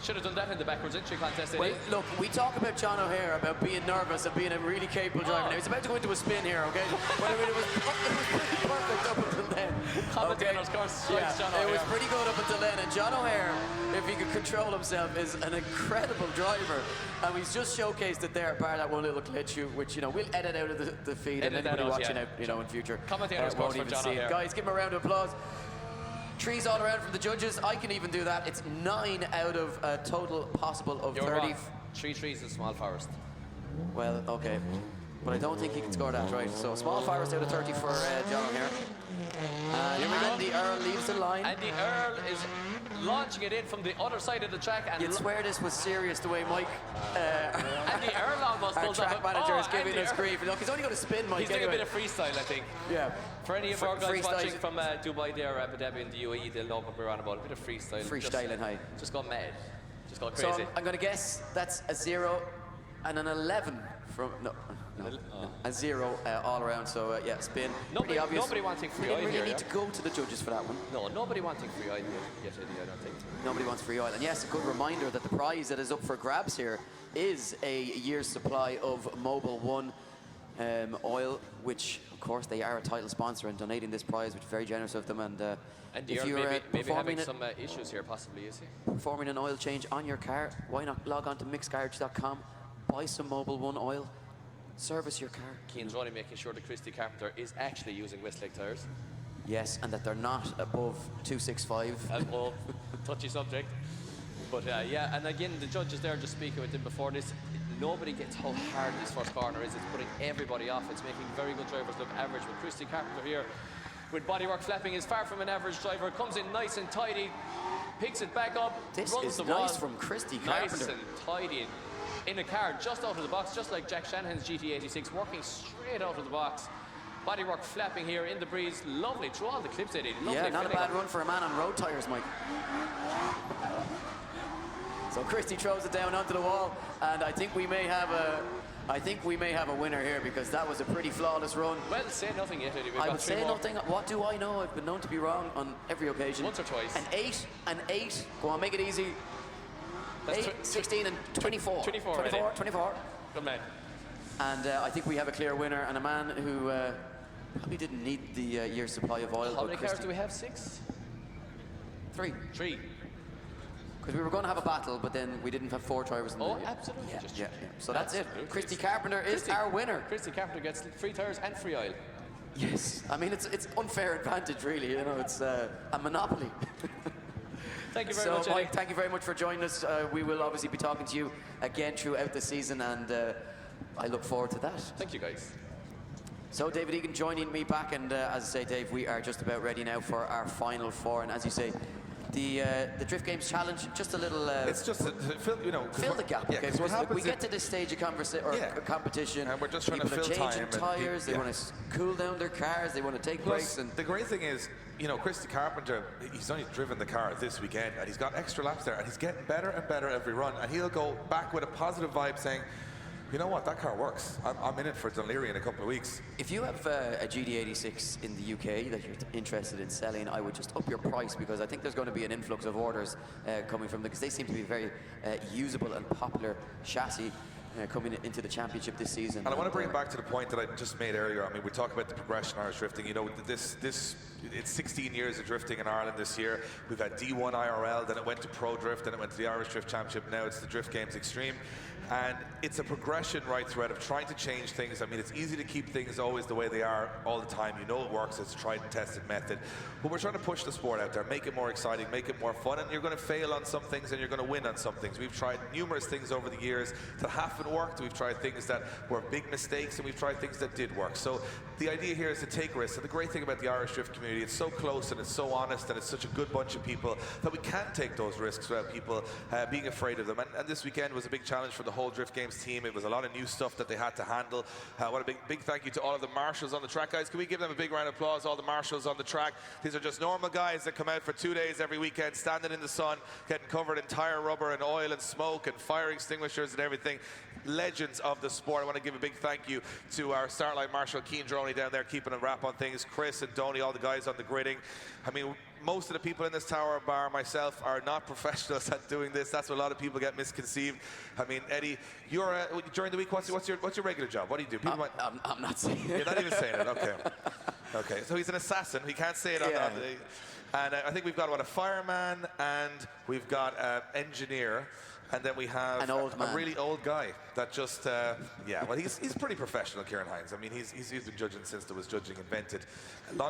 Should have done that in the backwards entry contest. Well, look, we talk about John O'Hare, about being nervous and being a really capable driver. Now, he's about to go into a spin here, okay? But I mean, it was pretty perfect up until then. Commentator's course, Yeah, John O'Hare. it was pretty good up until then. And John O'Hare, if he could control himself, is an incredible driver. And he's just showcased it there, bar that one little glitch, which, we'll edit out of the feed. And anybody watching out, in future, Commentator's course for John O'Hare. Guys, give him a round of applause. 3s all around from the judges. I can even do that. It's 9 out of a total possible of 30. Wrong. 3 trees in Small Forest. Well, okay. But I don't think he can score that, right? So Small Forest out of 30 for John O'Hare. Andy Earl leaves the line. Andy Earl is launching it in from the other side of the track. And you'd swear this was serious the way Mike... Andy Earl almost our pulls track up. manager is giving us grief. Look, he's only going to spin, Mike. He's doing a bit of freestyle, I think. Yeah. For any of our guys watching from Dubai there, Abu Dhabi and the UAE, they'll know what we're on about. A bit of freestyle. Freestyling high. Just gone mad. Just gone crazy. So I'm going to guess that's a 0 and an 11 from... No. A 0 all around, so yeah, spin. Pretty obvious. Nobody wanting free oil here. You really need to go to the judges for that one. No, nobody wanting free oil yet, I don't think. Nobody wants free oil. And yes, a good reminder that the prize that is up for grabs here is a year's supply of Mobil 1 oil, which, of course, they are a title sponsor and donating this prize, which is very generous of them. And if you're maybe having some issues here, possibly, is he? Performing an oil change on your car, why not log on to mixgarage.com, buy some Mobil 1 oil, service your car. Keane's only making sure that Christy Carpenter is actually using Westlake tyres. Yes, and that they're not above 265. Above, touchy subject. But yeah, and again, the judges there just speaking with him before this. Nobody gets how hard this first corner is. It's putting everybody off. It's making very good drivers look average. With Christy Carpenter here, with bodywork flapping, is far from an average driver. Comes in nice and tidy, picks it back up, this runs is the nice wall. From Christy Carpenter. Nice and tidy in the car, just out of the box, just like Jack Shanahan's GT86, working straight out of the box. Bodywork flapping here in the breeze. Lovely through all the clips they did. Yeah, not a bad run for a man on road tyres, Mike. So Christy throws it down onto the wall, and I think we may have a winner here, because that was a pretty flawless run. Well, say nothing yet, Eddie. I would say nothing. What do I know? I've been known to be wrong on every occasion. Once or twice. An 8. Go on, make it easy. That's 8, 16 and 24. 24. Good man. And I think we have a clear winner, and a man who probably didn't need the year's supply of oil. How many cars do we have? 6? 3. 3. Because we were going to have a battle, but then we didn't have 4 drivers in the absolutely. Yeah. So that's it. Christy Carpenter is our winner. Christy Carpenter gets free tyres and free oil. Yes. I mean, it's unfair advantage, really. It's a monopoly. Thank you very much, Mike, thank you very much for joining us. We will obviously be talking to you again throughout the season, and I look forward to that. Thank you, guys. So David Egan joining me back, and as I say, Dave, we are just about ready now for our final 4, and as you say, the Drift Games Challenge, just a little... it's just, fill the gap, okay? What happens we get to this stage of competition, and we're just trying to fill people are time. changing tyres, they want to cool down their cars, they want to take breaks. And the great thing is, Christy Carpenter, he's only driven the car this weekend, and he's got extra laps there, and he's getting better and better every run, and he'll go back with a positive vibe saying, you know what, that car works. I'm in it for Dunleary in a couple of weeks. If you have a GD86 in the UK that you're interested in selling, I would just up your price, because I think there's going to be an influx of orders coming from them, because they seem to be a very usable and popular chassis coming into the championship this season. And I want to bring it back to the point that I just made earlier. I mean, we talk about the progression of Irish drifting. You know, it's 16 years of drifting in Ireland this year. We've had D1 IRL, then it went to Pro Drift, then it went to the Irish Drift Championship. Now it's the Drift Games Extreme. And it's a progression right throughout of trying to change things. I mean, it's easy to keep things always the way they are all the time. You know it works. It's a tried and tested method. But we're trying to push the sport out there, make it more exciting, make it more fun. And you're going to fail on some things and you're going to win on some things. We've tried numerous things over the years that haven't worked. We've tried things that were big mistakes, and we've tried things that did work. So the idea here is to take risks. And the great thing about the Irish Drift community, it's so close and it's so honest and it's such a good bunch of people that we can take those risks without people being afraid of them. And this weekend was a big challenge for the whole Drift Games team. It was a lot of new stuff that they had to handle. What a big thank you to all of the marshals on the track. Guys, can we give them a big round of applause, all the marshals on the track? These are just normal guys that come out for 2 days every weekend, standing in the sun, getting covered in tire rubber and oil and smoke and fire extinguishers and everything. Legends of the sport. I want to give a big thank you to our Starlight Marshal, Keane Droney, down there keeping a wrap on things, Chris and Donny, all the guys on the gridding. I mean, most of the people in this tower, bar myself, are not professionals at doing this. That's what a lot of people get misconceived. I mean, Eddie, you're during the week. What's your regular job? What do you do? People I'm not saying it. You're not even saying it. Okay. Okay. So he's an assassin. He can't say it on the. And I think we've got a fireman, and we've got an engineer. And then we have a really old guy that just, well, he's pretty professional, Kieran Hines. I mean, he's been judging since there was judging invented.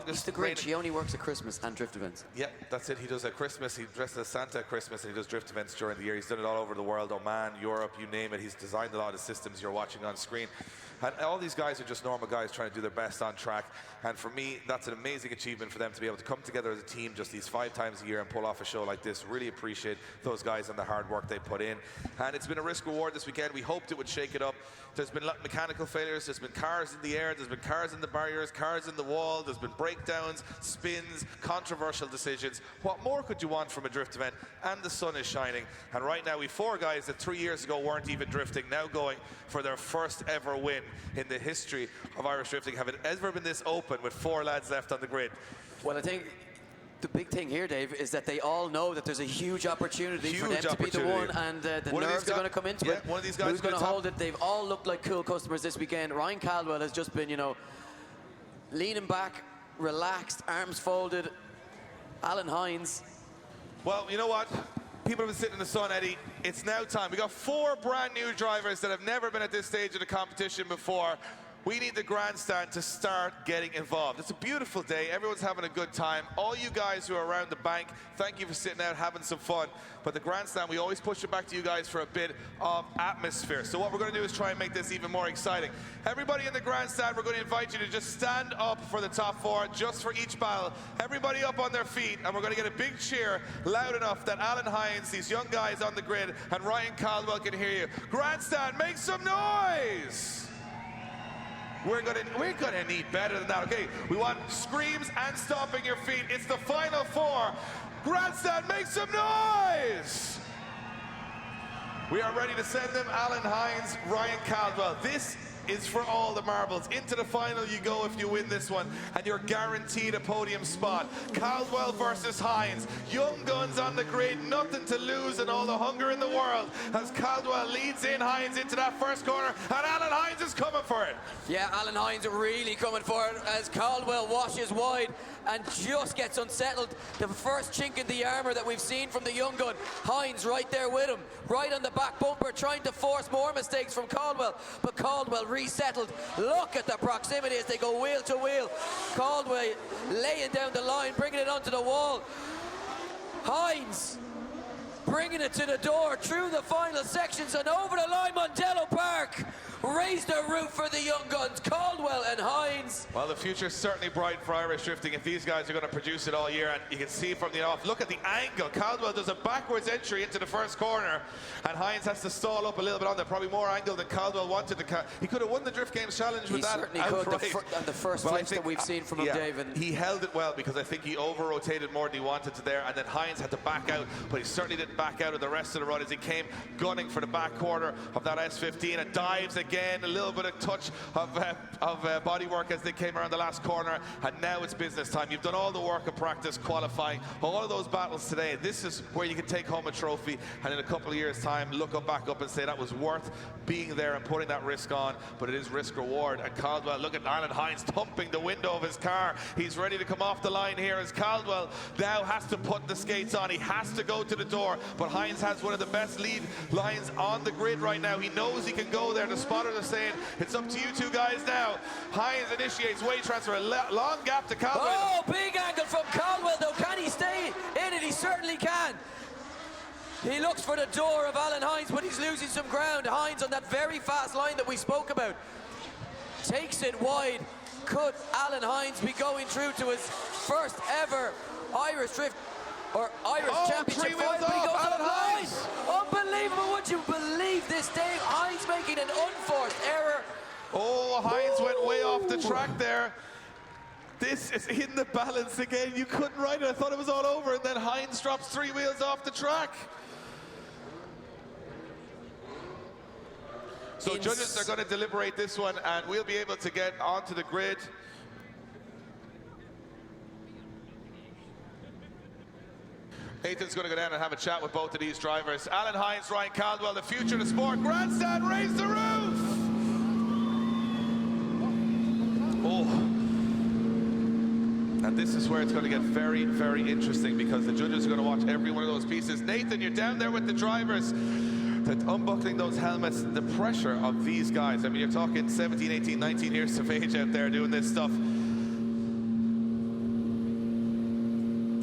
He's the Grinch. He only works at Christmas and drift events. Yeah, that's it. He does at Christmas. He dresses as Santa at Christmas, and he does drift events during the year. He's done it all over the world, Oman, Europe, you name it. He's designed a lot of systems you're watching on screen. And all these guys are just normal guys trying to do their best on track. And for me, that's an amazing achievement for them to be able to come together as a team just these 5 times a year and pull off a show like this. Really appreciate those guys and the hard work they put in. And it's been a risk reward this weekend. We hoped it would shake it up. There's been mechanical failures. There's been cars in the air. There's been cars in the barriers, cars in the wall. There's been breakdowns, spins, controversial decisions. What more could you want from a drift event? And the sun is shining. And right now, we've 4 guys that 3 years ago weren't even drifting, now going for their first ever win in the history of Irish drifting. Have it ever been this open with 4 lads left on the grid? Well, I think the big thing here, Dave, is that they all know that there's a huge opportunity for them to be the one, and the nerves are going to come into it. One of these guys who's going to hold it? They've all looked like cool customers this weekend. Ryan Caldwell has just been, leaning back, relaxed, arms folded. Alan Hines. Well, you know what? People have been sitting in the sun, Eddie. It's now time. We got 4 brand new drivers that have never been at this stage of the competition before. We need the grandstand to start getting involved. It's a beautiful day. Everyone's having a good time. All you guys who are around the bank, thank you for sitting out having some fun. But the grandstand, we always push it back to you guys for a bit of atmosphere. So what we're going to do is try and make this even more exciting. Everybody in the grandstand, we're going to invite you to just stand up for the top 4, just for each battle. Everybody up on their feet, and we're going to get a big cheer loud enough that Alan Hines, these young guys on the grid, and Ryan Caldwell can hear you. Grandstand, make some noise! We're gonna need better than that. Okay, we want screams and stomping your feet. It's the final 4. Grandstand, make some noise! We are ready to send them. Alan Hines, Ryan Caldwell. This is for all the marbles. Into the final you go if you win this one, and you're guaranteed a podium spot. Caldwell versus Hines. Young guns on the grid, nothing to lose and all the hunger in the world as Caldwell leads in Hines into that first corner, and Alan Hines is coming for it. Yeah, Alan Hines really coming for it as Caldwell washes wide and just gets unsettled. The first chink in the armour that we've seen from the young gun. Hines right there with him, right on the back bumper, trying to force more mistakes from Caldwell, but Caldwell resettled. Look at the proximity as they go wheel to wheel. Caldwell laying down the line, bringing it onto the wall. Hines bringing it to the door through the final sections and over the line. Mondello Park raised the roof for the young guns. Caldwell and Hines Well, the future's certainly bright for Irish drifting if these guys are going to produce it all year, and you can see from the off. Look at the angle. Caldwell does a backwards entry into the first corner, and Hines has to stall up a little bit on there. Probably more angle than Caldwell wanted. He could have won the Drift Games Challenge with that certainly outright. could. The first flinch that we've seen from him, Dave. And he held it well because I think he over-rotated more than he wanted to there, and then Hines had to back out, but he certainly didn't back out of the rest of the run as he came gunning for the back quarter of that S15 and dives again. A little bit of touch of bodywork as they came around the last corner. And now it's business time. You've done all the work of practice, qualifying, all of those battles today. This is where you can take home a trophy, and in a couple of years' time, look back up and say that was worth being there and putting that risk on. But it is risk reward. And Caldwell, look at Alan Hines thumping the window of his car. He's ready to come off the line here as Caldwell now has to put the skates on. He has to go to the door. But Hines has one of the best lead lines on the grid right now. He knows he can go there. The spotters are saying it's up to you two guys now. Hines initiates weight transfer. Long gap to Caldwell. Oh, big angle from Caldwell, though. Can he stay in it? He certainly can. He looks for the door of Alan Hines, but he's losing some ground. Hines on that very fast line that we spoke about takes it wide. Could Alan Hines be going through to his first ever Irish Drift or Irish Championship fight? But he goes offline. Unbelievable. Would you believe this, Dave? Hines making an unforced error. Oh, Hines went way off the track there. This is in the balance again. You couldn't ride it. I thought it was all over, and then Hines drops 3 wheels off the track. So judges are going to deliberate this one, and we'll be able to get onto the grid. Nathan's going to go down and have a chat with both of these drivers. Alan Hines, Ryan Caldwell, the future of the sport. Grandstand, raise the roof! Oh. And this is where it's going to get very, very interesting because the judges are going to watch every one of those pieces. Nathan, you're down there with the drivers. That unbuckling those helmets, the pressure of these guys. I mean, you're talking 17, 18, 19 years of age out there doing this stuff.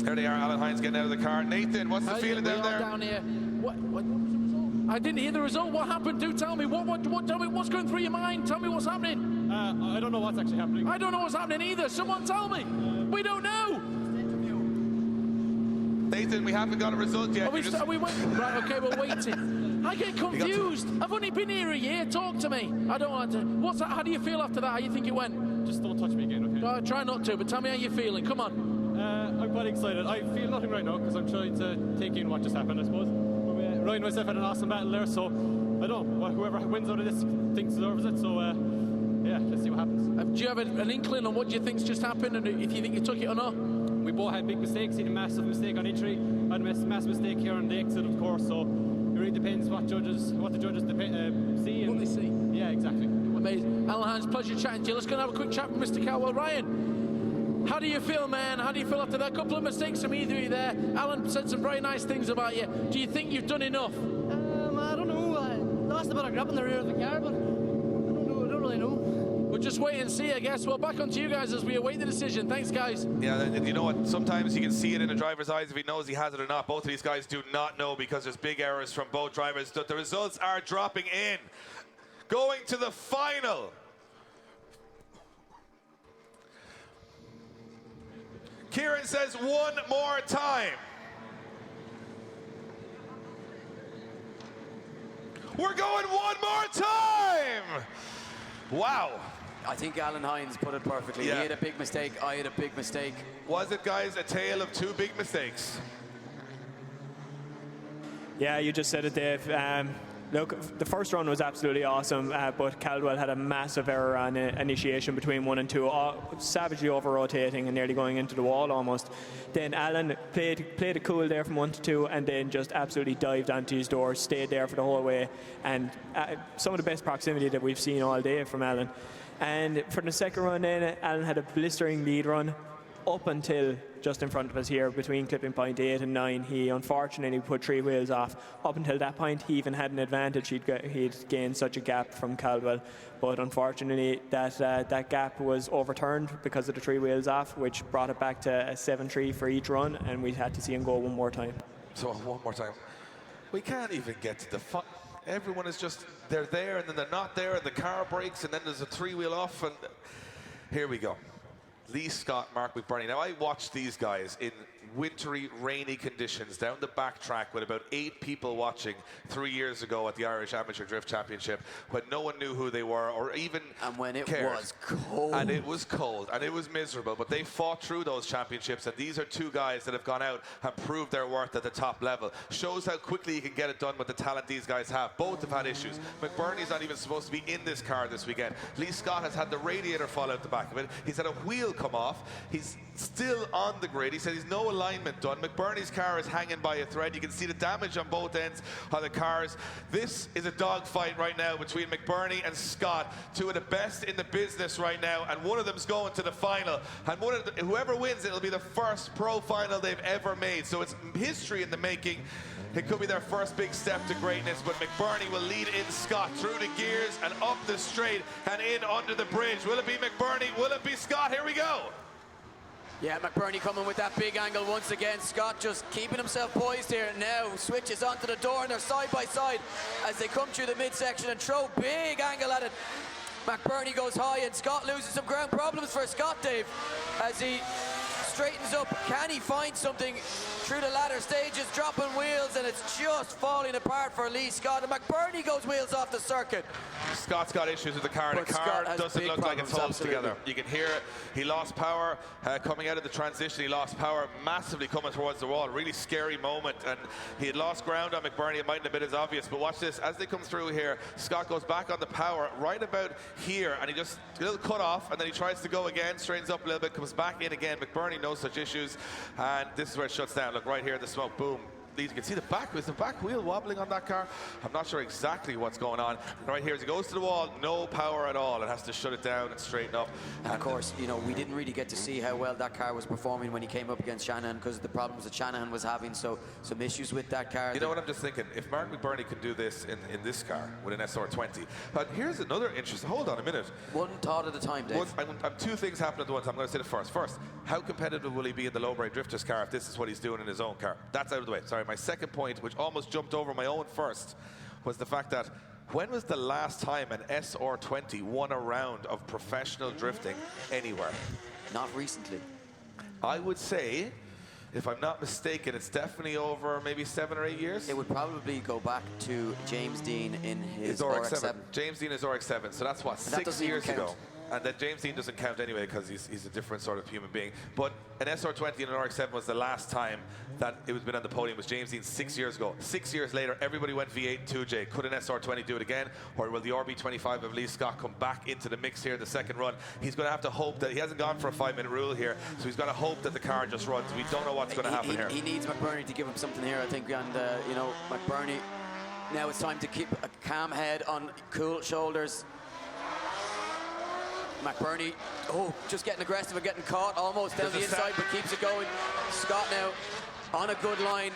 There they are, Alan Hines getting out of the car. Nathan, what's the feeling down there? Down here. What was the result? I didn't hear the result. What happened? Do tell me. Tell me what's going through your mind. Tell me what's happening. I don't know what's actually happening. I don't know what's happening either. Someone tell me. We don't know. Nathan, we haven't got a result yet. Are we waiting? Right, okay, we're waiting. I get confused. I've only been here a year. Talk to me. I don't want to. What's that? How do you feel after that? How do you think it went? Just don't touch me again, okay? Try not to, but tell me how you're feeling. Come on. I'm quite excited. I feel nothing right now because I'm trying to take in what just happened, I suppose. Ryan and myself had an awesome battle there, so I don't know. Whoever wins out of this thinks deserves it, so yeah, let's see what happens. Do you have an inkling on what you think's just happened and if you think you took it or not? We both had big mistakes. He had a massive mistake on entry. I had a massive mistake here on the exit, of course, so it really depends what the judges see. What they see. Yeah, exactly. Amazing. Alan Hines, pleasure chatting to you. Let's go and have a quick chat with Mr. Caldwell. Ryan, how do you feel, man? How do you feel after that? couple of mistakes from either of you there? Alan said some very nice things about you. Do you think you've done enough? I don't know. I lost a bit of grip in the rear of the car, but I don't really know. We'll just wait and see, I guess. Well, back onto you guys as we await the decision. Thanks, guys. Yeah, and you know what? Sometimes you can see it in a driver's eyes if he knows he has it or not. Both of these guys do not know because there's big errors from both drivers. The results are dropping in. Going to the final. Kieran says one more time. We're going one more time. Wow. I think Alan Hines put it perfectly. Yeah. He had a big mistake. I had a big mistake. Was it, guys, a tale of two big mistakes? Yeah, you just said it, Dave. Look, the first run was absolutely awesome, but Caldwell had a massive error on initiation between 1 and 2, savagely over-rotating and nearly going into the wall almost. Then Alan played it cool there from 1 to 2 and then just absolutely dived onto his door, stayed there for the whole way, and some of the best proximity that we've seen all day from Alan. And for the second run then, Alan had a blistering lead run up until just in front of us here between clipping point 8 and 9. He unfortunately put 3 wheels off. Up until that point he even had an advantage. He'd gained such a gap from Caldwell, but unfortunately that gap was overturned because of the 3 wheels off, which brought it back to a 7-3 for each run, and we had to see him go one more time. So one more time. We can't even get to the fun. Everyone is just, they're there and then they're not there and the car breaks and then there's a 3-wheel off, and Here we go. Lee Scott, Mark McBurney. Now, I watched these guys in wintry, rainy conditions down the backtrack with about 8 people watching 3 years ago at the Irish Amateur Drift Championship when no one knew who they were or even And when it cared. was cold. And it was cold and it was miserable, but they fought through those championships, and these are 2 guys that have gone out and proved their worth at the top level. Shows how quickly you can get it done with the talent these guys have. Both have had issues. McBurney's not even supposed to be in this car this weekend. Lee Scott has had the radiator fall out the back of it. He's had a wheel come off. He's still on the grid. He said he's no alignment done. McBurney's car is hanging by a thread. You can see the damage on both ends of the cars. This is a dogfight right now between McBurney and Scott, 2 of the best in the business right now, and one of them's going to the final. And whoever wins, it'll be the first pro final they've ever made. So it's history in the making. It could be their first big step to greatness, but McBurney will lead in Scott through the gears and up the straight and in under the bridge. Will it be McBurney? Will it be Scott? Here we go. Yeah, McBurney coming with that big angle once again. Scott just keeping himself poised here. Now switches onto the door and they're side by side as they come through the midsection and throw big angle at it. McBurney goes high and Scott loses some ground. Problems for Scott, Dave, as he straightens up. Can he find something through the latter stages, dropping wheels, and it's just falling apart for Lee Scott. And McBurney goes wheels off the circuit. Scott's got issues with the car. But The car Scott doesn't look like it's holds together. You can hear it. He lost power coming out of the transition. He lost power massively coming towards the wall. Really scary moment. And he had lost ground on McBurney. It mightn't have been as obvious. But watch this. As they come through here, Scott goes back on the power right about here. And he just a little cut off. And then he tries to go again. Straightens up a little bit. Comes back in again. McBurney knows such issues. And this is where it shuts down. Look right here. The smoke. Boom. You can see the back. Is the back wheel wobbling on that car? I'm not sure exactly what's going on. And right here, as he goes to the wall, no power at all. It has to shut it down and straighten up. And of course, you know, we didn't really get to see how well that car was performing when he came up against Shanahan because of the problems that Shanahan was having. So some issues with that car. You know what I'm just thinking? If Mark McBurney can do this in this car with an SR20. But here's another interesting. Hold on a minute. One thought at a time, Dave. I'm two things happening at once. I'm going to say the first. First, how competitive will he be in the lowbrow drifters car if this is what he's doing in his own car? That's out of the way. Sorry, my second point, which almost jumped over my own first, was the fact that when was the last time an SR20 won a round of professional drifting anywhere? Not recently. I would say, if I'm not mistaken, it's definitely over maybe 7 or 8 years. It would probably go back to James Dean in his RX-7. James Dean is RX-7. So that's what, 6 years ago. And then James Dean doesn't count anyway because he's a different sort of human being. But an SR20 and an RX-7 was the last time that it was been on the podium. It was James Dean 6 years ago. 6 years later, everybody went V8 and 2J. Could an SR20 do it again? Or will the RB25 of Lee Scott come back into the mix here in the second run? He's going to have to hope that he hasn't gone for a 5-minute rule here. So he's got to hope that the car just runs. We don't know what's going to happen here. He needs McBurney to give him something here, I think. And, you know, McBurney, now it's time to keep a calm head on cool shoulders. McBurney, just getting aggressive and getting caught almost down the inside, but keeps it going. Scott now on a good line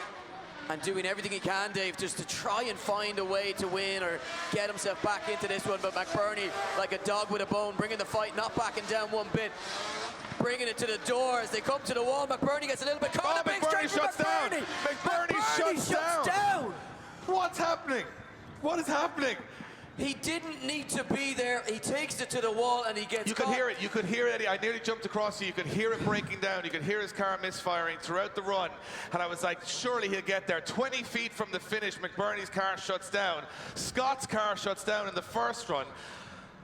and doing everything he can, Dave, just to try and find a way to win or get himself back into this one. But McBurney, like a dog with a bone, bringing the fight, not backing down one bit. Bringing it to the door as they come to the wall. McBurney gets a little bit caught. McBurney shuts down. McBurney shuts down. What's happening? What is happening? He didn't need to be there. He takes it to the wall and he gets caught. You could hear it. You could hear it, Eddie. I nearly jumped across you. You could hear it breaking down. You could hear his car misfiring throughout the run. And I was like, surely he'll get there. 20 feet from the finish, McBurney's car shuts down. Scott's car shuts down in the first run.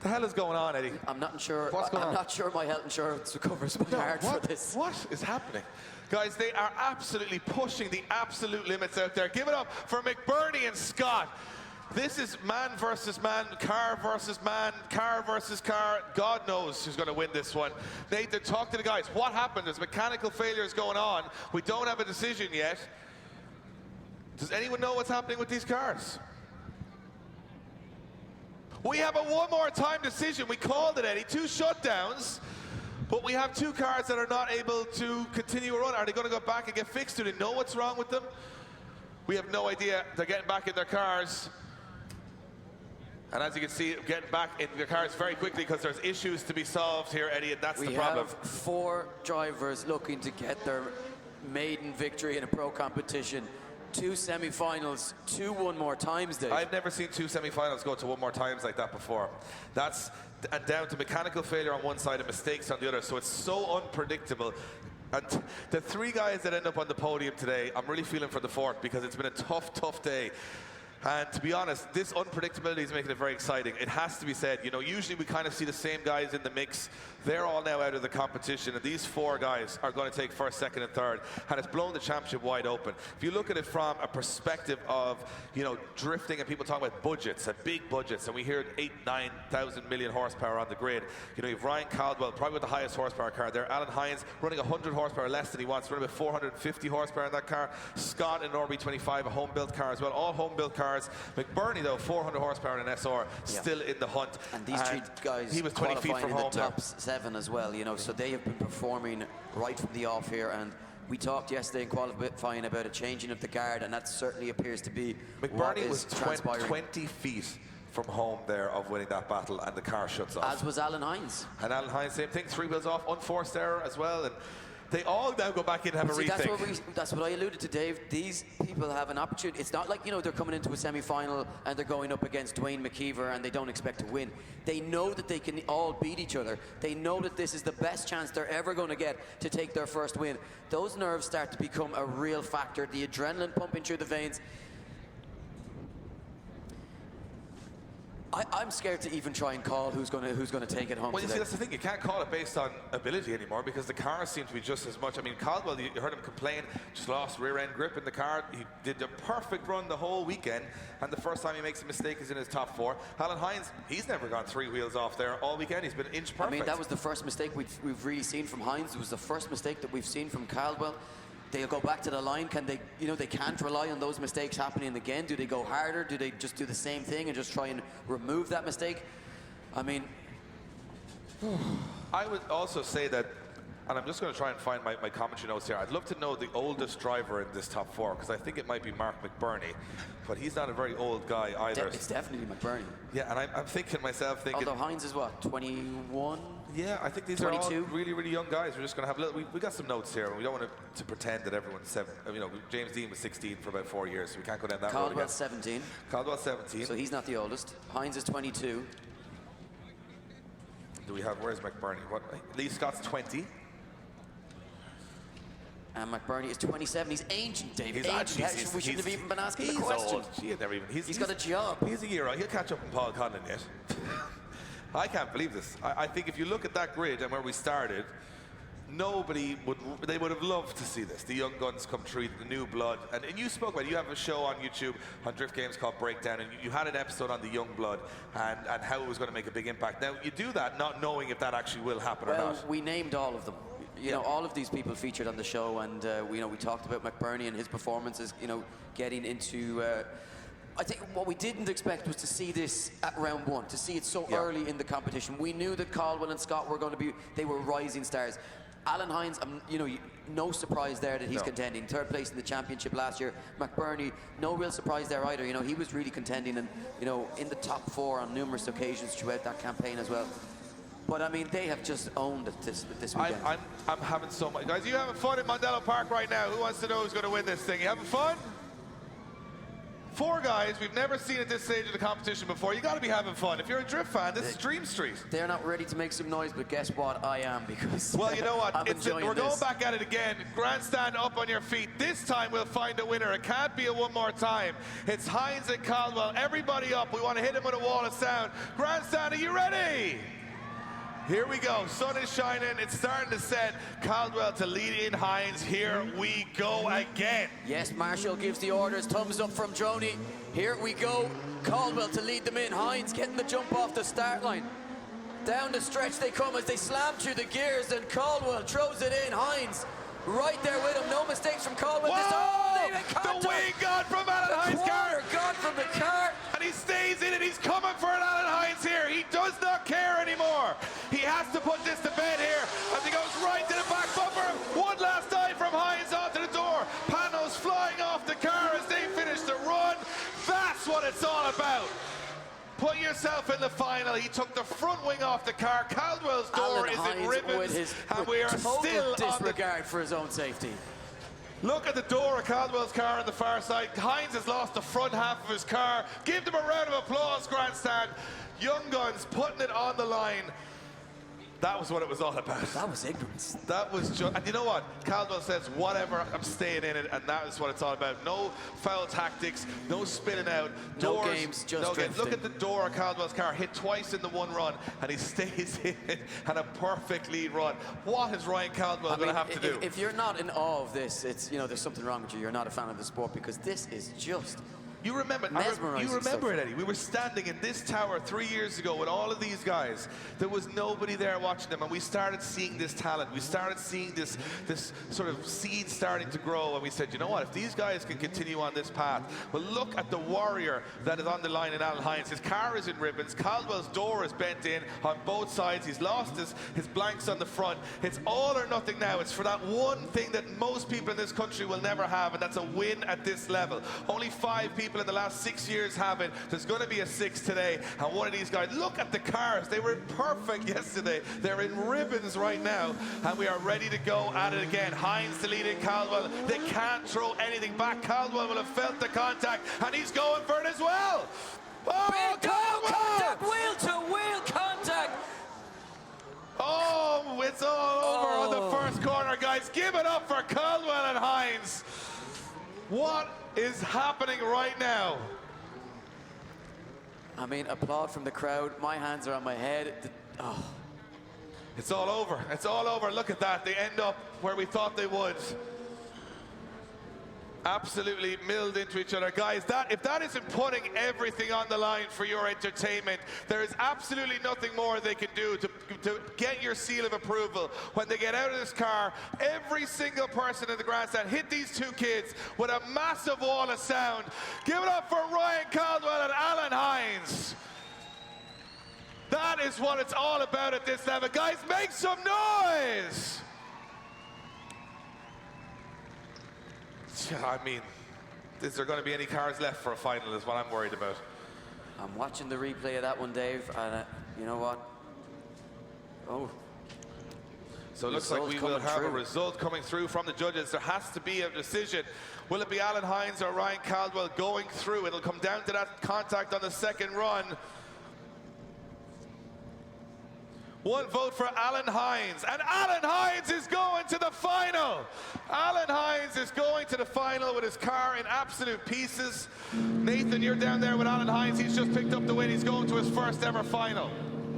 The hell is going on, Eddie? I'm not sure. What's going on? I'm not sure my health insurance covers my card for this. What is happening? Guys, they are absolutely pushing the absolute limits out there. Give it up for McBurney and Scott. This is man versus man, car versus man, car versus car. God knows who's going to win this one. Nathan, talk to the guys. What happened? There's mechanical failures going on. We don't have a decision yet. Does anyone know what's happening with these cars? We have a one more time decision. We called it, Eddie. 2 shutdowns. But we have 2 cars that are not able to continue a run. Are they going to go back and get fixed? Do they know what's wrong with them? We have no idea. They're getting back in their cars. And as you can see, getting back in their cars very quickly because there's issues to be solved here, Eddie, and that's the problem. We have 4 drivers looking to get their maiden victory in a pro competition. 2 semi-finals, 2 more times, Dave. I've never seen 2 semi-finals go to 1 more times like that before. And down to mechanical failure on one side and mistakes on the other. So it's so unpredictable. And the 3 guys that end up on the podium today, I'm really feeling for the 4th because it's been a tough day. And to be honest, this unpredictability is making it very exciting. It has to be said, you know, usually we kind of see the same guys in the mix. They're all now out of the competition, and these 4 guys are going to take 1st, 2nd, and 3rd, and it's blown the championship wide open. If you look at it from a perspective of, you know, drifting, and people talk about budgets and big budgets, and we hear 8,000-9,000 million horsepower on the grid. You know, you have Ryan Caldwell, probably with the highest horsepower car there. Alan Hines running 100 horsepower less than he wants, running about 450 horsepower in that car. Scott in an RB25, a home-built car as well, all home-built cars. McBurney, though, 400 horsepower in an SR, still in the hunt. And these 3 guys, he was 20 feet from home in the top 7 as well, you know, so they have been performing right from the off here. And we talked yesterday in qualifying about a changing of the guard, and that certainly appears to be McBurney was transpiring. 20 feet from home there of winning that battle, and the car shuts off. As was Alan Hines. And Alan Hines, same thing, 3 wheels off, unforced error as well. And they all now go back in and have a rethink. That's what I alluded to, Dave. These people have an opportunity. It's not like, you know, they're coming into a semi-final and they're going up against Dwayne McKeever and they don't expect to win. They know that they can all beat each other. They know that this is the best chance they're ever going to get to take their first win. Those nerves start to become a real factor. The adrenaline pumping through the veins. I'm scared to even try and call who's going to take it home. Well, you today. see, that's the thing. You can't call it based on ability anymore because the cars seem to be just as much. I mean, Caldwell, you heard him complain, just lost rear end grip in the car. He did a perfect run the whole weekend, and the first time he makes a mistake is in his top 4. Alan Hines, he's never gone 3 wheels off there all weekend. He's been inch perfect. I mean, that was the first mistake we've really seen from Hines. It was the first mistake that we've seen from Caldwell. They'll go back to the line. Can they, you know, they can't rely on those mistakes happening again. Do they go harder? Do they just do the same thing and just try and remove that mistake? I mean, I would also say that, and I'm just going to try and find my commentary notes here. I'd love to know the oldest driver in this top 4 because I think it might be Mark McBurney, but he's not a very old guy either. It's definitely McBurney. Yeah, and I'm thinking myself, although Hines is what, 21? Yeah, I think these 22? Are all really, really young guys. We're just going to have a little. We got some notes here, and we don't want to pretend that everyone's 7. You know, James Dean was 16 for about 4 years, so we can't go down that road again. Caldwell's 17. Caldwell's 17. So he's not the oldest. Hines is 22. Do we have? Where's McBurney? What? Lee Scott's 20. And McBurney is 27. He's ancient, David. We shouldn't have even been asking the question. Old. He's got a job. He's a year old. He'll catch up on Paul Conlon yet. I can't believe this. I think if you look at that grid and where we started, they would have loved to see this. The young guns come through, the new blood. And you spoke about it. You have a show on YouTube on Drift Games called Breakdown, and you had an episode on the young blood and how it was going to make a big impact. Now, you do that not knowing if that actually will happen or not. Well, we named all of them. You know, all of these people featured on the show, and we talked about McBurney and his performances, you know, getting into... I think what we didn't expect was to see this at round 1, to see it so early in the competition. We knew that Caldwell and Scott were going to be, they were rising stars. Alan Hines, you know, no surprise there that he's contending. 3rd place in the championship last year. McBurney, no real surprise there either. You know, he was really contending and, you know, in the top 4 on numerous occasions throughout that campaign as well. But I mean, they have just owned it this weekend. I'm having so much. Guys, you having fun in Mondello Park right now? Who wants to know who's going to win this thing? You having fun? 4 guys we've never seen at this stage of the competition before. You got to be having fun. If you're a drift fan, this is Dream Street. They're not ready to make some noise, but guess what? I am, because well, you know what? we're going back at it again. Grandstand up on your feet. This time we'll find a winner. It can't be a one more time. It's Hines and Caldwell. Everybody up. We want to hit him with a wall of sound. Grandstand, are you ready? Here we go. Sun is shining. It's starting to set. Caldwell to lead in Hines. Here we go again. Yes, Marshall gives the orders. Thumbs up from Droney. Here we go. Caldwell to lead them in. Hines getting the jump off the start line. Down the stretch they come as they slam through the gears, and Caldwell throws it in. Hines right there with him. No mistakes from Caldwell. The wing gone from Alan Hines' car. Gone from the car. And he stays in it. He's coming for an Alan Hines here. He does not care anymore. He has to put this to bed here as he goes right to the back bumper. One last dive from Hines onto the door. Panos flying off the car as they finish the run. That's what it's all about. Put yourself in the final. He took the front wing off the car. Caldwell's door is in ribbons, and we are still disregard for his own safety. Look at the door of Caldwell's car on the far side. Hines has lost the front half of his car. Give them a round of applause, grandstand. Young Guns putting it on the line. That was what it was all about. That was ignorance. That was just, and you know what? Caldwell says, whatever, I'm staying in it, and that is what it's all about. No foul tactics, no spinning out. No games, just drifting. Look at the door of Caldwell's car, hit twice in the one run, and he stays in it, and a perfect lead run. What is Ryan Caldwell going to have to do? If you're not in awe of this, it's, you know, there's something wrong with you. You're not a fan of the sport, because this is just You remember it, Eddie. We were standing in this tower 3 years ago with all of these guys. There was nobody there watching them, and we started seeing this talent. We started seeing this sort of seed starting to grow, and we said, you know what, if these guys can continue on this path, well, look at the warrior that is on the line in Alan Hines. His car is in ribbons. Caldwell's door is bent in on both sides. He's lost his blanks on the front. It's all or nothing now. It's for that one thing that most people in this country will never have, and that's a win at this level. Only 5 people in the last 6 years have it. There's going to be a 6th today, and one of these guys, look at the cars. They were perfect yesterday. They're in ribbons right now, and we are ready to go at it again. Hines to lead in Caldwell. They can't throw anything back. Caldwell will have felt the contact, and he's going for it as well. Oh, contact, wheel to wheel contact. Oh, it's all over on the first corner, guys. Give it up for Caldwell and Hines. What is happening right now? I mean, applaud from the crowd. My hands are on my head. It's all over. It's all over. Look at that. They end up where we thought they would. Absolutely milled into each other. Guys, if that isn't putting everything on the line for your entertainment, there is absolutely nothing more they can do to get your seal of approval. When they get out of this car, every single person in the grandstand hit these 2 kids with a massive wall of sound. Give it up for Ryan Caldwell and Alan Hines. That is what it's all about at this level. Guys, make some noise! I mean, is there going to be any cars left for a final is what I'm worried about. I'm watching the replay of that one, Dave, and you know what? Oh. So it looks like we will have a result coming through from the judges. There has to be a decision. Will it be Alan Hines or Ryan Caldwell going through? It'll come down to that contact on the second run. 1 vote for Alan Hines, and Alan Hines is going to the final. Alan Hines is going to the final with his car in absolute pieces. Nathan, you're down there with Alan Hines. He's just picked up the win. He's going to his first ever final.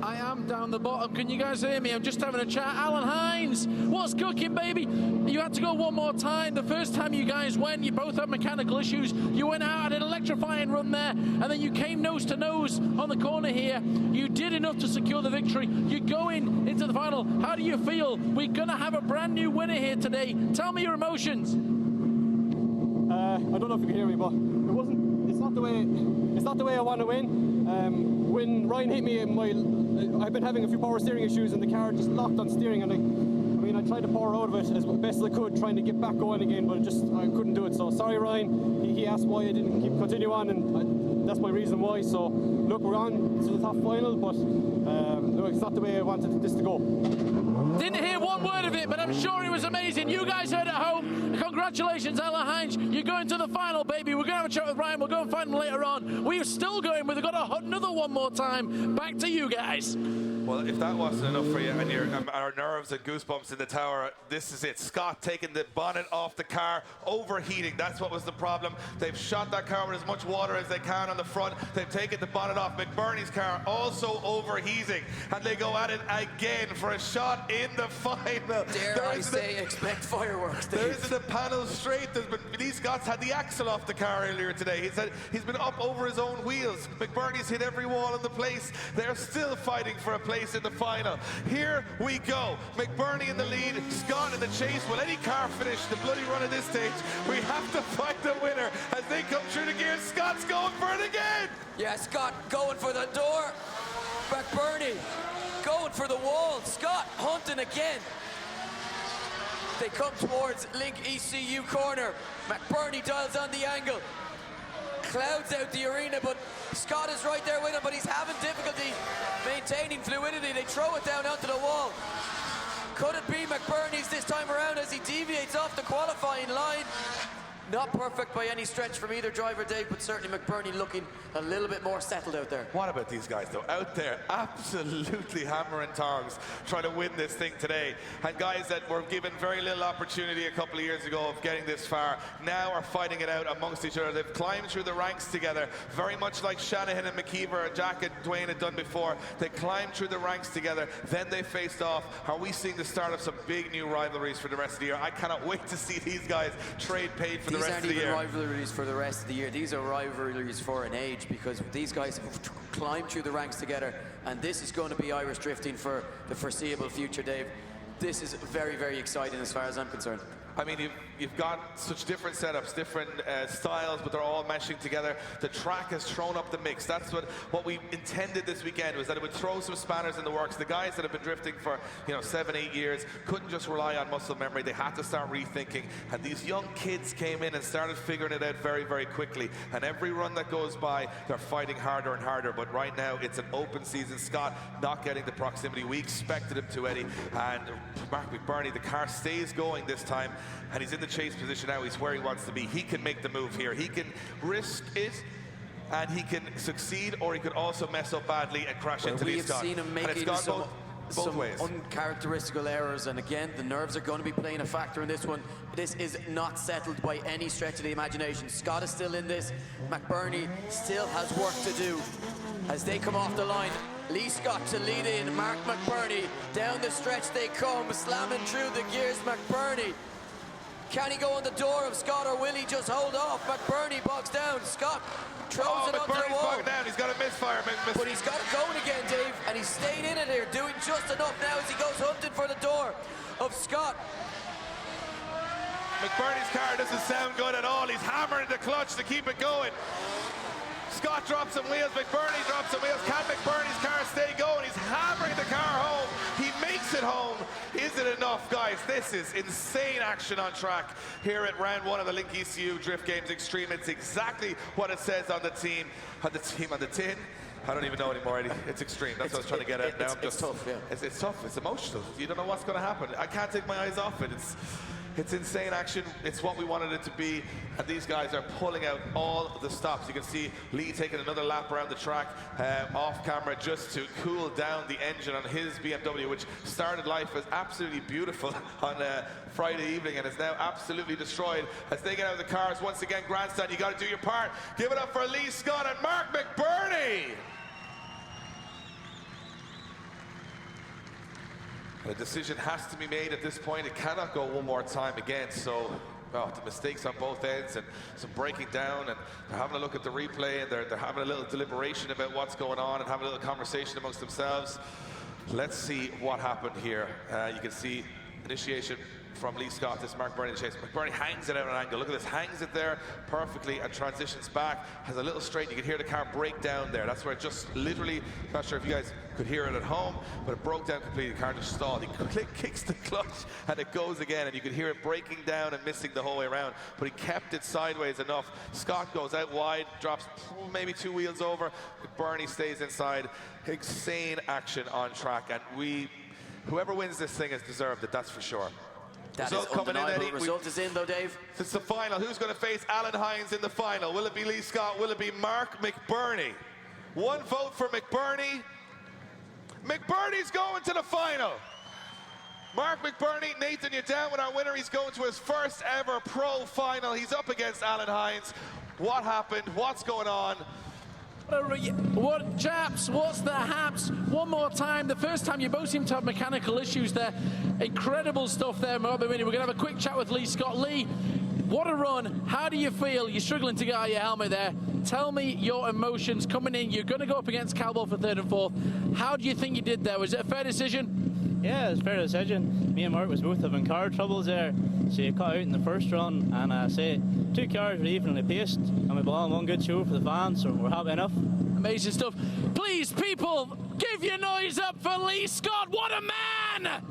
I am down the bottom. Can you guys hear me? I'm just having a chat. Alan Hines, what's cooking, baby? You had to go one more time. The first time you guys went, you both had mechanical issues. You went out, had an electrifying run there, and then you came nose to nose on the corner here. You did enough to secure the victory. You're going into the final. How do you feel? We're going to have a brand new winner here today. Tell me your emotions. I don't know if you can hear me, but it's not the way I want to win. When Ryan hit me, I've been having a few power steering issues, and the car just locked on steering, and I tried to power out of it as best as I could, trying to get back going again, but I couldn't do it. So sorry, Ryan. He asked why I didn't continue on, and that's my reason why. So look, we're on to the top final, but look, it's not the way I wanted this to go. Didn't hear one word of it, but I'm sure it was amazing. You guys heard at home. Congratulations, Alan Hines. You're going to the final, baby. We're going to have a chat with Ryan. We'll go and find him later on. We're still going. We've got another one more time. Back to you guys. Well, if that wasn't enough for you and our nerves and goosebumps in the tower, this is it. Scott taking the bonnet off the car, overheating. That's what was the problem. They've shot that car with as much water as they can on the front. They've taken the bonnet off. McBurney's car also overheating. And they go at it again for a shot in the final. Dare I say, expect fireworks, Dave. There isn't a panel straight. Lee Scott's had the axle off the car earlier today. He said he's been up over his own wheels. McBurney's hit every wall in the place. They're still fighting for a place in the final. Here we go. McBurney in the lead, Scott in the chase. Will any car finish the bloody run at this stage? We have to find the winner as they come through the gears. Scott's going for it again. Yeah, Scott going for the door. McBurney going for the wall. Scott hunting again. They come towards Link ECU corner. McBurney dials on the angle. Clouds out the arena, but Scott is right there with him, but he's having difficulty maintaining fluidity. They throw it down onto the wall. Could it be McBurney's this time around as he deviates off the qualifying line? Not perfect by any stretch from either driver, Dave, but certainly McBurney looking a little bit more settled out there. What about these guys, though? Out there, absolutely hammering tongs, trying to win this thing today. And guys that were given very little opportunity a couple of years ago of getting this far, now are fighting it out amongst each other. They've climbed through the ranks together, very much like Shanahan and McKeever, Jack and Dwayne had done before. They climbed through the ranks together, then they faced off. Are we seeing the start of some big new rivalries for the rest of the year? I cannot wait to see these guys trade paid for the rest of the year. These aren't even rivalries for the rest of the year. These are rivalries for an age, because these guys have climbed through the ranks together, and this is going to be Irish drifting for the foreseeable future, Dave. This is very, very exciting as far as I'm concerned. I mean, you've got such different setups, different styles, but they're all meshing together. The track has thrown up the mix. That's what we intended this weekend, was that it would throw some spanners in the works. The guys that have been drifting for 7-8 years couldn't just rely on muscle memory. They had to start rethinking, and these young kids came in and started figuring it out very, very quickly. And every run that goes by, they're fighting harder and harder. But right now, it's an open season. Scott not getting the proximity we expected him to, Eddie. And Mark McBurney, the car stays going this time, and he's in the chase position now. He's where he wants to be. He can make the move here. He can risk it, and he can succeed, or he could also mess up badly and crash into Lee Scott. We have seen him making some uncharacteristical errors, and again, the nerves are going to be playing a factor in this one. This is not settled by any stretch of the imagination. Scott is still in this. McBurney still has work to do as they come off the line. Lee Scott to lead in, Mark McBurney. Down the stretch they come, slamming through the gears, McBurney. Can he go on the door of Scott, or will he just hold off? McBurney bogs down. Scott throws it onto the wall. Bogging down. He's got a misfire. But he's got it going again, Dave, and he's staying in it here, doing just enough now as he goes hunting for the door of Scott. McBurney's car doesn't sound good at all. He's hammering the clutch to keep it going. Scott drops some wheels, McBurney drops some wheels. Can McBurney's car stay going? He's hammering the car home. He makes it home. Is it enough, guys? This is insane action on track here at round 1 of the Link ECU Drift Games Extreme. It's exactly what it says on the tin. On the tin. I don't even know anymore, Eddie. It's extreme. That's what I was trying to get at now. It's tough, yeah. It's tough. It's emotional. You don't know what's going to happen. I can't take my eyes off it. It's insane action. It's what we wanted it to be, and these guys are pulling out all the stops. You can see Lee taking another lap around the track off camera just to cool down the engine on his BMW, which started life as absolutely beautiful on Friday evening and is now absolutely destroyed as they get out of the cars. Once again, grandstand, you got to do your part. Give it up for Lee Scott and Mark McBurney. A decision has to be made at this point. It cannot go one more time again. So, the mistakes on both ends and some breaking down, and they're having a look at the replay, and they're having a little deliberation about what's going on and having a little conversation amongst themselves. Let's see what happened here. You can see initiation from Lee Scott. This Mark McBurney chase. McBurney hangs it out at an angle. Look at this, hangs it there perfectly and transitions back. Has a little straight. You can hear the car break down there. That's where it just literally, not sure if you guys could hear it at home, but it broke down completely. The car just stalled. He kicks the clutch and it goes again, and you could hear it breaking down and missing the whole way around, but he kept it sideways enough. Scott goes out wide, drops maybe 2 wheels over. McBurney stays inside. Insane action on track, and whoever wins this thing has deserved it, that's for sure. That result is undeniable. Result is in, though, Dave. It's the final. Who's going to face Alan Hines in the final? Will it be Lee Scott? Will it be Mark McBurney? 1 vote for McBurney. McBurney's going to the final. Mark McBurney, Nathan, you're down with our winner. He's going to his first ever pro final. He's up against Alan Hines. What happened? What's going on? What, chaps, what's the haps? One more time. The first time you both seem to have mechanical issues there. Incredible stuff there, Robbie Winnie. We're going to have a quick chat with Lee Scott. Lee, what a run. How do you feel? You're struggling to get out of your helmet there. Tell me your emotions coming in. You're going to go up against Calbo for 3rd and 4th. How do you think you did there? Was it a fair decision? Yeah, it's a fair decision. Me and Mark was both having car troubles there. So you cut out in the first run, and I say 2 cars were evenly paced, and we put on one good show for the fans, so we're happy enough. Amazing stuff. Please, people, give your noise up for Lee Scott. What a man!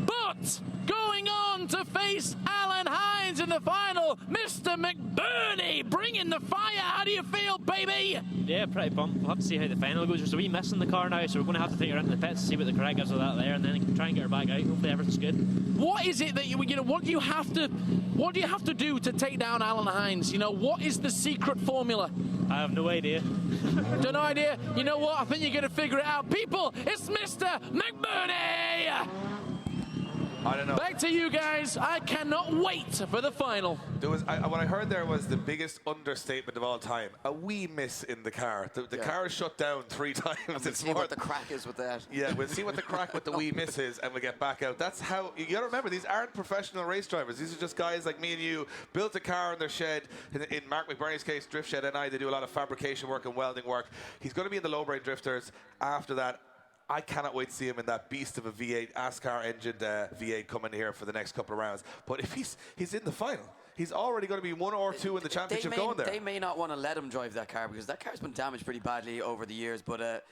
But going on to face Alan Hines in the the final, Mr. McBurney, bringing the fire. How do you feel, baby? Yeah, pretty pumped. We'll have to see how the final goes. There's a wee miss in the car now, so we're going to have to take her into the pits, see what the crack is with that there, and then try and get her back out. Hopefully everything's good. What is it that you know? What do you have to do to take down Alan Hines? You know, what is the secret formula? I have no idea. Don't no idea. You know what? I think you're going to figure it out. People, it's Mr. McBurney. I don't know. Back to you guys. I cannot wait for the final. There was what I heard there was the biggest understatement of all time. A wee miss in the car. The car is shut down 3 times. We'll see what the crack is with that. Yeah, we'll see what the crack with the wee miss is, and we'll get back out. That's how you got to remember. These aren't professional race drivers. These are just guys like me and you. Built a car in their shed. In Mark McBurney's case, Drift Shed NI. They do a lot of fabrication work and welding work. He's going to be in the lowbrain drifters after that. I cannot wait to see him in that beast of a V8, ASCAR engined V8 coming here for the next couple of rounds. But if he's in the final, he's already going to be 1 or 2 in the championship going there. They may not want to let him drive that car because that car's been damaged pretty badly over the years. But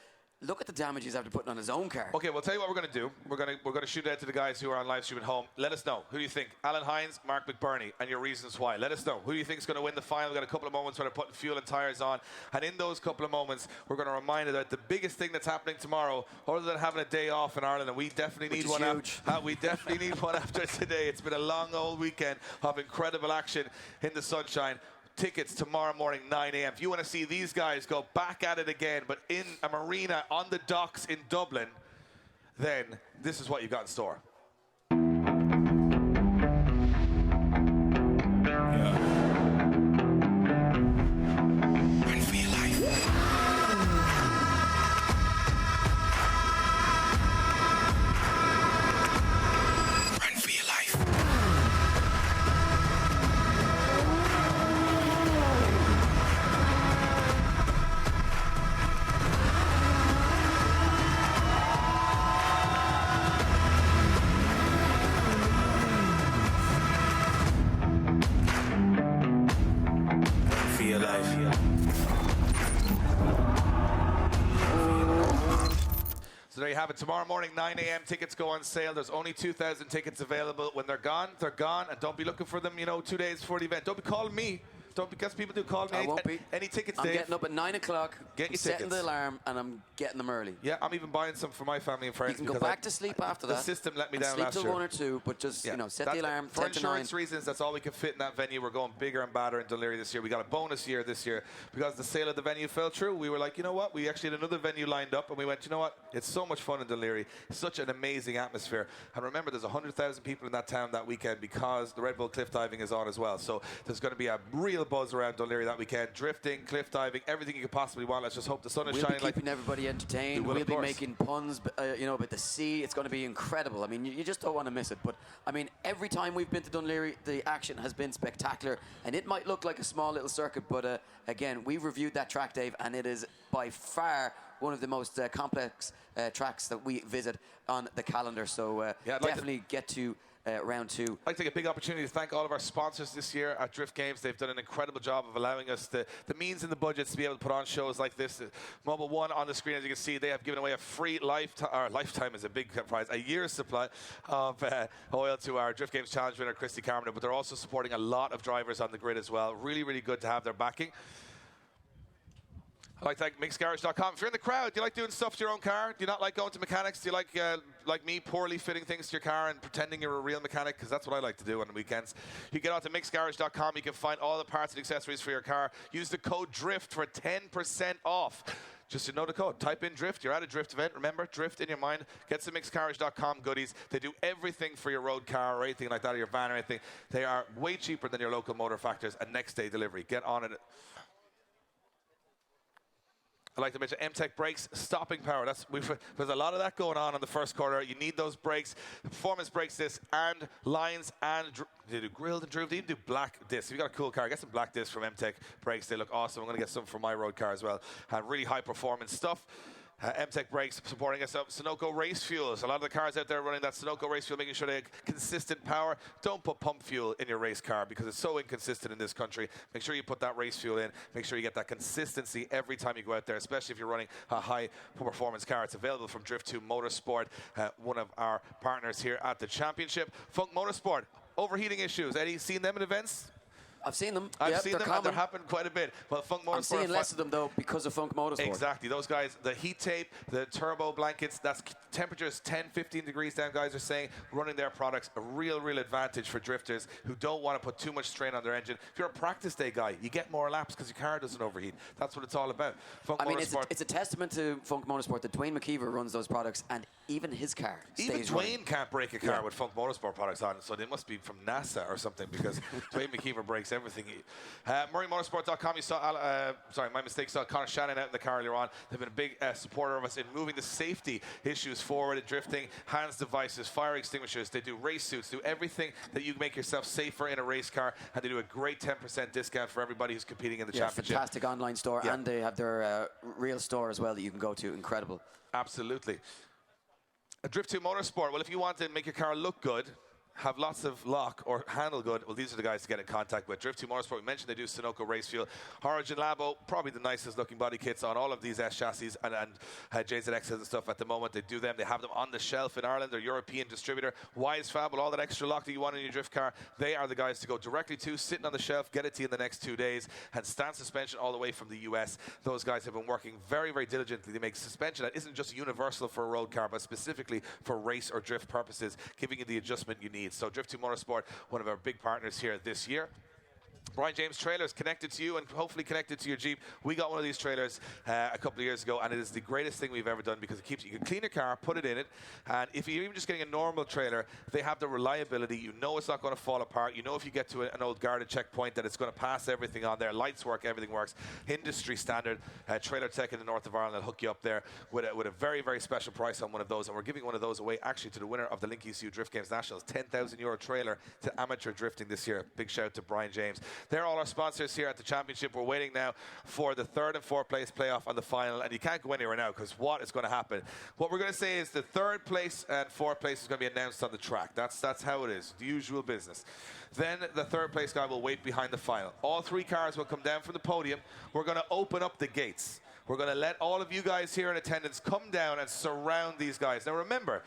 look at the damage he's after putting on his own car. Okay, well, tell you what we're going to do. We're going to shoot out to the guys who are on live stream at home. Let us know. Who do you think? Alan Hines, Mark McBurney, and your reasons why. Let us know. Who do you think is going to win the final? We've got a couple of moments where they're putting fuel and tyres on. And in those couple of moments, we're going to remind you that the biggest thing that's happening tomorrow, other than having a day off in Ireland, and we definitely need one. We definitely need one after today. It's been a long old weekend of incredible action in the sunshine. Tickets tomorrow morning, 9 a.m. If you want to see these guys go back at it again, but in a marina on the docks in Dublin, then this is what you got in store. So there you have it. Tomorrow morning, 9 a.m. Tickets go on sale. There's only 2,000 tickets available. When they're gone, they're gone. And don't be looking for them, 2 days before the event. Don't be calling me. Don't, because people do call me. I won't be. Any tickets, I'm Dave? getting up at 9 o'clock, Get your setting tickets. the alarm, and I'm getting them early. Yeah, I'm even buying some for my family and friends. You can go back to sleep after that. The system let me and down sleep last till year. 1 or 2, but just, set the alarm, for 10 to 9. insurance reasons, that's all we can fit in that venue. We're going bigger and badder in Dunleary this year. We got a bonus year this year because the sale of the venue fell through. We were like, you know what? We actually had another venue lined up, and we went, you know what? It's so much fun in Dunleary. Such an amazing atmosphere. And remember, there's 100,000 people in that town that weekend because the Red Bull cliff diving is on as well. So there's going to be a real buzz around Dunleary that weekend. Drifting, cliff diving, everything you could possibly want. Let's just hope the sun is shining. We'll be keeping everybody entertained. We'll be making puns, about the sea. It's going to be incredible. I mean, you just don't want to miss it. But, I mean, every time we've been to Dunleary, the action has been spectacular. And it might look like a small little circuit, but, again, we've reviewed that track, Dave, and it is by far one of the most complex tracks that we visit on the calendar. So definitely get to round 2. I'd like to take a big opportunity to thank all of our sponsors this year at Drift Games. They've done an incredible job of allowing us the means and the budgets to be able to put on shows like this. Mobile One on the screen, as you can see, they have given away a free lifetime is a big prize, a year's supply of oil to our Drift Games Challenge winner, Christy Carmona, but they're also supporting a lot of drivers on the grid as well. Really, really good to have their backing. I'd like to thank mixgarage.com. If you're in the crowd, do you like doing stuff to your own car? Do you not like going to mechanics? Do you like me, poorly fitting things to your car and pretending you're a real mechanic? Because that's what I like to do on the weekends. You get on to mixgarage.com. You can find all the parts and accessories for your car. Use the code DRIFT for 10% off. Just to know the code. Type in DRIFT. You're at a Drift event. Remember, Drift in your mind. Get some mixgarage.com goodies. They do everything for your road car or anything like that, or your van or anything. They are way cheaper than your local motor factors and next day delivery. Get on it. I'd like to mention MTech brakes, stopping power. There's a lot of that going on in the first quarter. You need those brakes. Performance brakes discs and lines and they do grilled and grooved. They even do black discs. If you've got a cool car, get some black discs from MTech brakes. They look awesome. I'm going to get some for my road car as well. And really high performance stuff. MTech brakes supporting us up. Sunoco race fuels. A lot of the cars out there running that Sunoco race fuel, making sure they have consistent power. Don't put pump fuel in your race car because it's so inconsistent in this country. Make sure you put that race fuel in. Make sure you get that consistency every time you go out there, especially if you're running a high performance car. It's available from Drift 2 Motorsport, one of our partners here at the championship. Funk Motorsport. overheating issues. Eddie, seen them in events? I've seen them. I've Yep, seen they're them, common. and they're happening quite a bit. Well, Funk Motorsport. I'm seeing less of them, though, because of Funk Motorsport. Exactly. Those guys, the heat tape, the turbo blankets, that's temperatures 10, 15 degrees down, guys are saying, running their products, a real advantage for drifters who don't want to put too much strain on their engine. If you're a practice day guy, you get more laps because your car doesn't overheat. That's what it's all about. Funk Motorsport. It's a testament to Funk Motorsport that Dwayne McKeever runs those products, and even his car Even stays Dwayne running. can't break a car with Funk Motorsport products on, so they must be from NASA or something, because Dwayne McKeever breaks everything. MurrayMotorsport.com, you saw, sorry, my mistake, saw Connor Shannon out in the car earlier on. They've been a big supporter of us in moving the safety issues forward in drifting, hands devices, fire extinguishers. They do race suits, do everything that you make yourself safer in a race car, and they do a great 10% discount for everybody who's competing in the championship. Fantastic online store, and they have their real store as well that you can go to. Incredible. Absolutely. A Drift 2 Motorsport, well, if you want to make your car look good, have lots of lock or handle good, well, these are the guys to get in contact with. Drift 2 Motorsport, we mentioned they do Sunoco race fuel. Origin Labo, probably the nicest looking body kits on all of these S chassis and JZXs and stuff at the moment. They do them. They have them on the shelf in Ireland. They're European distributor. Wise Fab, with all that extra lock that you want in your drift car, they are the guys to go directly to, sitting on the shelf, get it to you in the next 2 days, and stand suspension all the way from the US. Those guys have been working very diligently. They make suspension that isn't just universal for a road car, but specifically for race or drift purposes, giving you the adjustment you need. So Drift 2 Motorsport, one of our big partners here this year. Brian James trailers connected to you and hopefully connected to your Jeep. We got one of these trailers a couple of years ago, and it is the greatest thing we've ever done because it keeps you can clean your car, put it in it, and if you're even just getting a normal trailer, they have the reliability. You know it's not going to fall apart. You know if you get to an old guarded checkpoint that it's going to pass everything on there. Lights work, everything works. Industry standard trailer tech in the north of Ireland will hook you up there with a very special price on one of those, and we're giving one of those away actually to the winner of the Link ECU Drift Games Nationals, €10,000 trailer to amateur drifting this year. Big shout out to Brian James. They're all our sponsors here at the championship. We're waiting now for the 3rd and 4th place playoff on the final, and you can't go anywhere now because what is going to happen? What we're going to say is the 3rd place and 4th place is going to be announced on the track. That's how it is, the usual business. Then the 3rd place guy will wait behind the final. All 3 cars will come down from the podium. We're going to open up the gates. We're going to let all of you guys here in attendance come down and surround these guys. Now remember,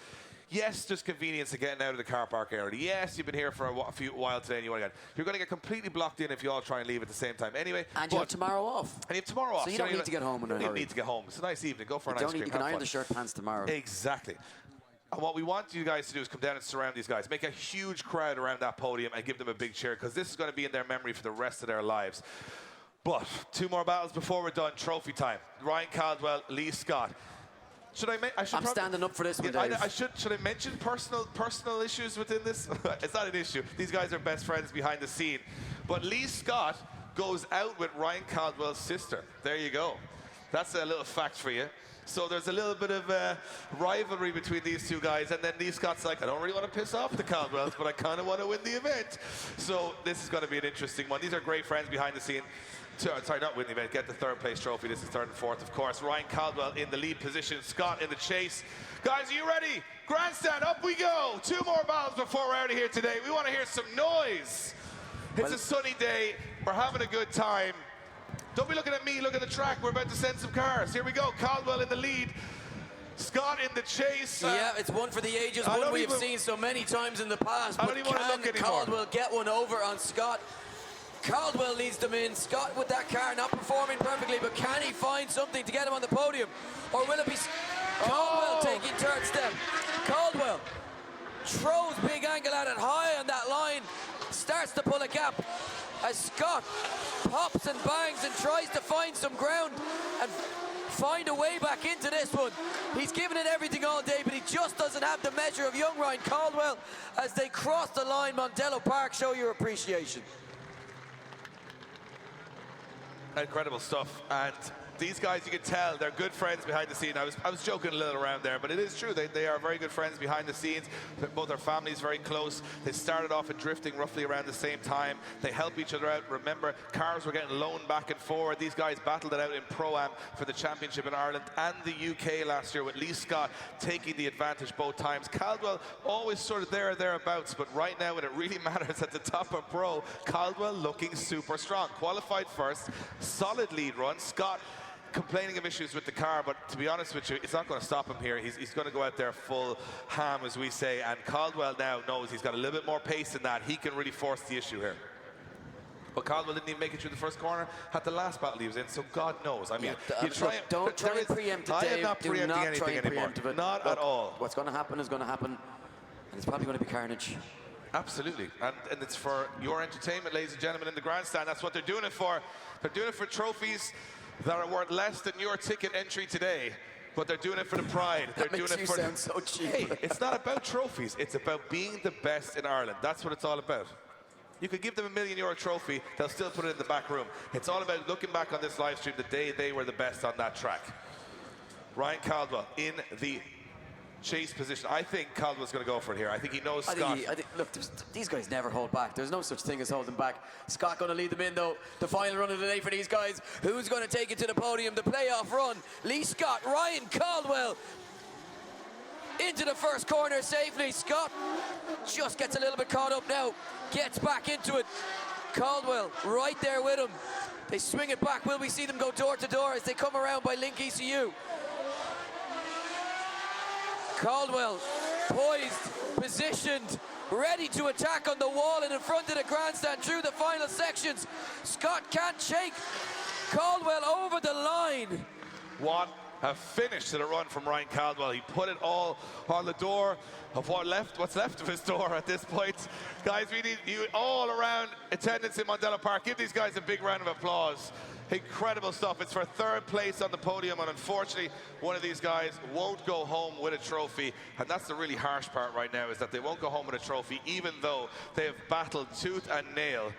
yes, there's convenience of getting out of the car park area. Yes, you've been here for a while today and you want to get. You're going to get completely blocked in if you all try and leave at the same time. Anyway, and you have tomorrow off. And you have tomorrow off. So you don't need to get home in a hurry. You need to get home. It's a nice evening. Go for an ice cream. You can iron the shirt pants tomorrow. Exactly. And what we want you guys to do is come down and surround these guys. Make a huge crowd around that podium and give them a big cheer, because this is going to be in their memory for the rest of their lives. But 2 more battles before we're done. Trophy time. Ryan Caldwell, Lee Scott. I'm standing up for this one, Dave. Should I mention personal issues within this? It's not an issue. These guys are best friends behind the scene. But Lee Scott goes out with Ryan Caldwell's sister. There you go. That's a little fact for you. So there's a little bit of rivalry between these 2 guys, and then Lee Scott's like, I don't really want to piss off the Caldwells, but I kind of want to win the event. So this is going to be an interesting one. These are great friends behind the scene. Sorry, not win the event, get the 3rd place trophy. This is 3rd and 4th, of course. Ryan Caldwell in the lead position, Scott in the chase. Guys, are you ready? Grandstand, up we go. 2 more battles before we're out of here today. We want to hear some noise. It's a sunny day. We're having a good time. Don't be looking at me, look at the track. We're about to send some cars. Here we go, Caldwell in the lead. Scott in the chase. Yeah, it's one for the ages, one we have seen so many times in the past. But can Caldwell get one over on Scott? Caldwell leads them in. Scott with that car not performing perfectly, but can he find something to get him on the podium? Or will it be Caldwell taking 3rd step? Caldwell throws big angle at it high on that line, starts to pull a gap as Scott pops and bangs and tries to find some ground and find a way back into this one. He's given it everything all day, but he just doesn't have the measure of young Ryan Caldwell. As they cross the line, Mondello Park, show your appreciation. Incredible stuff. And these guys, you can tell, they're good friends behind the scene. I was joking a little around there, but it is true. They are very good friends behind the scenes. Both their families very close. They started off in drifting roughly around the same time. They help each other out. Remember, cars were getting loaned back and forward. These guys battled it out in Pro-Am for the championship in Ireland and the UK last year, with Lee Scott taking the advantage both times. Caldwell always sort of there or thereabouts, but right now when it really matters at the top of Pro, Caldwell looking super strong. Qualified first, solid lead run. Scott complaining of issues with the car, but to be honest with you, it's not going to stop him here. He's going to go out there full ham, as we say, and Caldwell now knows he's got a little bit more pace than that. He can really force the issue here. But Caldwell didn't even make it through the first corner at the last battle he was in, so God knows. I mean, don't try and preempt it, Dave. I am not preempting anything anymore. Not at all. What's going to happen is going to happen, and it's probably going to be carnage. Absolutely, and it's for your entertainment, ladies and gentlemen, in the grandstand. That's what they're doing it for. They're doing it for trophies that are worth less than your ticket entry today. But they're doing it for the pride. They're doing it for. Sound so cheap. Hey, it's not about trophies. It's about being the best in Ireland. That's what it's all about. You could give them €1 million trophy, they'll still put it in the back room. It's all about looking back on this live stream the day they were the best on that track. Ryan Caldwell in the chase position. I think Caldwell's going to go for it here. I think he knows Scott. Look, these guys never hold back. There's no such thing as holding back. Scott going to lead them in, though. The final run of the day for these guys. Who's going to take it to the podium? The playoff run. Lee Scott, Ryan Caldwell. Into the first corner safely. Scott just gets a little bit caught up now. Gets back into it. Caldwell right there with him. They swing it back. Will we see them go door to door as they come around by Link ECU? Caldwell poised, positioned, ready to attack on the wall and in front of the grandstand through the final sections. Scott can't shake Caldwell over the line. What a finish to the run from Ryan Caldwell. He put it all on the door of what's left of his door at this point. Guys, we need you all around attendance in Mondello Park. Give these guys a big round of applause. Incredible stuff. It's for third place on the podium, and unfortunately one of these guys won't go home with a trophy, and that's the really harsh part right now, is that they won't go home with a trophy even though they have battled tooth and nail.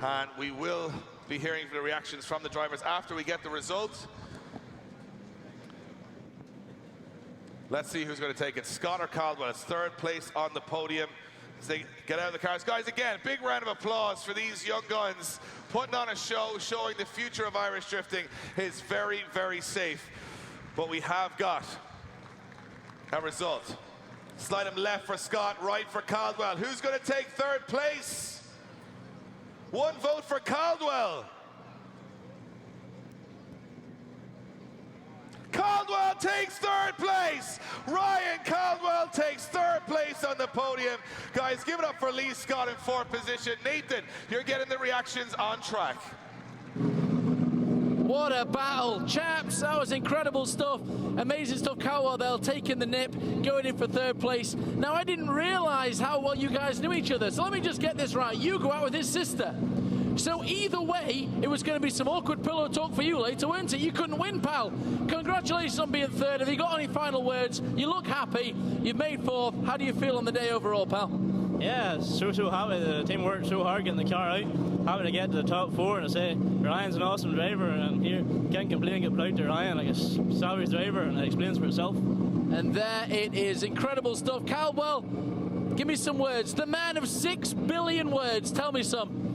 And we will be hearing the reactions from the drivers after we get the results. Let's see who's going to take it. Scott or Caldwell. It's third place on the podium as they get out of the cars. Guys, again, big round of applause for these young guns putting on a show, showing the future of Irish drifting is very, very safe. But we have got a result. Slide him left for Scott, right for Caldwell. Who's going to take third place? One vote for Caldwell. Caldwell takes third place. Ryan Caldwell takes third place on the podium. Guys, give it up for Lee Scott in fourth position. Nathan, you're getting the reactions on track. What a battle, chaps. That was incredible stuff. Amazing stuff. Caldwell taking the nip, going in for third place. Now, I didn't realize how well you guys knew each other. So let me just get this right. You go out with his sister. So either way, it was going to be some awkward pillow talk for you later, weren't it? You couldn't win, pal. Congratulations on being third. Have you got any final words? You look happy. You've made fourth. How do you feel on the day overall, pal? Yeah, so happy. The team worked so hard getting the car out. Happy to get to the top four, and I say Ryan's an awesome driver, and here can't complain, get proud to Ryan, like a salvage driver, and it explains for itself. And there it is, incredible stuff. Caldwell, give me some words. The man of 6 billion words. Tell me some.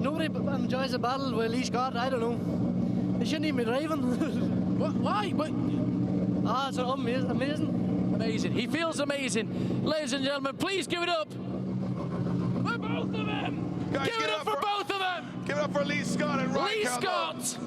Nobody enjoys a battle with Lee Scott, I don't know. They shouldn't even be driving. Why? It's amazing. Amazing. He feels amazing. Ladies and gentlemen, please give it up for both of them. Guys, give it up for both of them. Give it up for Lee Scott and Ryan Caldwell. Lee Scott.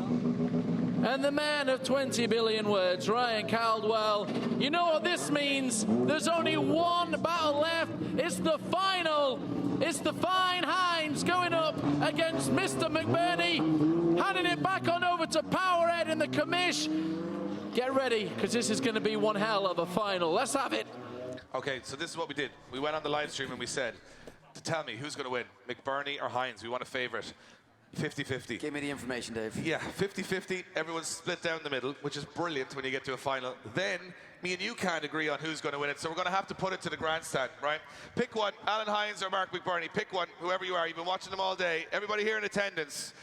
And the man of 20 billion words, Ryan Caldwell. You know what this means? There's only one battle left. It's the final. It's the Fine Hinds going up against Mr. McBurney. Handing it back on over to Powerhead in the commish. Get ready, because this is going to be one hell of a final. Let's have it. Okay, so this is what we did. We went on the live stream and we said, tell me, who's going to win, McBurney or Hinds? We want a favourite. 50-50. Give me the information, Dave. Yeah, 50-50. Everyone's split down the middle, which is brilliant when you get to a final. Then, me and you can't agree on who's going to win it, so we're going to have to put it to the grandstand, right? Pick one, Alan Hinds or Mark McBurney. Pick one, whoever you are. You've been watching them all day. Everybody here in attendance.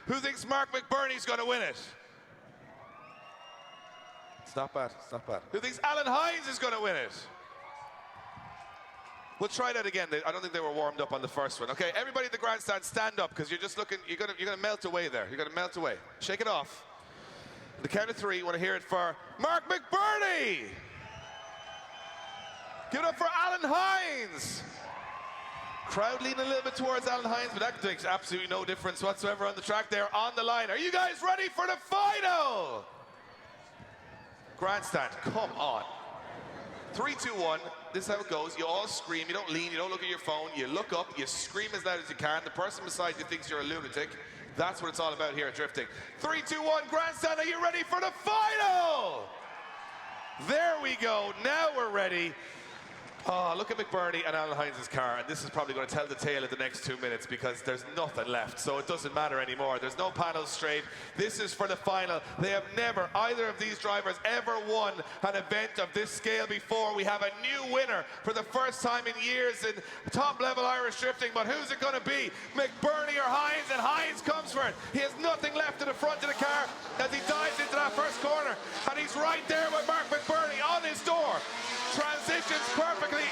Who thinks Mark McBurney's going to win it? It's not bad. It's not bad. Who thinks Alan Hinds is going to win it? We'll try that again. I don't think they were warmed up on the first one. Okay, everybody in the grandstand, stand up, because you're just looking. You're gonna melt away there. You're gonna melt away. Shake it off. The count of three. You want to hear it for Mark McBurney. Give it up for Alan Hinds. Crowd leaning a little bit towards Alan Hines, but that makes absolutely no difference whatsoever on the track there on the line. Are you guys ready for the final? Grandstand, come on. 3, 2, 1, this is how it goes. You all scream, you don't lean, you don't look at your phone, you look up, you scream as loud as you can. The person beside you thinks you're a lunatic. That's what it's all about here at drifting. 3, 2, 1, grandstand, are you ready for the final? There we go, now we're ready. Oh, look at McBurney and Alan Hines' car, and this is probably going to tell the tale of the next 2 minutes because there's nothing left, so it doesn't matter anymore. There's no panels straight. This is for the final. They have never, either of these drivers, ever won an event of this scale before. We have a new winner for the first time in years in top-level Irish drifting, but who's it going to be? McBurney or Hines? And Hines comes for it. He has nothing left to the front of the car as he dives into that first corner, and he's right there with Mark McBurney on his door. Transitions perfectly,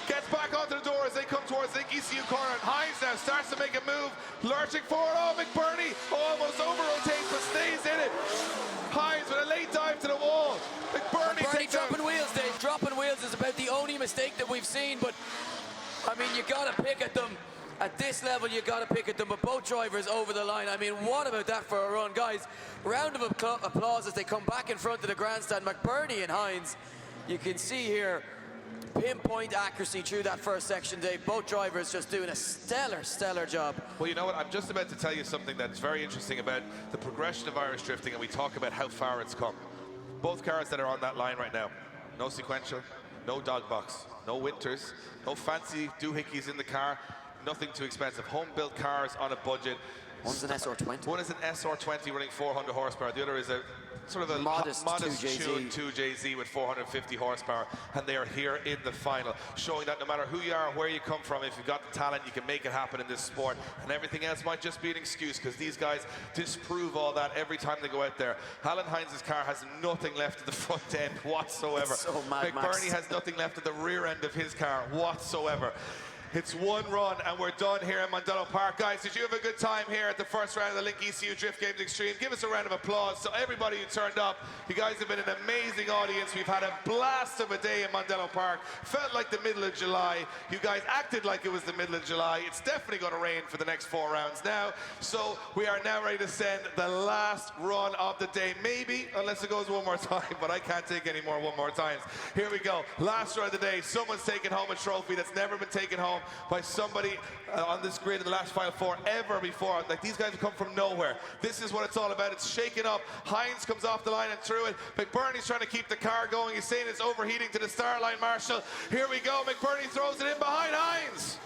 gets back onto the door as they come towards the ECU corner, and Hines now starts to make a move, lurching forward. Oh, McBurney almost over-rotates but stays in it. Hines with a late dive to the wall. McBurney takes dropping wheels, Dave. Dropping wheels is about the only mistake that we've seen, but I mean, you got to pick at them. At this level, you got to pick at them, but both drivers over the line. I mean, what about that for a run? Guys, round of applause as they come back in front of the grandstand. McBurney and Hines, you can see here, pinpoint accuracy through that first section, Dave. Both drivers just doing a stellar job. Well, you know what? I'm just about to tell you something that's very interesting about the progression of Irish drifting, and we talk about how far it's come. Both cars that are on that line right now, no sequential, no dog box, no winters, no fancy doohickeys in the car, nothing too expensive. Home-built cars on a budget. One's an SR20. One is an SR20 running 400 horsepower. The other is a sort of a modest 2JZ with 450 horsepower, and they are here in the final, showing that no matter who you are, where you come from, if you've got the talent, you can make it happen in this sport, and everything else might just be an excuse, because these guys disprove all that every time they go out there. Alan Hines' car has nothing left at the front end whatsoever. So mad, McBurney has nothing left at the rear end of his car whatsoever. It's one run and we're done here at Mondello Park. Guys, did you have a good time here at the first round of the Link ECU Drift Games Extreme? Give us a round of applause. So everybody who turned up, you guys have been an amazing audience. We've had a blast of a day in Mondello Park. Felt like the middle of July. You guys acted like it was the middle of July. It's definitely going to rain for the next 4 rounds now. So we are now ready to send the last run of the day. Maybe, unless it goes one more time, but I can't take any more one more times. Here we go. Last run of the day. Someone's taking home a trophy that's never been taken home by somebody on this grid in the last Final Four ever before. Like, these guys have come from nowhere. This is what it's all about. It's shaking up. Hines comes off the line and through it. McBurney's trying to keep the car going. He's saying it's overheating to the start line, Marshall. Here we go. McBurney throws it in behind Hines.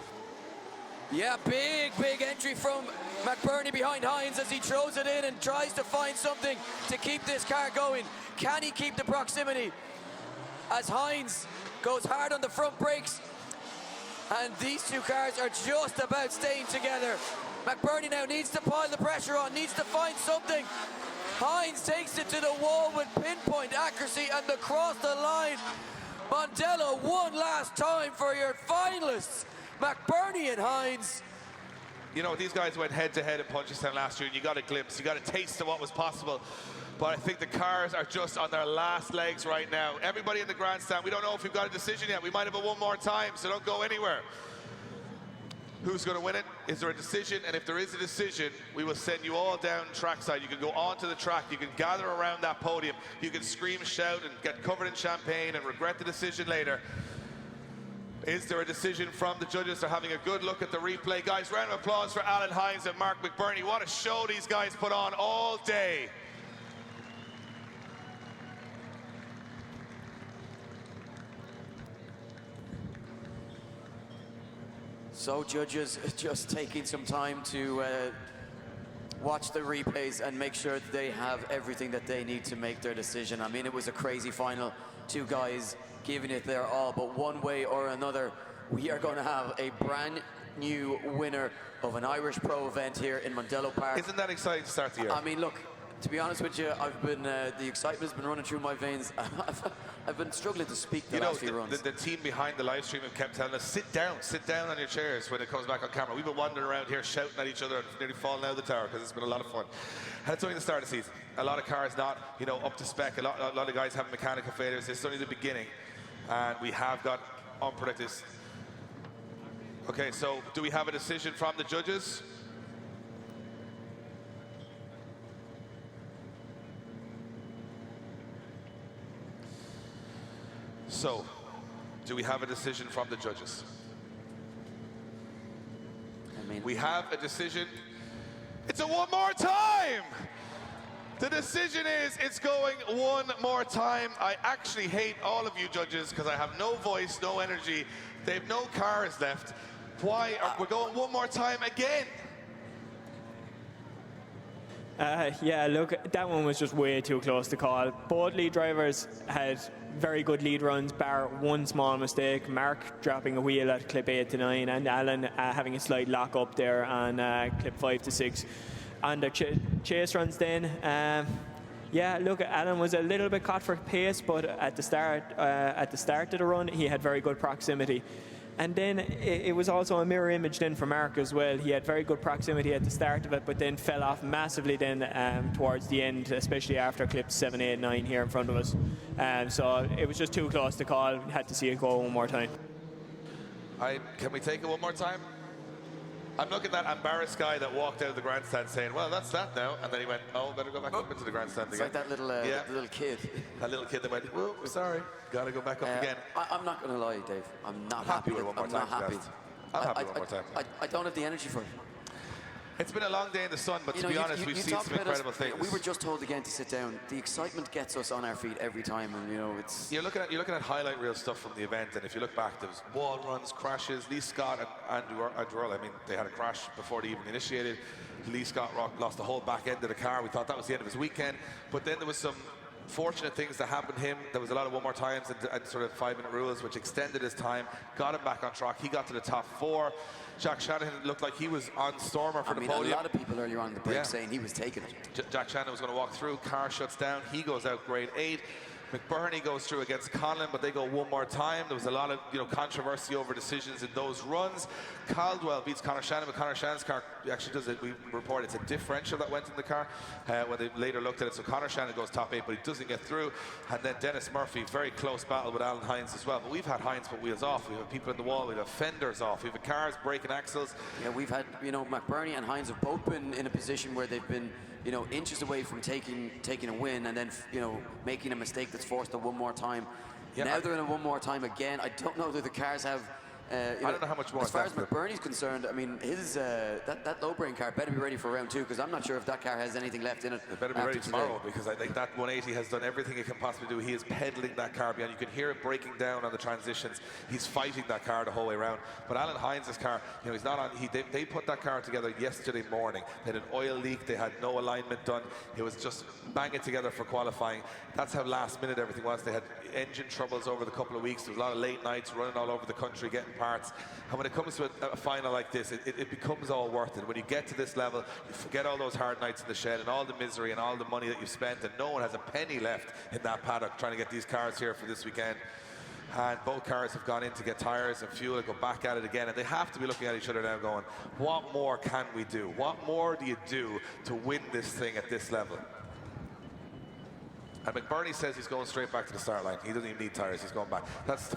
Yeah, big entry from McBurney behind Hines as he throws it in and tries to find something to keep this car going. Can he keep the proximity? As Hines goes hard on the front brakes, and these two cars are just about staying together. McBurney now needs to pile the pressure on, needs to find something. Hines takes it to the wall with pinpoint accuracy and across the line. Mondello one last time for your finalists, McBurney and Hines. You know, these guys went head-to-head in Punchestown last year, and you got a glimpse, you got a taste of what was possible. But I think the cars are just on their last legs right now. Everybody in the grandstand, we don't know if we've got a decision yet. We might have it one more time, so don't go anywhere. Who's going to win it? Is there a decision? And if there is a decision, we will send you all down trackside. You can go onto the track. You can gather around that podium. You can scream, shout, and get covered in champagne and regret the decision later. Is there a decision from the judges? They're having a good look at the replay. Guys, round of applause for Alan Hines and Mark McBurney. What a show these guys put on all day. So judges just taking some time to watch the replays and make sure that they have everything that they need to make their decision. I mean, it was a crazy final. Two guys giving it their all, but one way or another, we are going to have a brand new winner of an Irish Pro event here in Mondello Park. Isn't that exciting to start the year? I mean, look, to be honest with you, I've been the excitement's been running through my veins. I've been struggling to speak the last few runs. The team behind the live stream have kept telling us, sit down on your chairs when it comes back on camera. We've been wandering around here shouting at each other and nearly falling out of the tower because it's been a lot of fun. And it's only the start of the season. A lot of cars not, you know, up to spec. A lot of guys having mechanical failures. It's only the beginning, and we have got unpredictable. Okay, so do we have a decision from the judges? So, do we have a decision from the judges? We have a decision. It's a one more time! The decision is it's going one more time. I actually hate all of you judges because I have no voice, no energy. They have no cars left. Why are we going one more time again? Yeah, look, that one was just way too close to call. Both lead drivers had very good lead runs, bar one small mistake. Mark dropping a wheel at clip 8 to 9, and Alan having a slight lock up there on clip 5 to 6. On the chase runs then, yeah, look, Alan was a little bit caught for pace, but at the start of the run, he had very good proximity. And then it was also a mirror image then for Mark as well. He had very good proximity at the start of it, but then fell off massively then towards the end, especially after clips 7, 8, 9 here in front of us. So it was just too close to call. Had to see it go one more time. Can we take it one more time? I'm looking at that embarrassed guy that walked out of the grandstand saying, well, that's that now. And then he went, oh, better go back up into the grandstand again. It's like that little kid. That little kid that went, oh, sorry, got to go back up again. I'm not going to lie, Dave. I'm not happy with it one more time. I'm not happy. I'm happy one more time. I don't have the energy for it. It's been a long day in the sun, but to be honest, we've seen some incredible things. We were just told again to sit down. The excitement gets us on our feet every time, and it's. You're looking at highlight reel stuff from the event, and if you look back, there was wall runs, crashes. Lee Scott and Andrew Earl, I mean, they had a crash before they even initiated. Lee Scott lost the whole back end of the car. We thought that was the end of his weekend, but then there was some fortunate things that happened to him. There was a lot of one more times and sort of 5-minute rules, which extended his time, got him back on track. He got to the top 4. Jack Shanahan looked like he was on Stormer for the podium. A lot of people earlier on in the break saying he was taking it. Jack Shanahan was going to walk through, car shuts down, he goes out grade 8. McBurney goes through against Conlon, but they go one more time. There was a lot of controversy over decisions in those runs. Caldwell beats Conor Shannon, but Conor Shannon's car actually does it. We report it's a differential that went in the car when they later looked at it. So Conor Shannon goes top 8, but he doesn't get through. And then Dennis Murphy, very close battle with Alan Hines as well. But we've had Hines put wheels off. We have people in the wall. We have fenders off. We have cars breaking axles. Yeah, we've had McBurney and Hines have both been in a position where they've been inches away from taking a win, and then making a mistake that's forced them one more time. Yeah, now they're in a one more time again. I don't know that the cars have. I don't know how much more. As far as McBurney's concerned, I mean, his that low-brain car better be ready for round 2, because I'm not sure if that car has anything left in it. It better be ready tomorrow, because I think that 180 has done everything it can possibly do. He is pedaling that car beyond. You can hear it breaking down on the transitions. He's fighting that car the whole way around. But Alan Hines' car, he's not on. They put that car together yesterday morning. They had an oil leak. They had no alignment done. It was just banging together for qualifying. That's how last minute everything was. They had engine troubles over the couple of weeks. There was a lot of late nights running all over the country getting parts. And when it comes to a final like this, it becomes all worth it. When you get to this level, you forget all those hard nights in the shed and all the misery and all the money that you've spent, and no one has a penny left in that paddock trying to get these cars here for this weekend. And both cars have gone in to get tires and fuel and go back at it again, and they have to be looking at each other now going, what more can we do? What more do you do to win this thing at this level? And McBurney says he's going straight back to the start line. He doesn't even need tires, he's going back.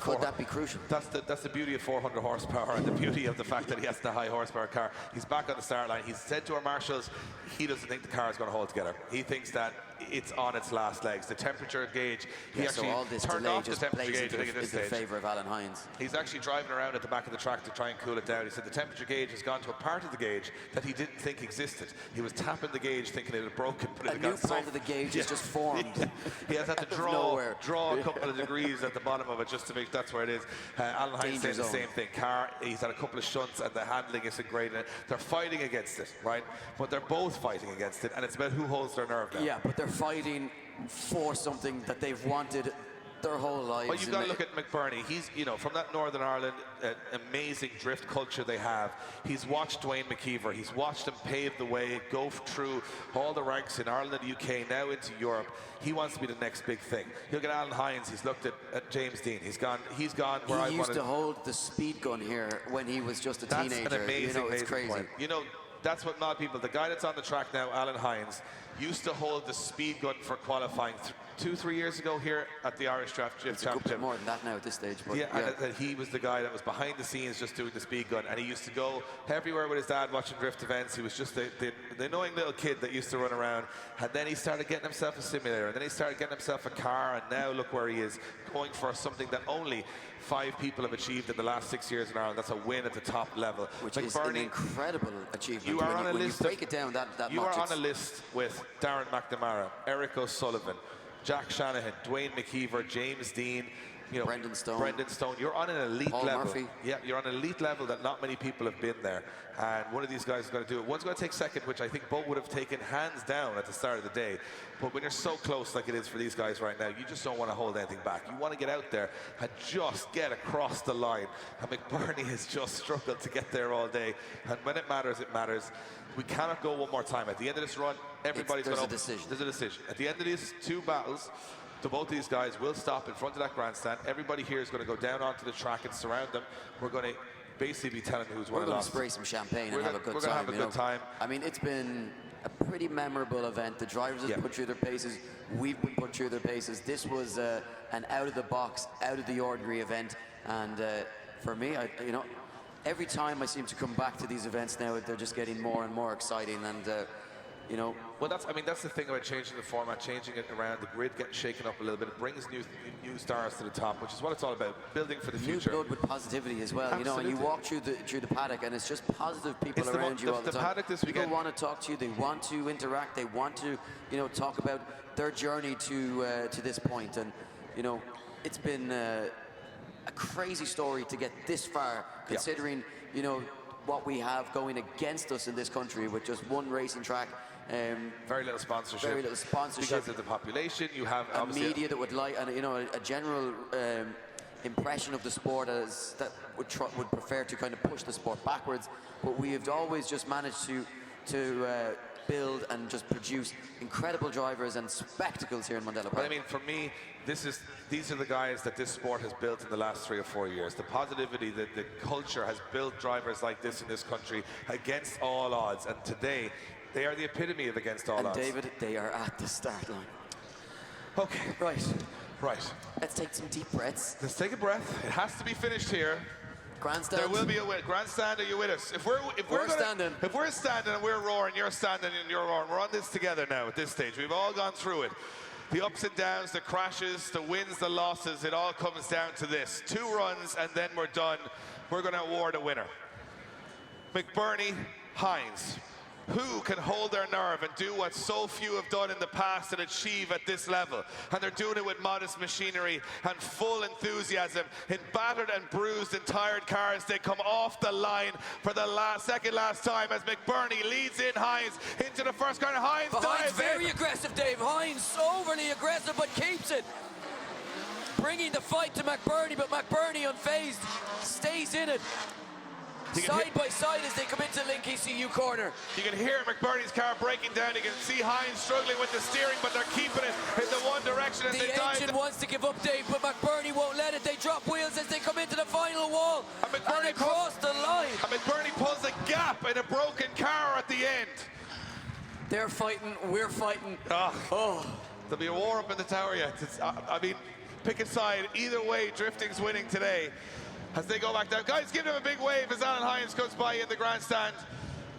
Could that be crucial? That's the beauty of 400 horsepower and the beauty of the fact that he has the high horsepower car. He's back on the start line. He's said to our marshals he doesn't think the car is going to hold together. He thinks that it's on its last legs. The temperature gauge, he actually turned off the temperature gauge at this stage. In favour of Alan Hines. He's actually driving around at the back of the track to try and cool it down. He said the temperature gauge has gone to a part of the gauge that he didn't think existed. He was tapping the gauge thinking it had broken, but a new part of the gauge has just formed. He has had to draw a couple of degrees at the bottom of it just to make that's where it is. Alan Hines saying the same thing. Car, he's had a couple of shunts and the handling isn't great. They're fighting against it, right? But they're both fighting against it, and it's about who holds their nerve now. Yeah, but they're fighting for something that they've wanted their whole lives. Well, you've got to look at McBurney. He's, from that Northern Ireland amazing drift culture they have. He's watched Dwayne McKeever. He's watched him pave the way, go through all the ranks in Ireland and the UK, now into Europe. He wants to be the next big thing. You look at Alan Hines. He's looked at James Dean. He's gone where he used to hold the speed gun here when he was just a teenager. That's an amazing, it's crazy. Point. That's what not people. The guy that's on the track now, Alan Hines, used to hold the speed gun for qualifying 2-3 years ago here at the Irish Draft It's a good Championship. bit more than that now at this stage. But Yeah, and that he was the guy that was behind the scenes just doing the speed gun, and he used to go everywhere with his dad watching drift events. He was just the annoying little kid that used to run around, and then he started getting himself a simulator, and then he started getting himself a car, and now look where he is, going for something that only 5 people have achieved in the last 6 years in Ireland. That's a win at the top level. Which is an incredible achievement. You are on a when list. You break it down that you much. are on a list with Darren McNamara, Eric O'Sullivan, Jack Shanahan, Dwayne McKeever, James Dean, you know, Brendan Stone. You're on an elite Paul level. Murphy. Yeah, you're on an elite level that not many people have been there. And one of these guys is going to do it. One's going to take second, which I think both would have taken hands down at the start of the day. But when you're so close like it is for these guys right now, you just don't want to hold anything back. You want to get out there and just get across the line. And McBurney has just struggled to get there all day. And when it matters, it matters. We cannot go one more time. At the end of this run, everybody's going to... There's a decision. At the end of these 2 battles, to both these guys will stop in front of that grandstand. Everybody here is going to go down onto the track and surround them. We're going to basically be telling who's won and lost. We're going to spray some champagne and have a good time. We're going to have a good time. I mean, it's been a pretty memorable event. The drivers have put through their paces. We've been put through their paces. This was an out-of-the-box, out-of-the-ordinary event. And for me, you know, every time I seem to come back to these events now, they're just getting more and more exciting. And you know, well, that's the thing about changing the format, changing it around, the grid getting shaken up a little bit. It brings new stars to the top, which is what it's all about, building for the future. New blood with positivity as well. Absolutely. You know, and you walk through the paddock, and it's just positive people around you all the time. Paddock this people weekend. want to talk to you. They want to interact. They want to, you know, talk about their journey to this point. And you know, it's been a crazy story to get this far, considering you know what we have going against us in this country with just one racing track. Very little sponsorship. Very little sponsorship. Because of the population, you have a media that would like, and you know, a general impression of the sport as that would prefer to kind of push the sport backwards. But we have always just managed to build and just produce incredible drivers and spectacles here in Mondello Park. But I mean, for me, these are the guys that this sport has built in the last 3 or 4 years. The positivity, the culture has built drivers like this in this country against all odds. And today, they are the epitome of against all odds. And David, they are at the start line. Okay. Right. Let's take some deep breaths. Let's take a breath. It has to be finished here. Grandstand. There will be a win. Grandstand, are you with us? If we're standing and we're roaring, you're standing and you're roaring. We're on this together now at this stage. We've all gone through it. The ups and downs, the crashes, the wins, the losses, it all comes down to this. 2 runs and then we're done. We're going to award a winner. McBurney, Hines. Who can hold their nerve and do what so few have done in the past and achieve at this level? And they're doing it with modest machinery and full enthusiasm. In battered and bruised and tired cars, they come off the line for the second last time as McBurney leads in Hines into the first corner. Hines dives very in. aggressive, Dave. Hines overly aggressive, but keeps it. Bringing the fight to McBurney, but McBurney unfazed, stays in it. Side by side as they come into Link ECU corner. You can hear McBurney's car breaking down. You can see Hines struggling with the steering, but they're keeping it in the one direction as they dive. The engine wants to give up, Dave, but McBurney won't let it. They drop wheels as they come into the final wall and they cross the line. And McBurney pulls a gap in a broken car at the end. They're fighting, we're fighting. There'll be a war up in the tower yet. I mean, pick a side. Either way, drifting's winning today. As they go back down. Guys, give him a big wave as Alan Hines comes by in the grandstand.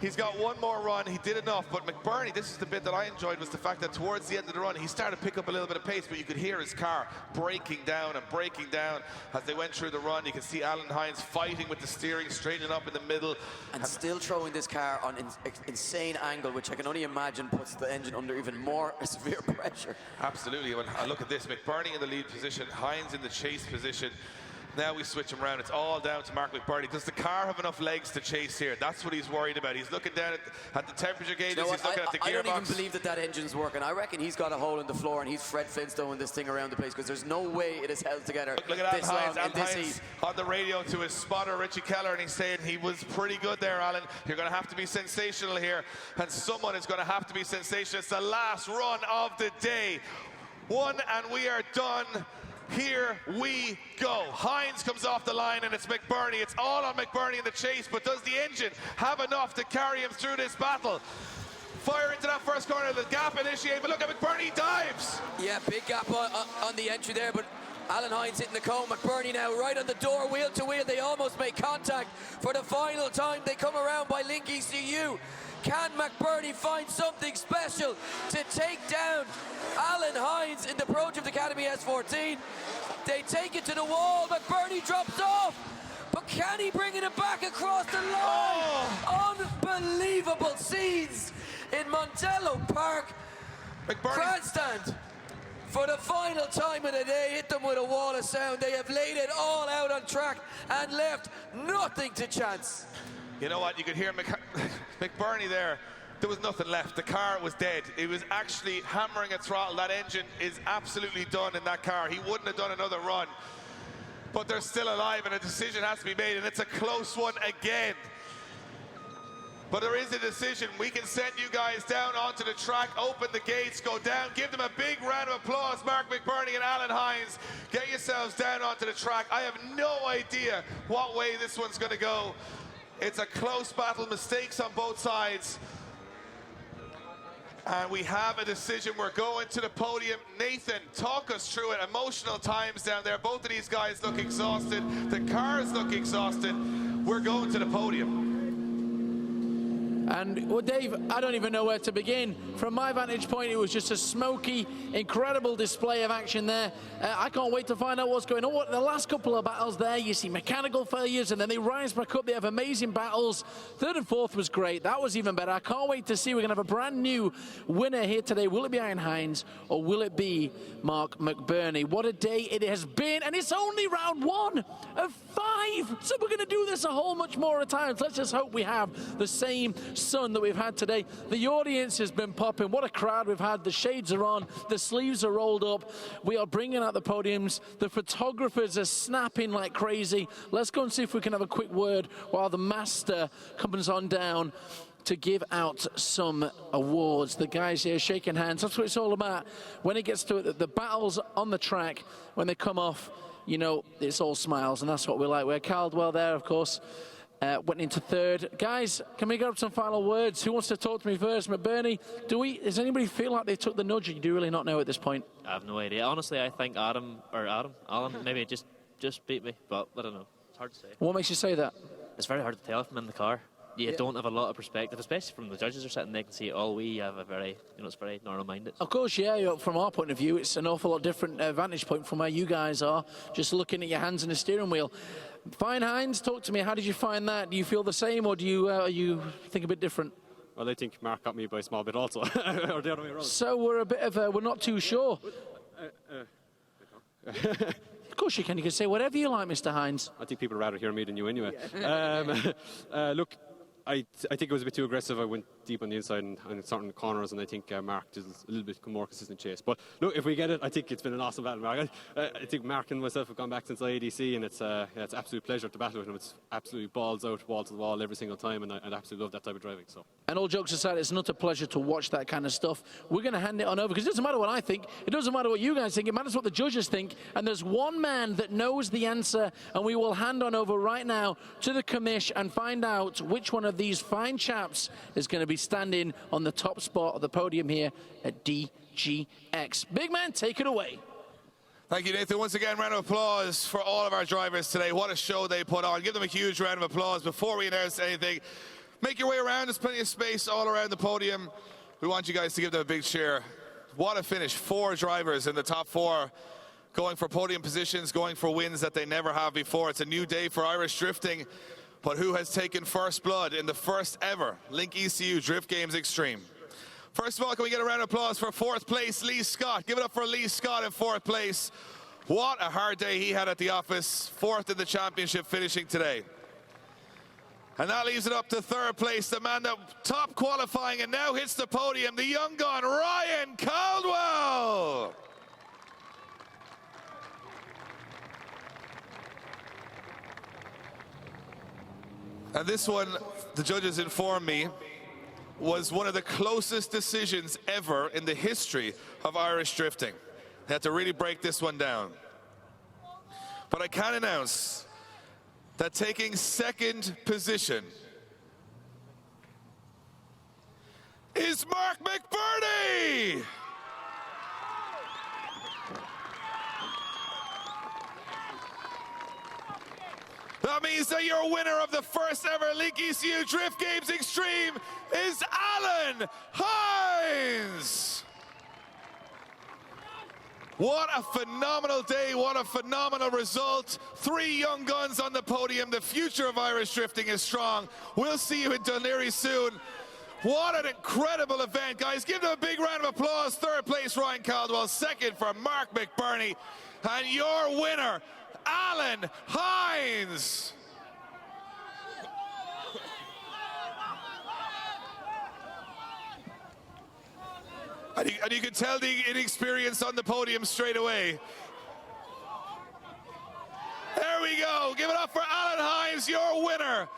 He's got one more run. He did enough. But McBurney, this is the bit that I enjoyed, was the fact that towards the end of the run, he started to pick up a little bit of pace, but you could hear his car breaking down and breaking down as they went through the run. You can see Alan Hines fighting with the steering, straightening up in the middle. And still throwing this car on insane angle, which I can only imagine puts the engine under even more severe pressure. Absolutely. When I look at this, McBurney in the lead position, Hines in the chase position. Now we switch him around. It's all down to Mark McBurney. Does the car have enough legs to chase here? That's what he's worried about. He's looking down at the temperature gauges. You know he's looking at the gearbox. I don't even believe that engine's working. I reckon he's got a hole in the floor and he's Fred Flintstone this thing around the place because there's no way it is held together. Look at Alan this Hines. long Alan in this Hines heat. on the radio to his spotter, Richie Keller, and he's saying he was pretty good there, Alan. You're going to have to be sensational here, and someone is going to have to be sensational. It's the last run of the day. One, and we are done. Here we go. Hines comes off the line and it's McBurney. It's all on McBurney in the chase, but does the engine have enough to carry him through this battle? fire into that first corner. The gap initiated, but look at McBurney dives. Yeah, big gap on the entry there, but Alan Hines hitting the cone. McBurney now right on the door, wheel to wheel. They almost make contact for the final time. They come around by Link ECU. Can McBurney find something special to take down Alan Hines in the Pro Drift Academy S14? They take it to the wall. McBurney drops off. But can he bring it back across the line? Unbelievable scenes in Mondello Park. Grandstand for the final time of the day. Hit them with a wall of sound. They have laid it all out on track and left nothing to chance. You know what? You could hear McBurney there. There was nothing left. The car was dead. It was actually hammering a throttle. That engine is absolutely done in that car. He wouldn't have done another run. But they're still alive, and a decision has to be made, and it's a close one again. But there is a decision. We can send you guys down onto the track, open the gates, go down, give them a big round of applause, Mark McBurney and Alan Hines. Get yourselves down onto the track. I have no idea what way this one's going to go. It's a close battle, mistakes on both sides. And we have a decision. We're going to the podium. Nathan, talk us through it. Emotional times down there. Both of these guys look exhausted. The cars look exhausted. We're going to the podium. And, well, Dave, I don't even know where to begin. From my vantage point, it was just a smoky, incredible display of action there. I can't wait to find out what's going on. The last couple of battles there, you see mechanical failures, and then they rise back up. They have amazing battles. Third and fourth was great. That was even better. I can't wait to see. We're going to have a brand new winner here today. Will it be Alan Hines, or will it be Mark McBurney? What a day it has been, and it's only round 1 of 5. So we're going to do this a whole much more at times. Let's just hope we have the same sun that we've had today. The audience has been popping. What a crowd we've had. The shades are on, the sleeves are rolled up. We are bringing out the podiums. The photographers are snapping like crazy. Let's go and see if we can have a quick word while the master comes on down to give out some awards. The guys here shaking hands. That's what it's all about. When it gets to it, the battles on the track, when they come off, you know, it's all smiles, and that's what we like. We're Caldwell there, of course. Went into third. Guys, can we get up some final words? Who wants to talk to me first? McBurney, does anybody feel like they took the nudge? You do really not know at this point? I have no idea. Honestly, I think Alan, maybe just beat me, but I don't know. It's hard to say. What makes you say that? It's very hard to tell from in the car. You don't have a lot of perspective, especially from the judges are sitting there, can see it all. We have a very, it's very narrow-minded. Of course, yeah, from our point of view, it's an awful lot different vantage point from where you guys are, just looking at your hands on the steering wheel. Fine, Hines, talk to me. How did you find that? Do you feel the same, or do you think a bit different? Well, I think Mark got me by a small bit also, or the other way around. So we're we're not too sure. Of course you can. You can say whatever you like, Mr. Hines. I think people would rather hear me than you anyway. Look, I think it was a bit too aggressive. I went deep on the inside and certain corners, and I think Mark did a little bit more consistent chase. But look, if we get it, I think it's been an awesome battle, Mark. I think Mark and myself have gone back since IADC, and it's an absolute pleasure to battle with him. It's absolutely balls out, wall to the wall every single time, and I absolutely love that type of driving. So. And all jokes aside, it's not a pleasure to watch that kind of stuff. We're going to hand it on over, because it doesn't matter what I think. It doesn't matter what you guys think. It matters what the judges think. And there's one man that knows the answer, and we will hand on over right now to the commish and find out which one of these fine chaps is going to be standing on the top spot of the podium here at DGX. Big man, take it away. Thank you, Nathan. Once again, round of applause for all of our drivers today. What a show they put on. Give them a huge round of applause. Before we announce anything, make your way around. There's plenty of space all around the podium. We want you guys to give them a big cheer. What a finish. 4 drivers in the top 4 going for podium positions, going for wins that they never have before. It's a new day for Irish drifting. But who has taken first blood in the first ever Link ECU Drift Games Extreme? First of all, can we get a round of applause for 4th place, Lee Scott? Give it up for Lee Scott in 4th place. What a hard day he had at the office. 4th in the championship, finishing today. And that leaves it up to 3rd place, the man that top qualifying and now hits the podium, the young gun, Ryan Caldwell. And this one, the judges informed me, was one of the closest decisions ever in the history of Irish drifting. They had to really break this one down. But I can announce that taking 2nd position is is Mark McBurney. That means that your winner of the first ever Link ECU Drift Games Extreme is Alan Hines. What a phenomenal day, what a phenomenal result. 3 young guns on the podium. The future of Irish drifting is strong. We'll see you in Dún Laoghaire soon. What an incredible event, guys. Give them a big round of applause. 3rd place, Ryan Caldwell. 2nd for Mark McBurney. And your winner, Alan Hines. And you can tell the inexperience on the podium straight away. There we go. Give it up for Alan Hines, your winner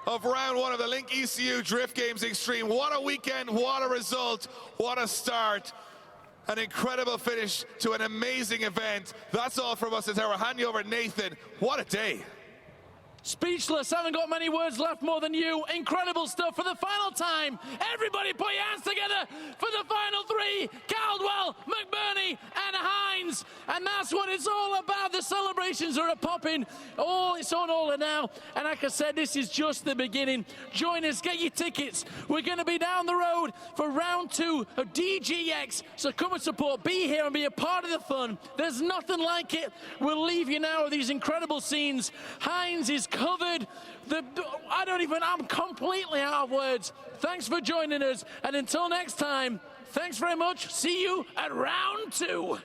of round 1 of the Link ECU Drift Games Extreme. What a weekend, what a result, what a start. An incredible finish to an amazing event. That's all from us at Tower. Hand you over to Nathan. What a day. Speechless, haven't got many words left more than you. Incredible stuff for the final time. Everybody put your hands together for the final 3. Caldwell, McBurney and Hines. And that's what it's all about. The celebrations are popping. Oh, it's on all now. And like I said, this is just the beginning. Join us, get your tickets. We're going to be down the road for round 2 of DGX. So come and support, be here and be a part of the fun. There's nothing like it. We'll leave you now with these incredible scenes. Hines is covered. I'm completely out of words. Thanks for joining us. And until next time, thanks very much. See you at round 2.